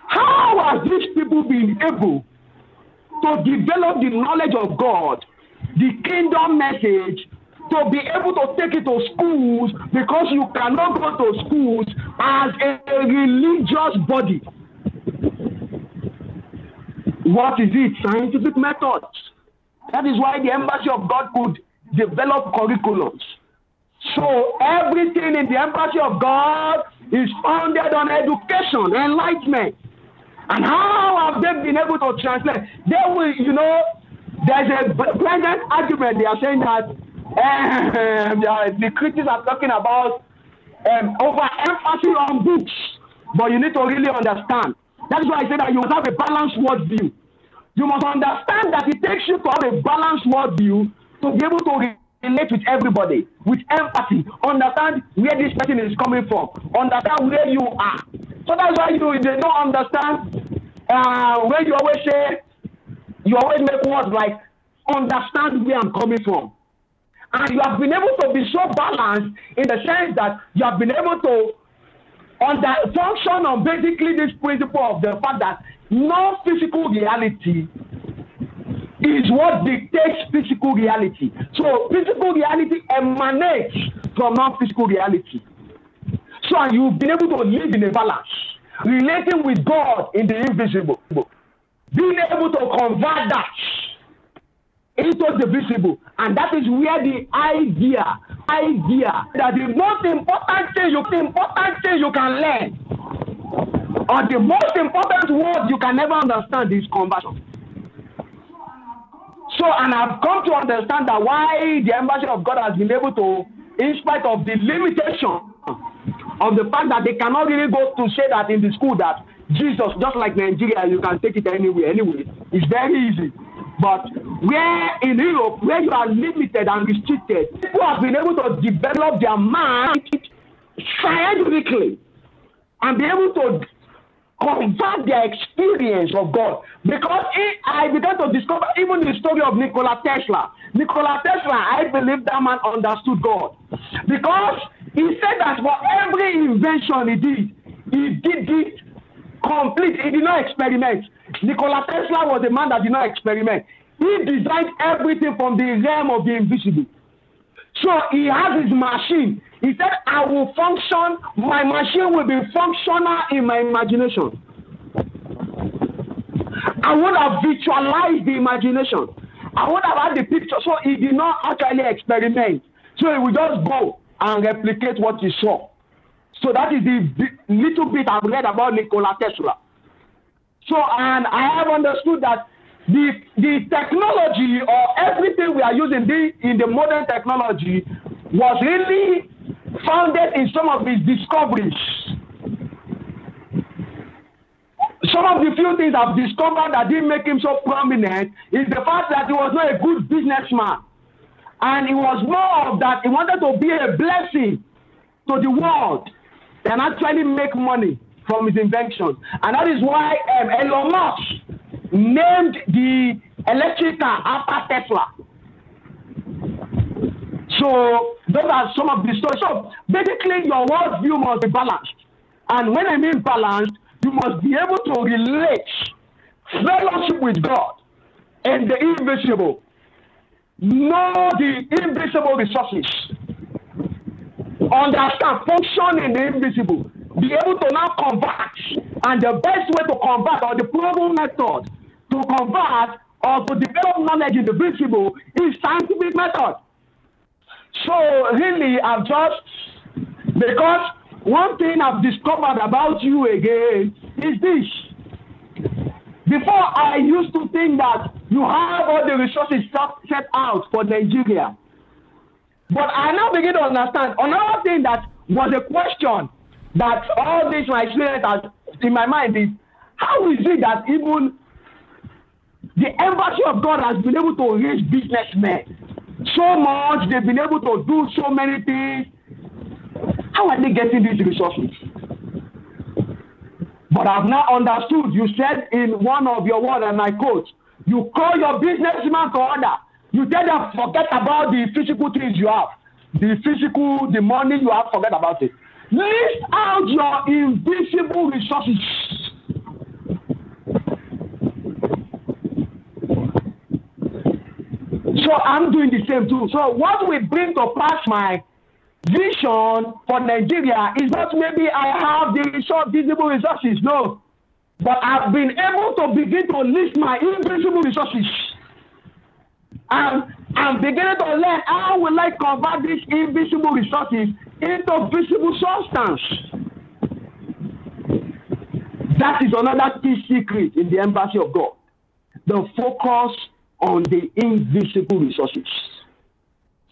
how have these people been able to develop the knowledge of God, the kingdom message, to be able to take it to schools, because you cannot go to schools as a religious body? What is it? Scientific methods. That is why the Embassy of God could develop curriculums. So everything in the Embassy of God is founded on education, enlightenment. And how have they been able to translate? They will, there's a present argument. They are saying that the critics are talking about overemphasis on books, but you need to really understand. That is why I say that you must have a balanced worldview. You must understand that it takes you to have a balanced worldview to be able to relate with everybody, with empathy, understand where this person is coming from, understand where you are. So that's why they don't understand when you always say, you always make words like, understand where I'm coming from. And you have been able to be so balanced in the sense that you have been able to function on basically this principle of the fact that non-physical reality is what dictates physical reality. So physical reality emanates from non-physical reality. So you've been able to live in a balance, relating with God in the invisible, being able to convert that into the visible. And that is where the idea that the most important thing you can learn, or the most important word you can never understand, is conversion. So, and I've come to understand that why the embassy of God has been able to, in spite of the limitation of the fact that they cannot really go to say that in the school that Jesus, just like Nigeria, you can take it anywhere, anyway. It's very easy. But where in Europe, where you are limited and restricted, people have been able to develop their mind scientifically and be able to convert their experience of God. Because I began to discover even the story of Nikola Tesla. Nikola Tesla, I believe that man understood God. Because he said that for every invention he did it complete. He did not experiment. Nikola Tesla was a man that did not experiment. He designed everything from the realm of the invisible. So he has his machine. He said, I will function, my machine will be functional in my imagination. I would have visualized the imagination. I would have had the picture. So he did not actually experiment. So he would just go and replicate what he saw. So that is the little bit I've read about Nikola Tesla. So, and I have understood that the technology or everything we are using in the modern technology was really founded in some of his discoveries. Some of the few things I've discovered that didn't make him so prominent is the fact that he was not a good businessman. And it was more of that he wanted to be a blessing to the world than actually make money from his inventions. And that is why Elon Musk named the electric car after Tesla. So those are some of the stories. So basically your worldview must be balanced. And when I mean balanced, you must be able to relate fellowship with God and the invisible. Know the invisible resources. Understand, function in the invisible. Be able to now convert. And the best way to convert, or the proven method to convert or to develop knowledge in the visible, is scientific method. So really, because one thing I've discovered about you again is this. Before, I used to think that you have all the resources set out for Nigeria. But I now begin to understand another thing that was a question that all this my experience has in my mind is, how is it that even the embassy of God has been able to raise businessmen so much, they've been able to do so many things? How are they getting these resources? But I've now understood. You said in one of your words, and I quote, you call your businessman to order. You tell them, forget about the physical things you have. The money you have, forget about it. List out your invisible resources. So I'm doing the same too. So what will bring to pass my vision for Nigeria is not maybe I have the visible resources, no. But I've been able to begin to list my invisible resources. And I'm beginning to learn how will I convert these invisible resources into visible substance. That is another key secret in the embassy of God. The focus on the invisible resources.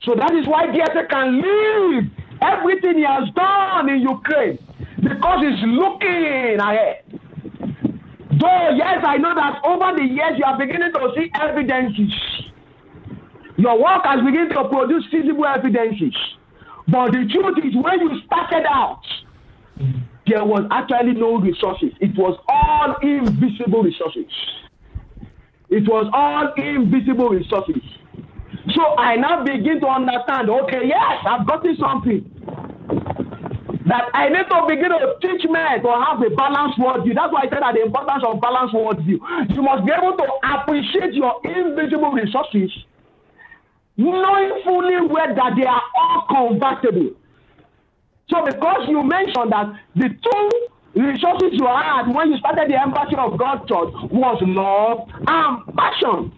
So that is why DSA can leave everything he has done in Ukraine, because he's looking ahead. Though, yes, I know that over the years you are beginning to see evidences Your work has begun to produce visible evidences. But the truth is, when you started out, there was actually no resources. It was all invisible resources. It was all invisible resources. So I now begin to understand, okay, yes, I've gotten something. That I need to begin to teach men to have a balanced worldview. That's why I said that the importance of balanced worldview. You must be able to appreciate your invisible resources, knowing fully well that they are all convertible. So because you mentioned that the two resources you had when you started the Embassy of God Church was love and passion.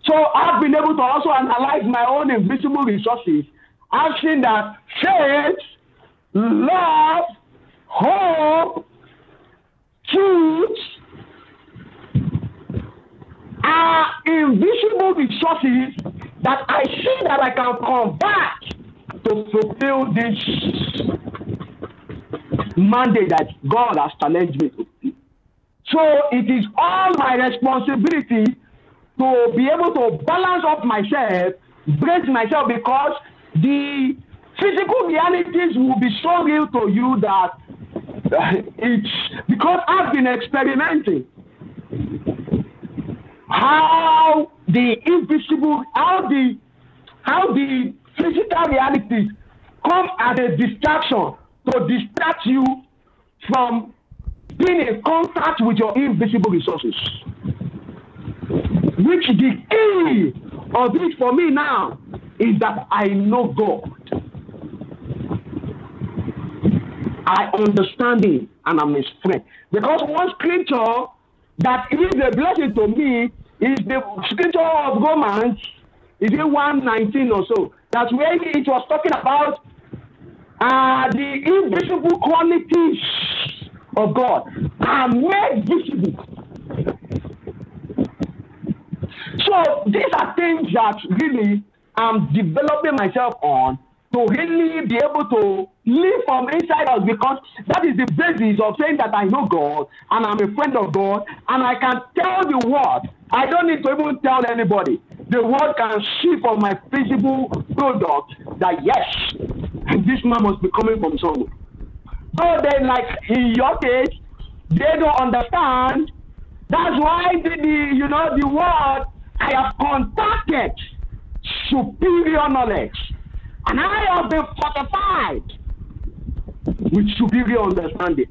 So I've been able to also analyze my own invisible resources. I've seen that faith, love, hope, truth are invisible resources that I see that I can convert to fulfill this mandate that God has challenged me to do. So it is all my responsibility to be able to balance up myself, brace myself, because the physical realities will be so real to you that it's because I've been experimenting how the invisible, how the physical realities come as a distraction to distract you from being in contact with your invisible resources. Which the key of it for me now is that I know God. I understand Him and I'm His friend. Because one scripture that is a blessing to me is the scripture of Romans, is it 1:19 or so? That's where it was talking about the invisible qualities of God are made visible. So these are things that really I'm developing myself on to really be able to live from inside out, because that is the basis of saying that I know God and I'm a friend of God and I can tell the world. I don't need to even tell anybody. The world can see from my visible product that yes, this man must be coming from somewhere. But then, like in your case, they don't understand. That's why the world, I have contacted superior knowledge, and I have been fortified with superior understanding.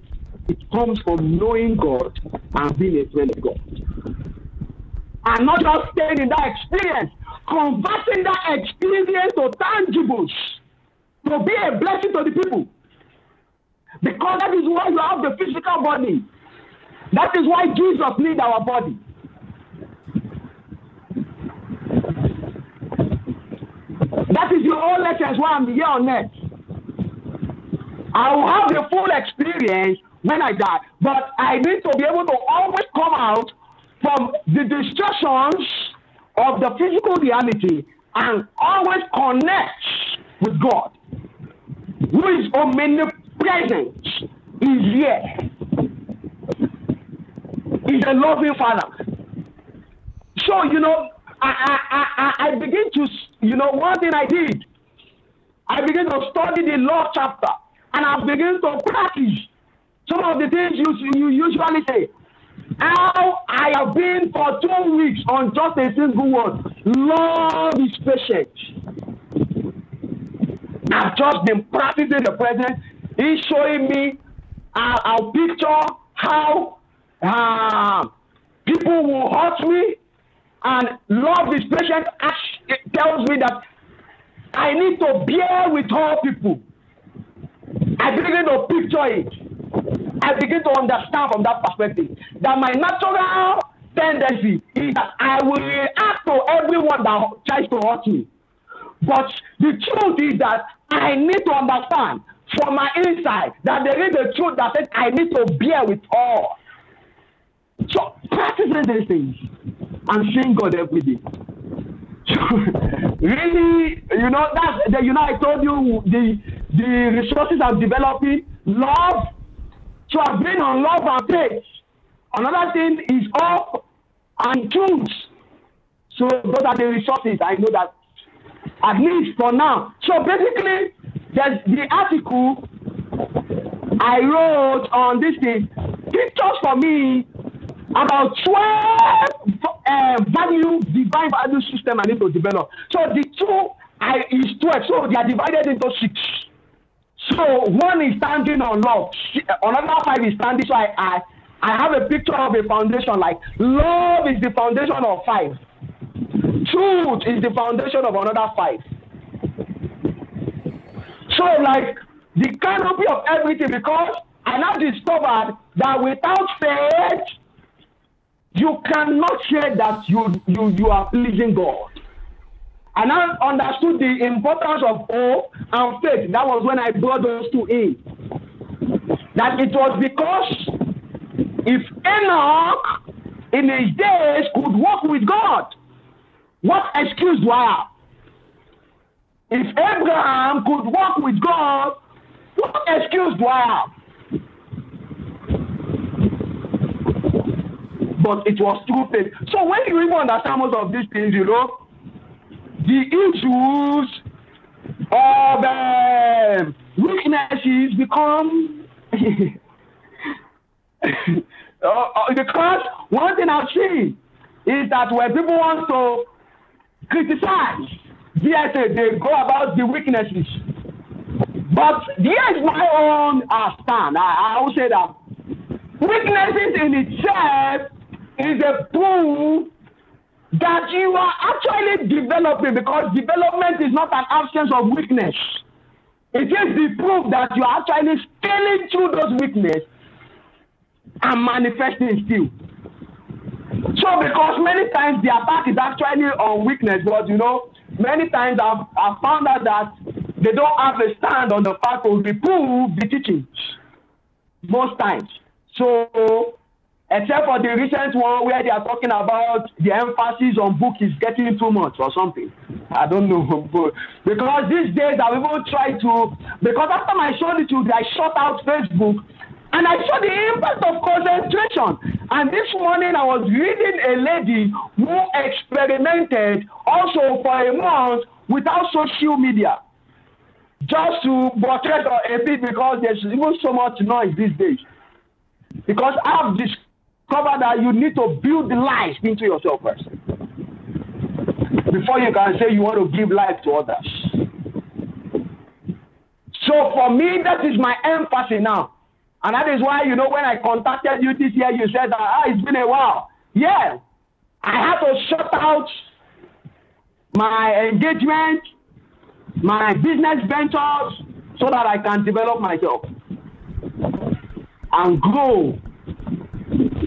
It comes from knowing God and being a friend of God, and not just staying in that experience, converting that experience to tangibles, to be a blessing to the people. Because that is why you have the physical body. That is why Jesus needs our body. That is the whole essence why I'm here on earth. I will have the full experience when I die, but I need to be able to always come out from the distractions of the physical reality and always connect with God, who is omnipresent, is here. He's a loving Father. So, I begin to, one thing I did, I began to study the law chapter, and I began to practice some of the things you usually say. How I have been for 2 weeks on just a single word. Love is patient. I've just been practicing the present. He's showing me I'll picture how people will hurt me, and love is patient. It tells me that I need to bear with all people. I begin to picture it. I begin to understand from that perspective that my natural tendency is that I will react to everyone that tries to hurt me. But the truth is that I need to understand from my inside that there is a truth that says I need to bear with all. So practicing these things and seeing God every day. Really, that's I told you the resources I'm developing, love. So I've been on love and faith. Another thing is hope and truth. So those are the resources I know that, at least for now. So basically, there's the article I wrote on this thing. Pictures for me about 12 divine value system I need to develop. So the two is 12. So they are divided into 6. So one is standing on love. Another 5 is standing. So I have a picture of a foundation, like love is the foundation of 5. Truth is the foundation of another 5. So like the canopy of everything, because I now discovered that without faith, you cannot say that you are pleasing God. And I understood the importance of hope and faith. That was when I brought those two in. That it was because if Enoch in his days could walk with God, what excuse do I have? If Abraham could walk with God, what excuse do I have? But it was through faith. So when you even understand most of these things, you know, the issues of weaknesses become because one thing I've seen is that when people want to criticize DSA, they go about the weaknesses. But here's my own stand. I will say that weaknesses in itself is a proof that you are actually developing, because development is not an absence of weakness. It is the proof that you are actually scaling through those weaknesses and manifesting still. So because many times the attack is actually on weakness, but you know, many times I've found out that they don't have a stand on the fact to reprove the teachings. Most times. So except for the recent one where they are talking about the emphasis on book is getting too much or something. I don't know. But because these days I will try to, because after my solitude, I shut out Facebook and I saw the impact of concentration. And this morning I was reading a lady who experimented also for a month without social media. Just to buttress a bit, because there's even so much noise these days. Because I've discovered that you need to build life into yourself first before you can say you want to give life to others. So for me, that is my emphasis now. And that is why, you know, when I contacted you this year, you said that it's been a while. Yeah, I had to shut out my engagement, my business ventures, so that I can develop myself and grow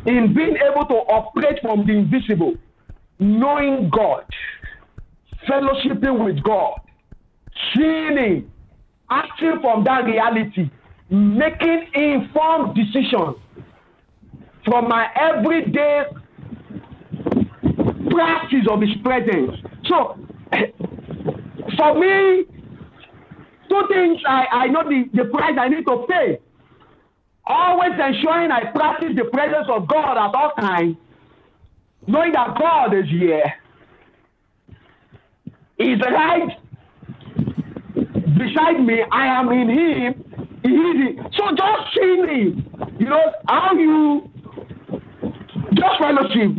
in being able to operate from the invisible, knowing God, fellowshipping with God, seeing Him, acting from that reality, making informed decisions from my everyday practice of His presence. So, for me, two things I know the price I need to pay. Always ensuring I practice the presence of God at all times, knowing that God is here. He's right beside me. I am in Him. He is it. So just seeing Him, you know, how you just fellowship.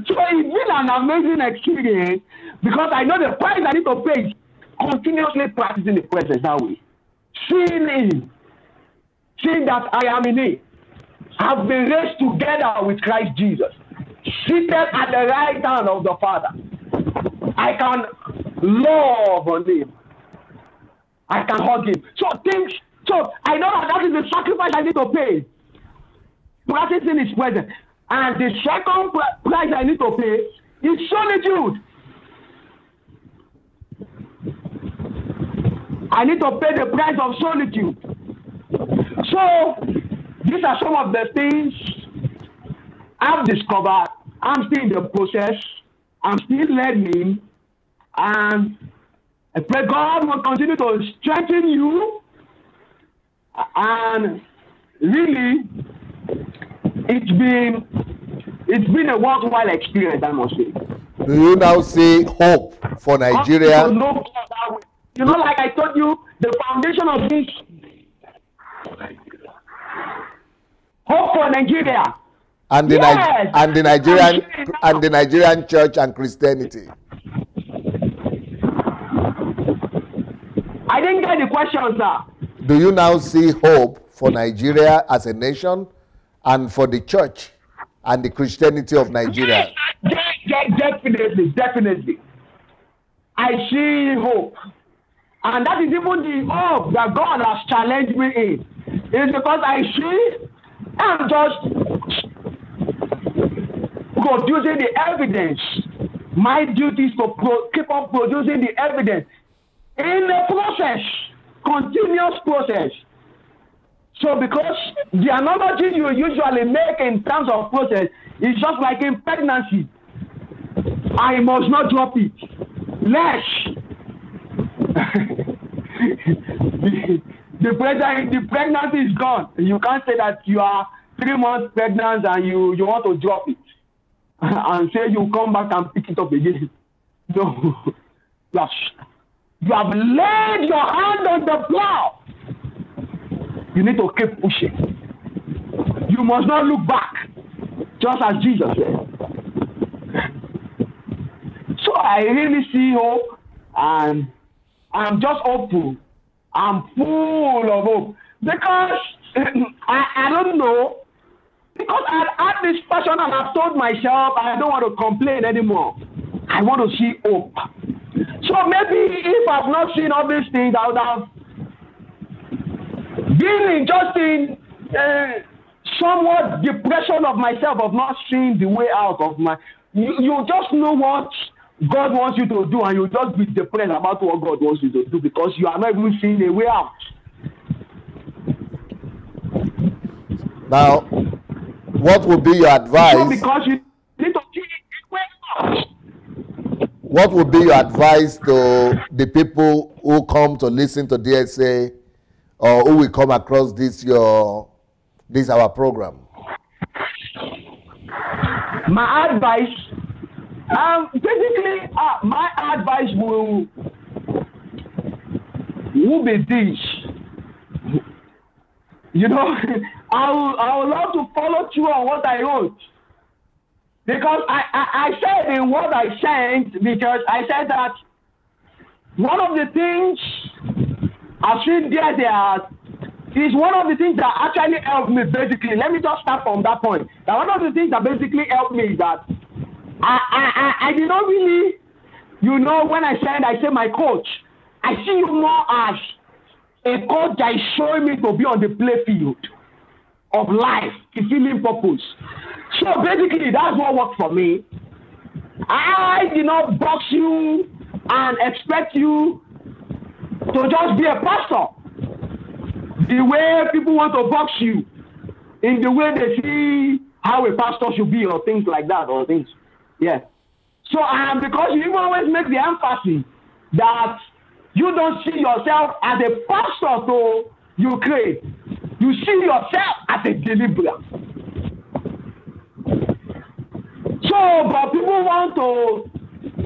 So it's been an amazing experience, because I know the price I need to pay is continuously practicing the presence that way. Seeing Him. Seeing that I am in Him, have been raised together with Christ Jesus, seated at the right hand of the Father. I can love on Him. I can hug Him. So I know that is the sacrifice I need to pay. Practicing His presence. And the second price I need to pay is solitude. I need to pay the price of solitude. So, these are some of the things I've discovered. I'm still in the process. I'm still learning. And I pray God will continue to strengthen you. And really, it's been it's been a worthwhile experience, I must say. Do you now see hope for Nigeria? You know, like I told you, the foundation of this hope for Nigeria. And the, yes. and the Nigerian church and Christianity. I didn't get the question, sir. Do you now see hope for Nigeria as a nation and for the church and the Christianity of Nigeria? Definitely. I see hope. And that is even the hope that God has challenged me in. It's because I see I'm just producing the evidence. My duty is to keep on producing the evidence in the process, continuous process. So because the analogy you usually make in terms of process is just like in pregnancy. I must not drop it. Lest the pregnancy is gone. You can't say that you are 3 months pregnant and you want to drop it and say you come back and pick it up again. No. You have laid your hand on the plow. You need to keep pushing. You must not look back, just as Jesus said. So I really see hope, and I'm just hopeful. I'm full of hope because I don't know. Because I've had this passion and I've told myself I don't want to complain anymore. I want to see hope. So maybe if I've not seen all these things, I would have been just in somewhat depression of myself of not seeing the way out of my. You just know what God wants you to do, and you just be depressed about what God wants you to do because you are not even seeing a way out. Now, what would be your advice? So because you need to see a way out. What would be your advice to the people who come to listen to DSA or who will come across this our program? My advice, basically, my advice will be this. You know, I would love to follow through on what I wrote. Because I said in what I sent, because I said that one of the things I've seen there is one of the things that actually helped me, basically. Let me just start from that point. That one of the things that basically helped me is that I did not really, you know, when I say my coach, I see you more as a coach that is showing me to be on the play field of life, fulfilling purpose. So basically, that's what worked for me. I did not box you and expect you to just be a pastor. The way people want to box you, in the way they see how a pastor should be, or things like that, or things. Yeah. So because you always make the emphasis that you don't see yourself as a pastor to Ukraine. You see yourself as a deliverer. So, but people want to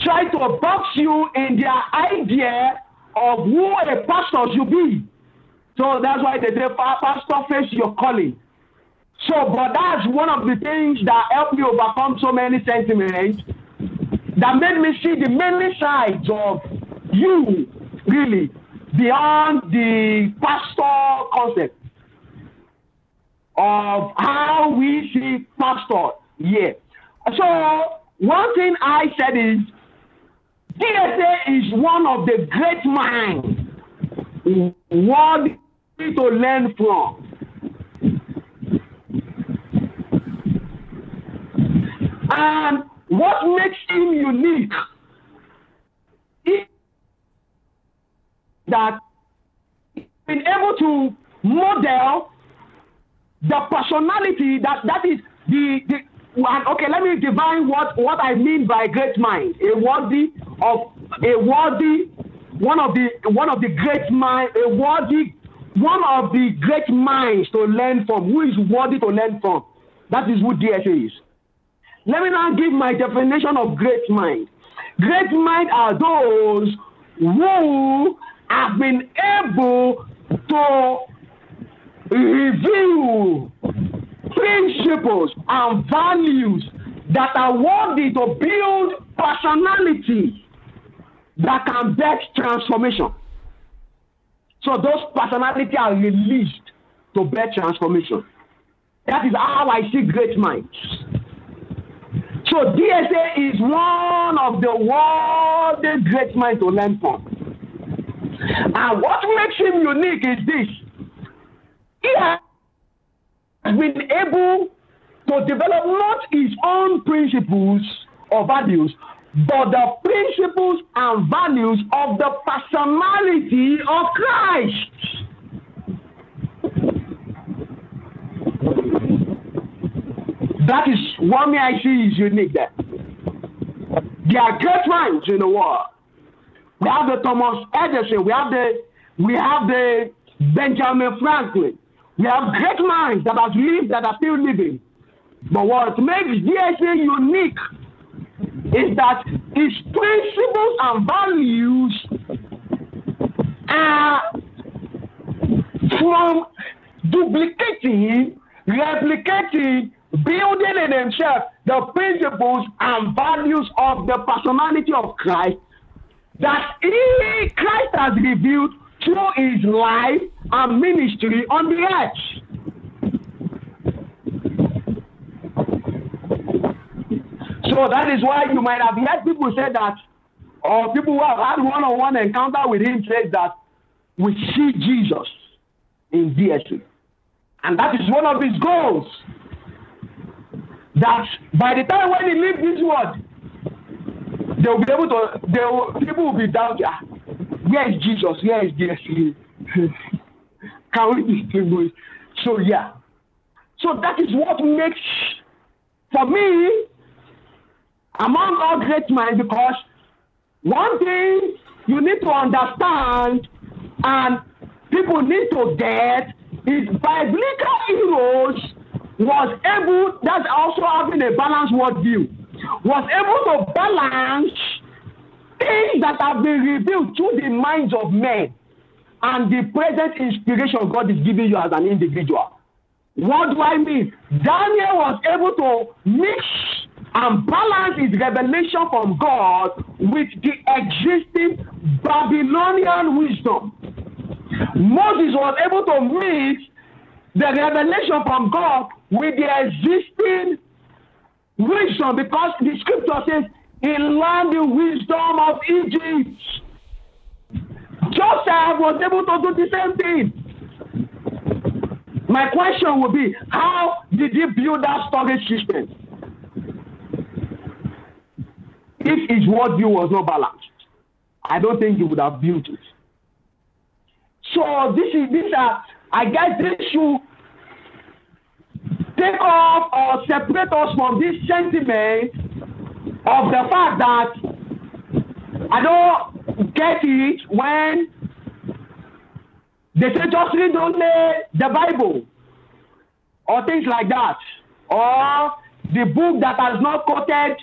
try to box you in their idea of who a pastor should be. So that's why they say, pastor, face your calling. So, but that's one of the things that helped me overcome so many sentiments that made me see the many sides of you, really, beyond the pastor concept of how we see pastor. Yeah. So one thing I said is DSA is one of the great minds worthy to learn from. And what makes him unique is that he's been able to model the personality that is the okay, let me define what I mean by great mind. One of the great minds to learn from. Who is worthy to learn from? That is who DSA is. Let me now give my definition of great mind. Great mind are those who have been able to reveal principles and values that are worthy to build personality that can birth transformation. So those personalities are released to birth transformation. That is how I see great minds. So DSA is one of the world's great minds to learn from. And what makes him unique is this. He has been able to develop not his own principles or values, but the principles and values of the personality of Christ. That is what I see is unique there. There are great minds in the world. We have the Thomas Edison, we have the Benjamin Franklin. We have great minds that have lived, that are still living. But what makes DSA unique is that his principles and values are from duplicating, replicating, building in himself the principles and values of the personality of Christ that Christ has revealed through his life and ministry on the earth. So that is why you might have heard people say that, or people who have had one-on-one encounter with him say that we see Jesus in DSA. And that is one of his goals. That by the time when he leaves this world, they will be able to, people will be down there. Where is Jesus? Where is DSA? Can we distinguish? So yeah. So that is what makes, for me, among all great minds, because one thing you need to understand and people need to get is biblical heroes was able, that's also having a balanced worldview, was able to balance things that have been revealed through the minds of men and the present inspiration God is giving you as an individual. What do I mean? Daniel was able to mix and balance his revelation from God with the existing Babylonian wisdom. Moses was able to mix the revelation from God with the existing wisdom, because the scripture says he learned the wisdom of Egypt. Joseph was able to do the same thing. My question would be, how did he build that storage system if his worldview was not balanced? I don't think he would have built it. So I guess this should take off or separate us from this sentiment of the fact that I don't get it when they say just read only the Bible or things like that, or the book that has not quoted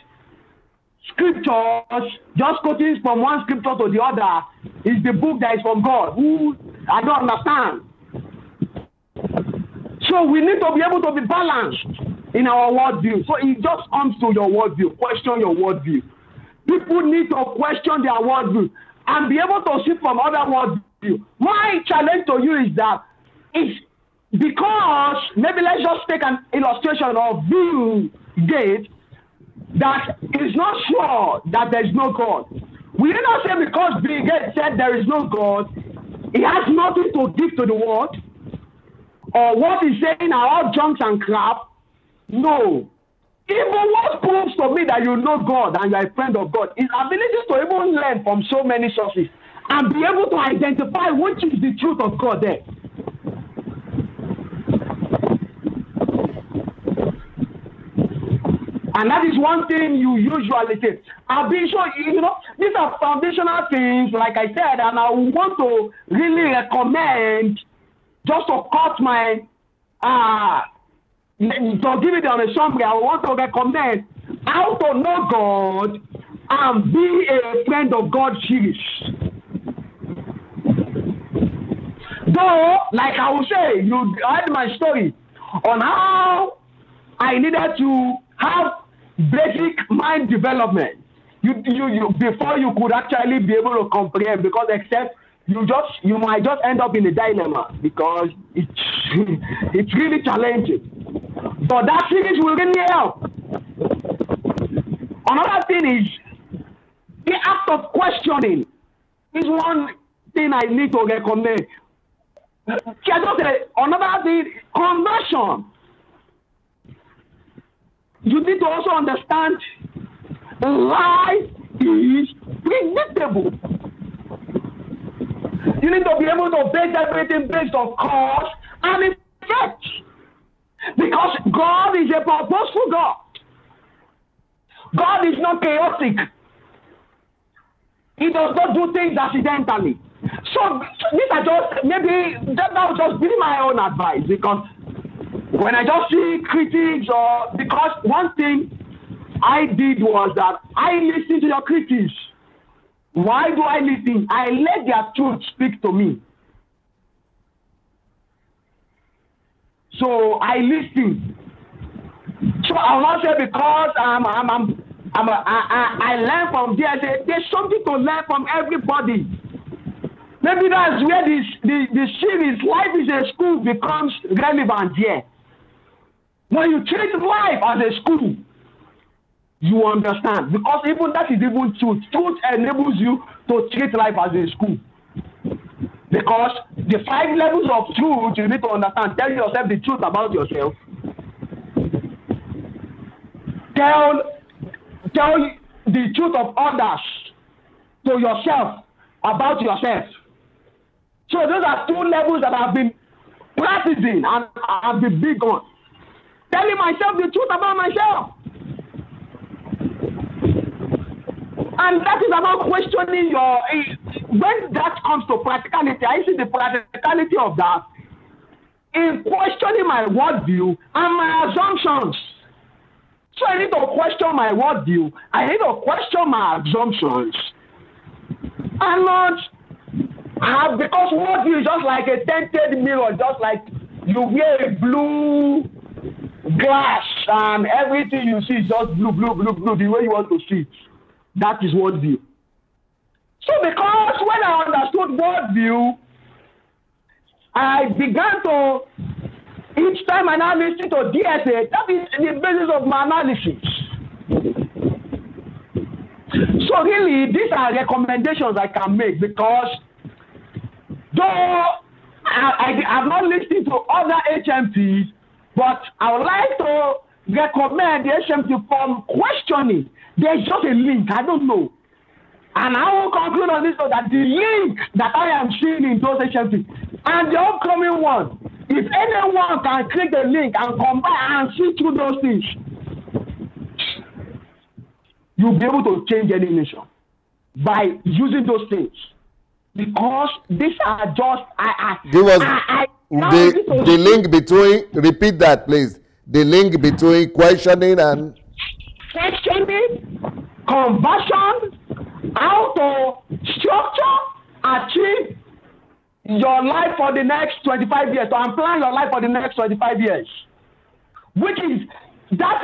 scriptures, just quoting from one scripture to the other is the book that is from God. I don't understand. So we need to be able to be balanced in our worldview. So it just comes to your worldview. Question your worldview. People need to question their worldview and be able to see from other worldview. My challenge to you is that it's because, maybe let's just take an illustration of Bill Gates that is not sure that there is no God. We do not say because Bill Gates said there is no God, he has nothing to give to the world, or what he's saying are all junks and crap. No. Even what proves to me that you know God and you're a friend of God is ability to even learn from so many sources and be able to identify which is the truth of God there. And that is one thing you usually say. I'll be sure, these are foundational things, like I said, and I want to really recommend, just to cut my, to give it on a summary, I want to recommend How to Know God and Be a Friend of God series. Though, like I will say, you heard my story on how I needed to have basic mind development. You before you could actually be able to comprehend, because except you might just end up in a dilemma, because it's really challenging. But that series will really help. Another thing is the act of questioning is one thing I need to recommend. Another thing, conversion. You need to also understand life is predictable. You need to be able to base everything based on cause and effect. Because God is a purposeful God. God is not chaotic. He does not do things accidentally. So these are just, maybe that will just be my own advice, because when I just see critics, or because one thing I did was that I listened to your critics. Why do I listen? I let their truth speak to me. So I listen. So I'll not say because I learn from there. There's something to learn from everybody. Maybe that's where the series Life is a School becomes relevant here. When you treat life as a school, you understand. Because even that is even truth. Truth enables you to treat life as a school. Because the 5 levels of truth you need to understand. Tell yourself the truth about yourself. Tell the truth of others to yourself about yourself. So those are 2 levels that I've been practicing and I've been big on. Telling myself the truth about myself. And that is about questioning when that comes to practicality, I see the practicality of that in questioning my worldview and my assumptions. So I need to question my worldview. I need to question my assumptions. And not have, because worldview is just like a tinted mirror, just like you wear a blue glass and everything you see is just blue, the way you want to see it. That is worldview. So because when I understood worldview, I began to, each time I now listen to DSA, that is the basis of my analysis. So really, these are recommendations I can make, because though I've not listened to other HMPs, but I would like to recommend the HMP from questioning. There's just a link, I don't know. And I will conclude on this so that the link that I am seeing in those HMP and the upcoming one, if anyone can click the link and combine and see through those things, you'll be able to change any nation by using those things. Because these are just the link between, repeat that please, the link between questioning, conversion, how to structure, achieve your life for the next 25 years, to plan your life for the next 25 years. Which is, that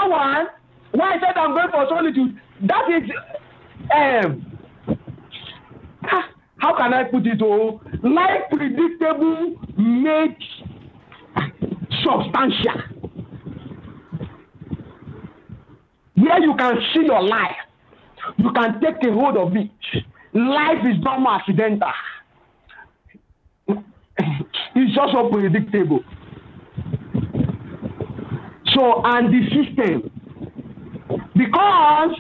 one, when I said I'm going for solitude, that is, how can I put it? Life predictable makes substantial. Where you can see your life, you can take a hold of it. Life is not more accidental. It's just so predictable. So, and the system, because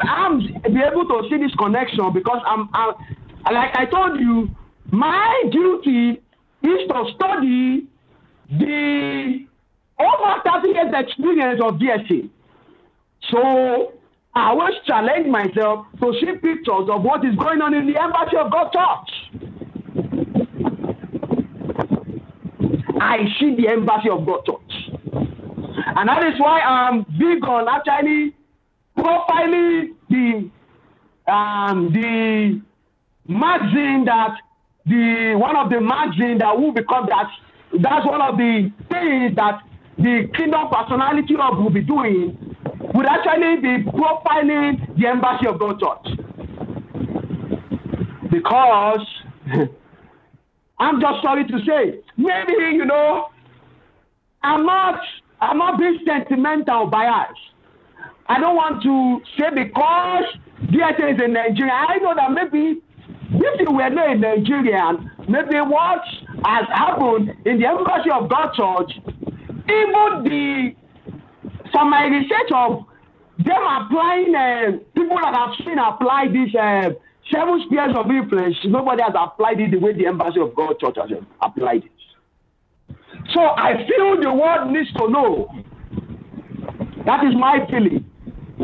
I'm be able to see this connection, because I'm like I told you, my duty is to study the over 30 years experience of DSA. So I always challenge myself to see pictures of what is going on in the Embassy of God Church. I see the Embassy of God Church. And that is why I'm big on actually profiling the magazine that one of the magazine that will become that's one of the things that the Kingdom Personality Hub will be doing, would actually be profiling the Embassy of God Church. Because I'm just sorry to say, maybe, you know, I'm not being sentimental biased. I don't want to say because DSA is in Nigeria. I know that maybe if you were not a Nigerian, maybe what has happened in the Embassy of God Church, even from my research of them applying, people that have seen apply these 7 spheres of influence, nobody has applied it the way the Embassy of God Church has applied it. So I feel the world needs to know. That is my feeling.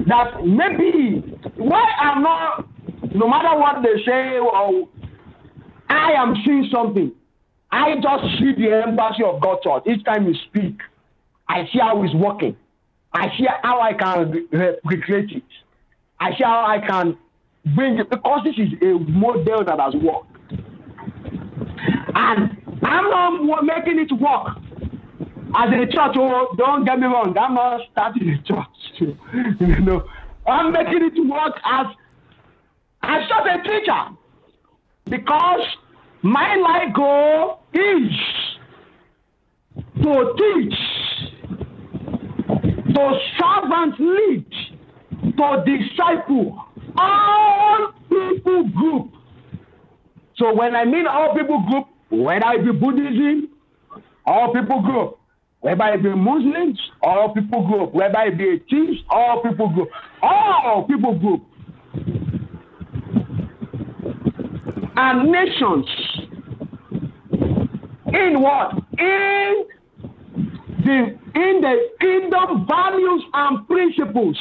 That maybe why I'm not, no matter what they say, or I am seeing something. I just see the Embassy of God Church. Each time you speak, I see how it's working. I see how I can recreate it. I see how I can bring it, because this is a model that has worked. And I'm not making it work as a church. Oh, don't get me wrong. I'm not starting a church. You know, I'm making it work as just a teacher, because my life goal is to teach, to serve and lead, to disciple all people group. So when I mean all people group, whether it be Buddhism, all people group, whether it be Muslims, all people group, whether it be atheists, all people group, all people group, and nations. In what? In the kingdom values and principles.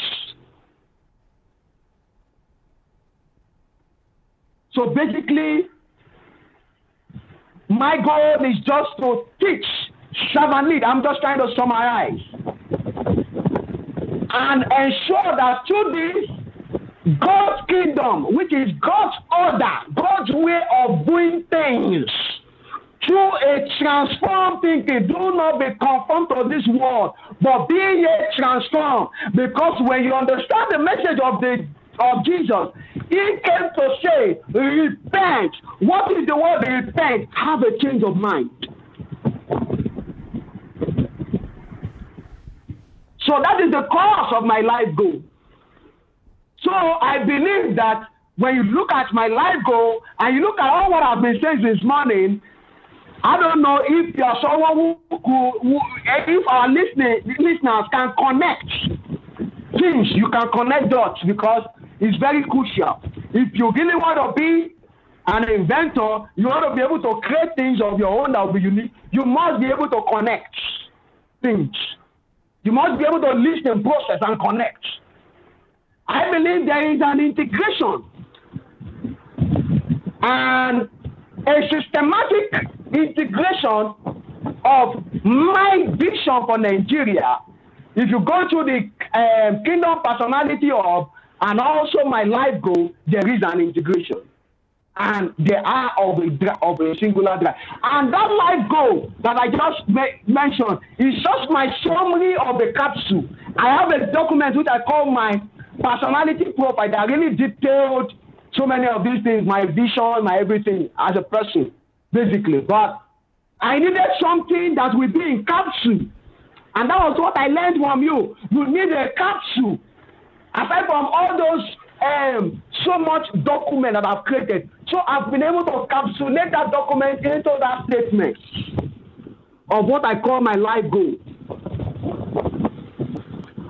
So basically, my goal is just to teach, serve and lead. I'm just trying to summarize and ensure that through this, God's kingdom, which is God's order, God's way of doing things, through a transformed thinking. Do not be conformed to this world, but be ye transformed. Because when you understand the message of Jesus, he came to say, repent. What is the word repent? Have a change of mind. So that is the cause of my life goal. So I believe that when you look at my life goal and you look at all what I've been saying this morning, I don't know if you are someone who if our listeners can connect things, you can connect dots, because it's very crucial. If you really want to be an inventor, you want to be able to create things of your own that will be unique, you must be able to connect things. You must be able to listen, process, and connect. I believe there is an integration and a systematic integration of my vision for Nigeria. If you go to the Kingdom Personality Hub and also my life goal, there is an integration. And they are of a singular drive. And that life goal that I just mentioned is just my summary of the capsule. I have a document which I call my personality profile that really detailed so many of these things, my vision, my everything as a person, basically. But I needed something that would be in capsule. And that was what I learned from you. You need a capsule. Aside from all those so much document that I've created. So I've been able to encapsulate that document into that statement of what I call my life goal.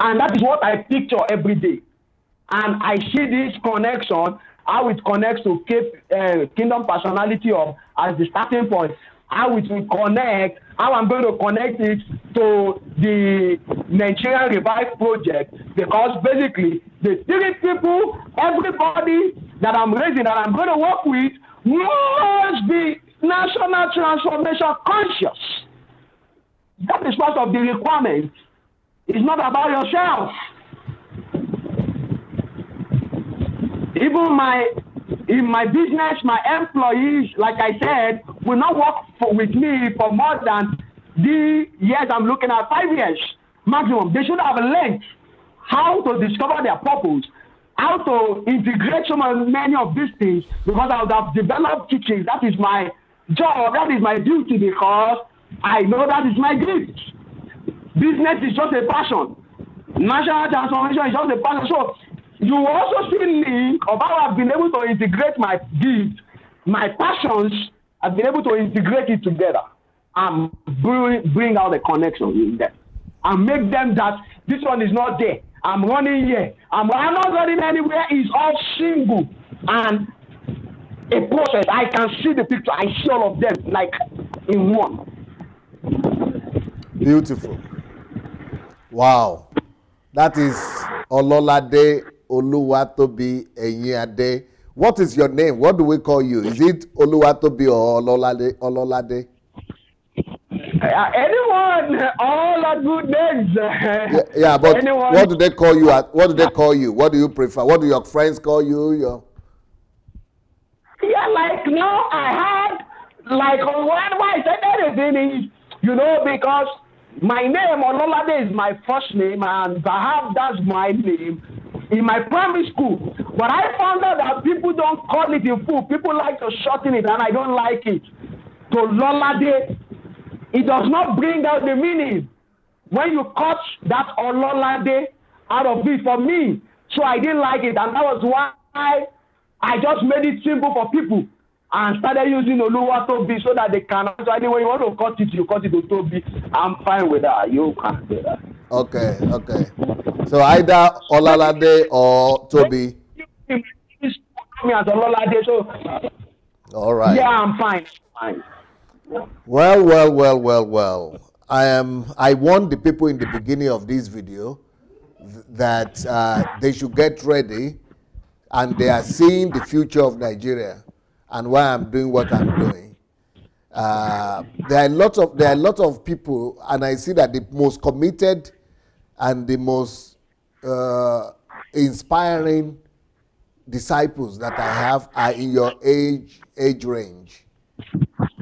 And that is what I picture every day. And I see this connection, how it connects to Kingdom Personality Hub as the starting point, how it will connect, how I'm going to connect it to the Nigerian Revive Project, because basically the 3 people, everybody that I'm raising, that I'm going to work with, must be national transformation conscious. That is part of the requirement It's not about yourself. Even in my business, my employees, like I said, will not work with me for more than the years I'm looking at, 5 years maximum. They should have learned how to discover their purpose, how to integrate many of these things, because I would have developed teachings. That is my job, that is my duty, because I know that is my gift. Business is just a passion. National transformation is just a passion. So you also see me of how I've been able to integrate my gift, my passions. I've been able to integrate it together and bring out the connection in them and make them that this one is not there. I'm running here. I'm not running anywhere. It's all single and a process. I can see the picture. I see all of them like in one. Beautiful. Wow. That is Ololade Oluwatobi Eyinade. What is your name? What do we call you? Is it Oluwatobi or Ololade? Anyone, all are good names. Yeah, but anyone. What do they call you? What do they call you? What do you prefer? What do your friends call you? Yeah, like now I had like why I said anything is, because my name Ololade is my first name, and perhaps that's my name in my primary school. But I found out that people don't call it in full. People like to shorten it, and I don't like it. To Ololade, it does not bring out the meaning when you cut that Ololade out of it for me. So I didn't like it, and that was why I just made it simple for people and started using Oluwatobi so that they can actually, when you want to cut it, you cut it to Tobi. I'm fine with that. You can do that. Okay. So either Ololade or Tobi. Me as Ololade, so all right. Yeah, I'm fine. Well. I warned the people in the beginning of this video that they should get ready, and they are seeing the future of Nigeria and why I'm doing what I'm doing. There are a lot of people, and I see that the most committed and the most inspiring disciples that I have are in your age range,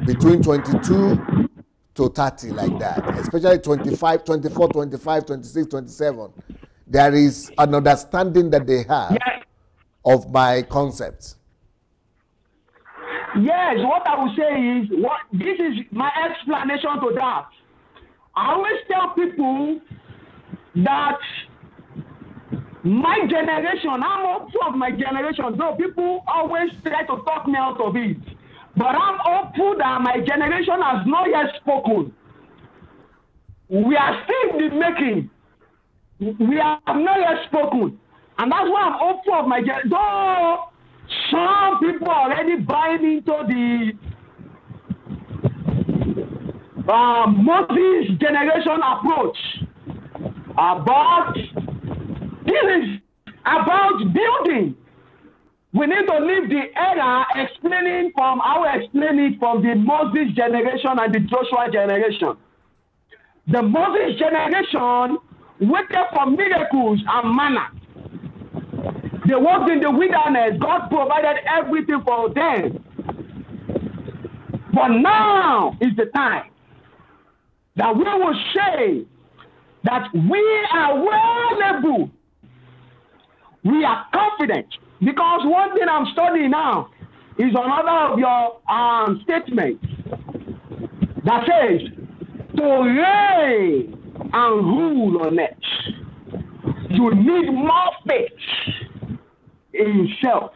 between 22 to 30, like that, especially 25, 24, 25, 26, 27. There is an understanding that they have of my concepts. Yes, what I will say is, this is my explanation to that. I always tell people that my generation, I'm hopeful of my generation, though people always try to talk me out of it. But I'm hopeful that my generation has not yet spoken. We are still in the making. We have not yet spoken. And that's why I'm hopeful of my generation. Though some people are already buying into the Moses generation approach. But this is about building. We need to leave the era explaining from how we explain it from the Moses generation and the Joshua generation. The Moses generation waited for miracles and manna. They walked in the wilderness. God provided everything for them. But now is the time that we will say that we are well able. We are confident. Because one thing I'm studying now is another of your statements that says to reign and rule on it, you need more faith in yourself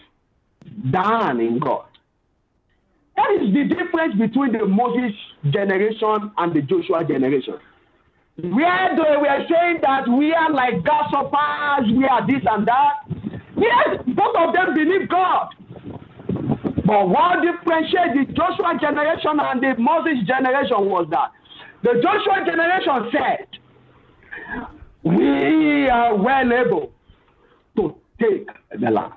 than in God. That is the difference between the Moses generation and the Joshua generation. Where we are saying that we are like grasshoppers, we are this and that. Yes, both of them believe God. But what differentiates the Joshua generation and the Moses generation was that the Joshua generation said, we are well able to take the land.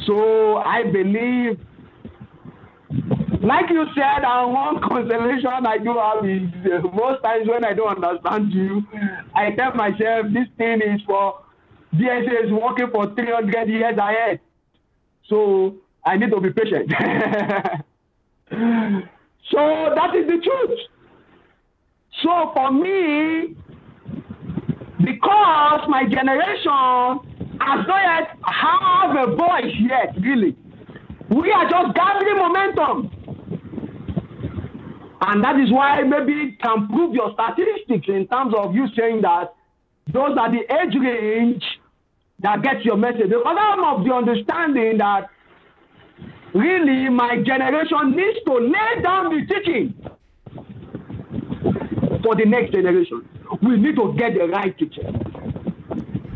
So I believe, like you said, and one consolation I do have is most times when I don't understand you, I tell myself this thing is for DSA is working for 300 years ahead. So I need to be patient. So that is the truth. So for me, because my generation has not yet have a voice yet, really, we are just gathering momentum. And that is why maybe it can prove your statistics in terms of you saying that those are the age range that gets your message. Because I'm of the understanding that really my generation needs to lay down the teaching for the next generation. We need to get the right teacher.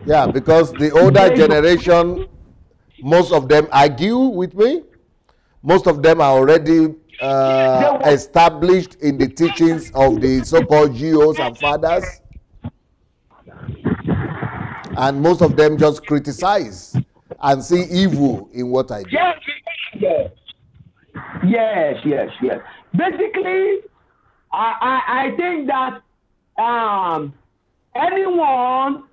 Yeah, because the older generation, most of them argue with me. Most of them are already established in the teachings of the so-called GOs and fathers. And most of them just criticize and see evil in what I do. Yes. Basically, I think that anyone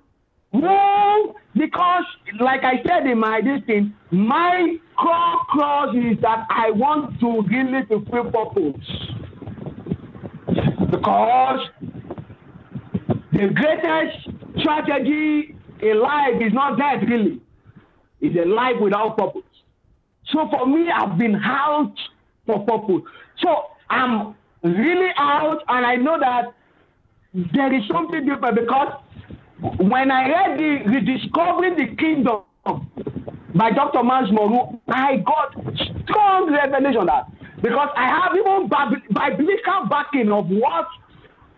who, because like I said in my thing, my core clause is that I want to really fulfill purpose. Because the greatest tragedy in life is not death, really. It's a life without purpose. So for me, I've been out for purpose. So I'm really out, and I know that there is something different, because when I read the Rediscovering the Kingdom by Dr. Miles Monroe, I got strong revelation that, because I have even biblical backing of what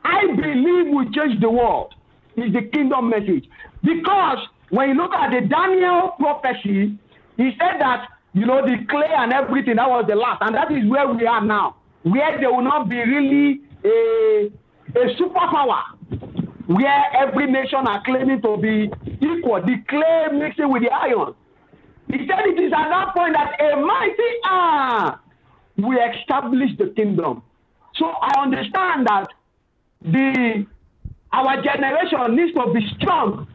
I believe will change the world is the kingdom message. Because when you look at the Daniel prophecy, he said that, the clay and everything, that was the last. And that is where we are now, where there will not be really a superpower, where every nation are claiming to be equal, the clay mixing with the iron. He said it is at that point that a mighty will establish the kingdom. So I understand that our generation needs to be strong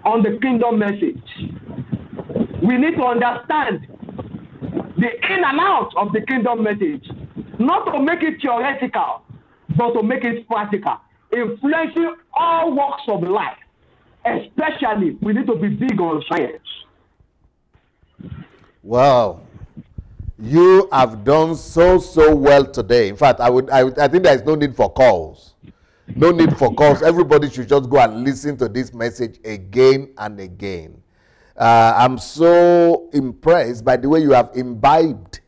on the kingdom message. We need to understand the in and out of the kingdom message, not to make it theoretical, but to make it practical, influencing all walks of life. Especially, we need to be big on science. Wow, you have done so well today. In fact, I think there is no need for calls. No need for calls. Everybody should just go and listen to this message again and again. I'm so impressed by the way you have imbibed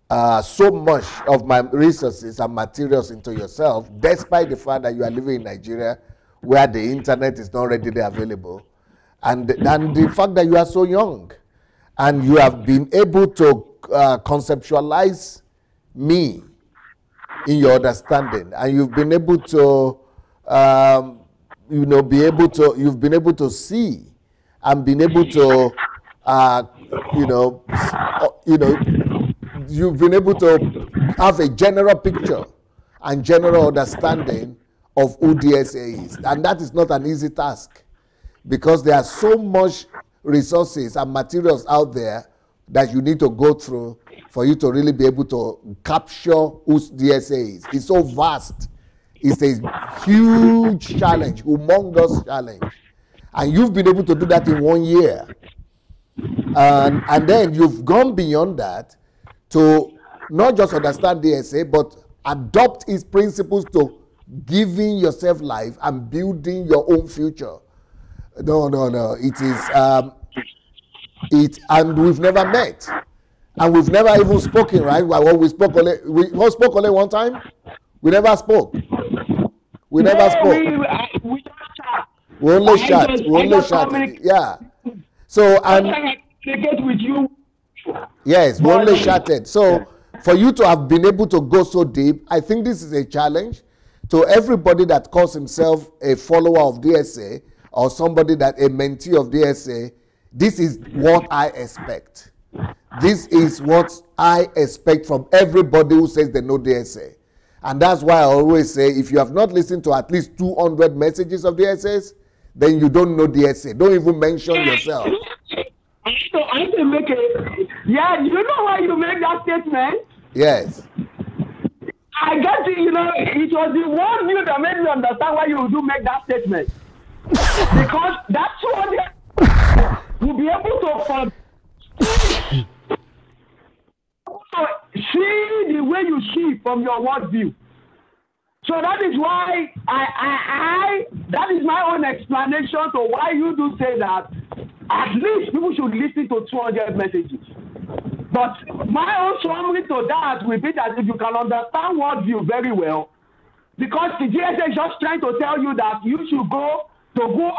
so much of my resources and materials into yourself, despite the fact that you are living in Nigeria, where the internet is not readily available, and the fact that you are so young, and you have been able to conceptualize me in your understanding, and you've been able to, you've been able to see and been able to, you've been able to have a general picture and general understanding of who DSA is. And that is not an easy task, because there are so much resources and materials out there that you need to go through for you to really be able to capture who DSA is. It's so vast. It's a huge challenge, humongous challenge. And you've been able to do that in 1 year. And then you've gone beyond that to not just understand DSA, but adopt its principles to giving yourself life and building your own future. No. It is, and we've never met. And we've never even spoken, right? Well, we spoke only one time. We never spoke. We never spoke. We only chat. Yeah. So, and with you. Yes, we only chatted. So, for you to have been able to go so deep, I think this is a challenge to everybody that calls himself a follower of DSA or somebody that a mentee of DSA. This is what I expect. This is what I expect from everybody who says they know DSA. And that's why I always say, if you have not listened to at least 200 messages of the essays, then you don't know the essay. Don't even mention yourself. I need to make it. Yeah, you know why you make that statement? Yes. I get it, it was the one view that made me understand why you do make that statement. Because that's what will be able to see the way you see from your worldview. So that is why that is my own explanation to why you do say that at least people should listen to 200 messages. But my own summary to that will be that if you can understand worldview very well, because the GSA is just trying to tell you that you should go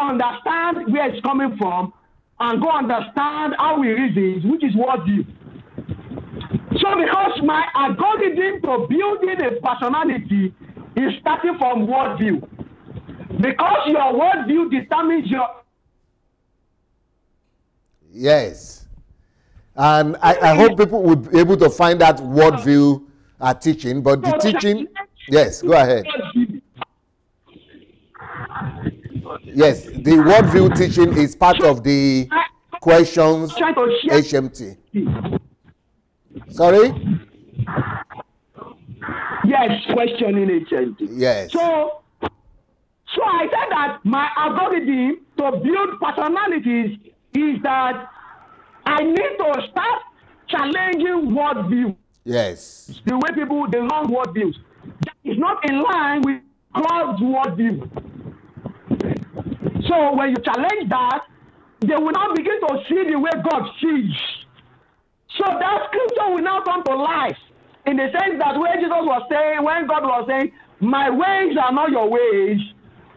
understand where it's coming from and go understand how it reasons, which is worldview. So because my algorithm to building a personality is starting from worldview. Because your worldview determines your... Yes. And I hope people would be able to find that worldview teaching, but the teaching... Yes, go ahead. Yes, the worldview teaching is part of the questions HMT. Sorry? Yes, questioning HMT. Yes. So I said that my algorithm to build personalities is that I need to start challenging worldview. Yes. The way people, the wrong worldviews. That is not in line with God's worldview. So when you challenge that, they will now begin to see the way God sees. So that scripture will now come to life in the sense that when Jesus was saying, when God was saying, my ways are not your ways,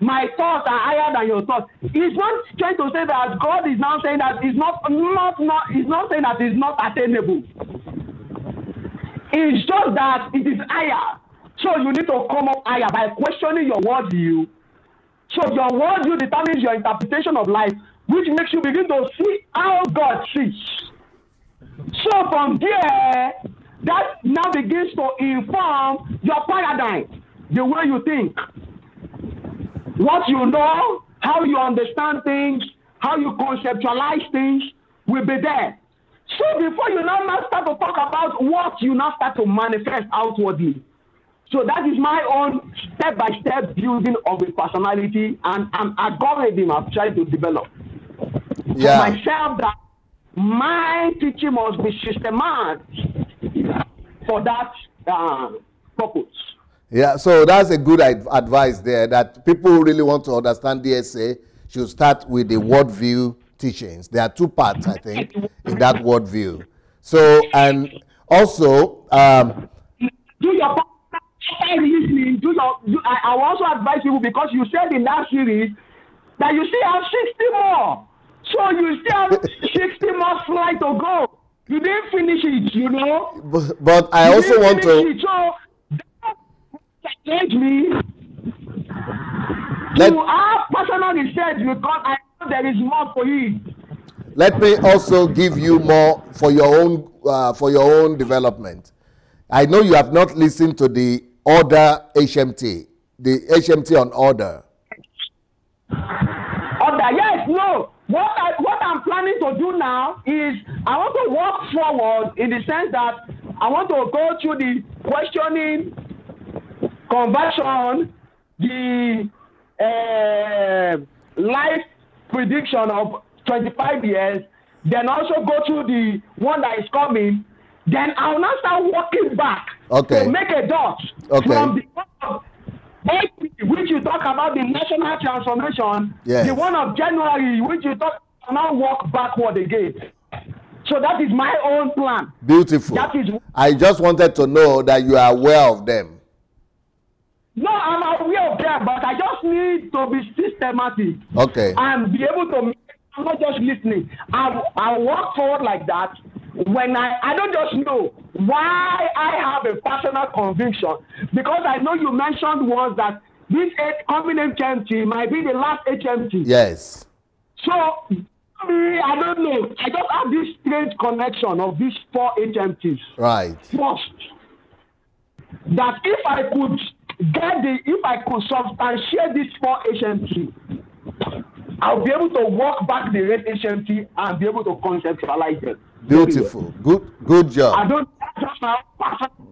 my thoughts are higher than your thoughts. He's not trying to say that God is now saying that he's not saying that it's not attainable. It's just that it is higher. So you need to come up higher by questioning your worldview. So your worldview determines your interpretation of life, which makes you begin to see how God sees. So from there, that now begins to inform your paradigm, the way you think, what you know, how you understand things, how you conceptualize things will be there. So before you now start to talk about what you now start to manifest outwardly. So that is my own step-by-step building of a personality and an algorithm I've tried to develop. Yeah. For myself, that my teaching must be systematic for that purpose. Yeah, so that's a good advice there, that people who really want to understand DSA should start with the worldview teachings. There are two parts, I think, in that worldview. So, and also... do your listening. I also advise you, because you said in that series that you still have 60 more. So you still have 60 more slides to go. You didn't finish it, But I also want to... So that challenge me to have personal research, because I know there is more for you. Let me also give you more for your own development. I know you have not listened to the order HMT, the HMT on order. Order, yes, no. What I'm planning to do now is I want to walk forward in the sense that I want to go through the questioning, conversion, the life prediction of 25 years, then also go through the one that is coming. Then I will now start walking back to make a dot from the one of April, which you talk about the national transformation, the one of January, which you talk about, now walk backward again. So that is my own plan. Beautiful. That is. I just wanted to know that you are aware of them. No, I'm aware of them, but I just need to be systematic. Okay. And be able to. I'm not just listening. I walk forward like that. When I don't just know why I have a personal conviction, because I know you mentioned once that this coming HMT might be the last HMT. Yes. So I don't know. I just have this strange connection of these 4 HMTs. Right. First. that if I could substantiate this 4 HMT, I'll be able to walk back the red HMT and be able to conceptualize it. Beautiful. Good job. I don't just my personal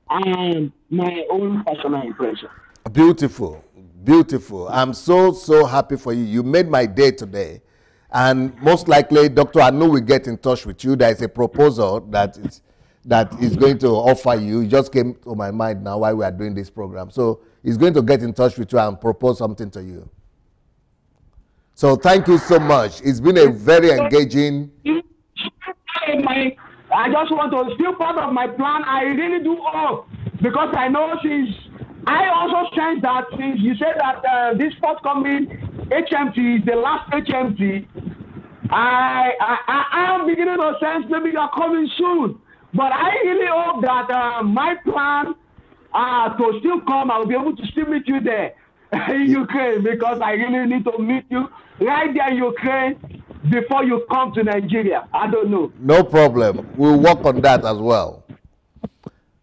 and my own personal impression. Beautiful. I'm so happy for you. You made my day today. And most likely, Doctor Anu will get in touch with you. There is a proposal that is going to offer you. It just came to my mind now while we are doing this program. So he's going to get in touch with you and propose something to you. So thank you so much. It's been a very engaging. I just want to still part of my plan. I really do all because I know I also sense that since you said that this forthcoming HMT is the last HMT, I am beginning to sense maybe you're coming soon. But I really hope that my plan to still come, I'll be able to still meet you there in Ukraine, because I really need to meet you right there in Ukraine before you come to Nigeria. I don't know. No problem. We'll work on that as well.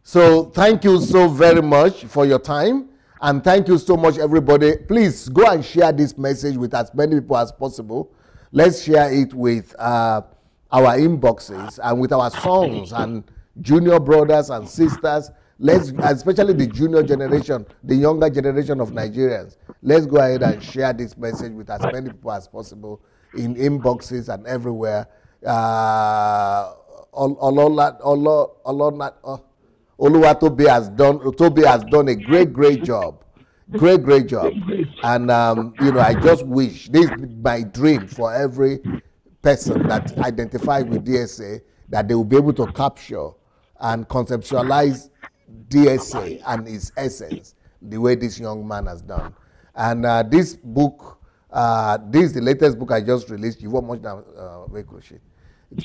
So thank you so very much for your time. And thank you so much, everybody. Please go and share this message with as many people as possible. Let's share it with our inboxes and with our sons and junior brothers and sisters. Especially the junior generation, the younger generation of Nigerians. Let's go ahead and share this message with as many people as possible in inboxes and everywhere. Oluwatobi has done a great job. Great job. And, I just wish, this is my dream for every person that identifies with DSA, that they will be able to capture and conceptualize DSA and its essence the way this young man has done. And this book, this is the latest book I just released. You want much now,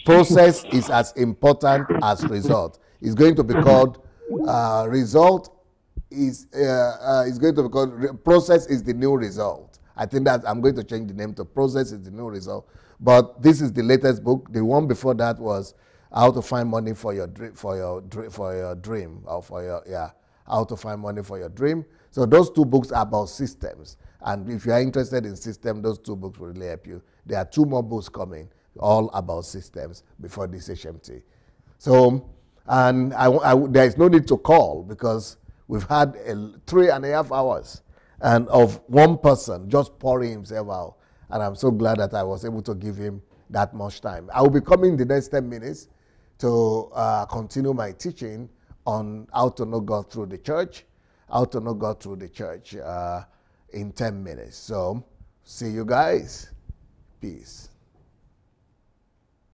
Process is as important as result. It's going to be called Result is going to be called Process is the New Result. I think that I'm going to change the name to Process is the New Result. But this is the latest book. The one before that was How to Find Money for your dream, How to Find Money for Your Dream. So those two books are about systems. And if you are interested in systems, those two books will really help you. There are 2 more books coming, all about systems before this HMT. So, and there is no need to call because we've had 3.5 hours and of one person just pouring himself out. And I'm so glad that I was able to give him that much time. I will be coming the next 10 minutes to continue my teaching on how to know God through the church, in 10 minutes. So, see you guys. Peace.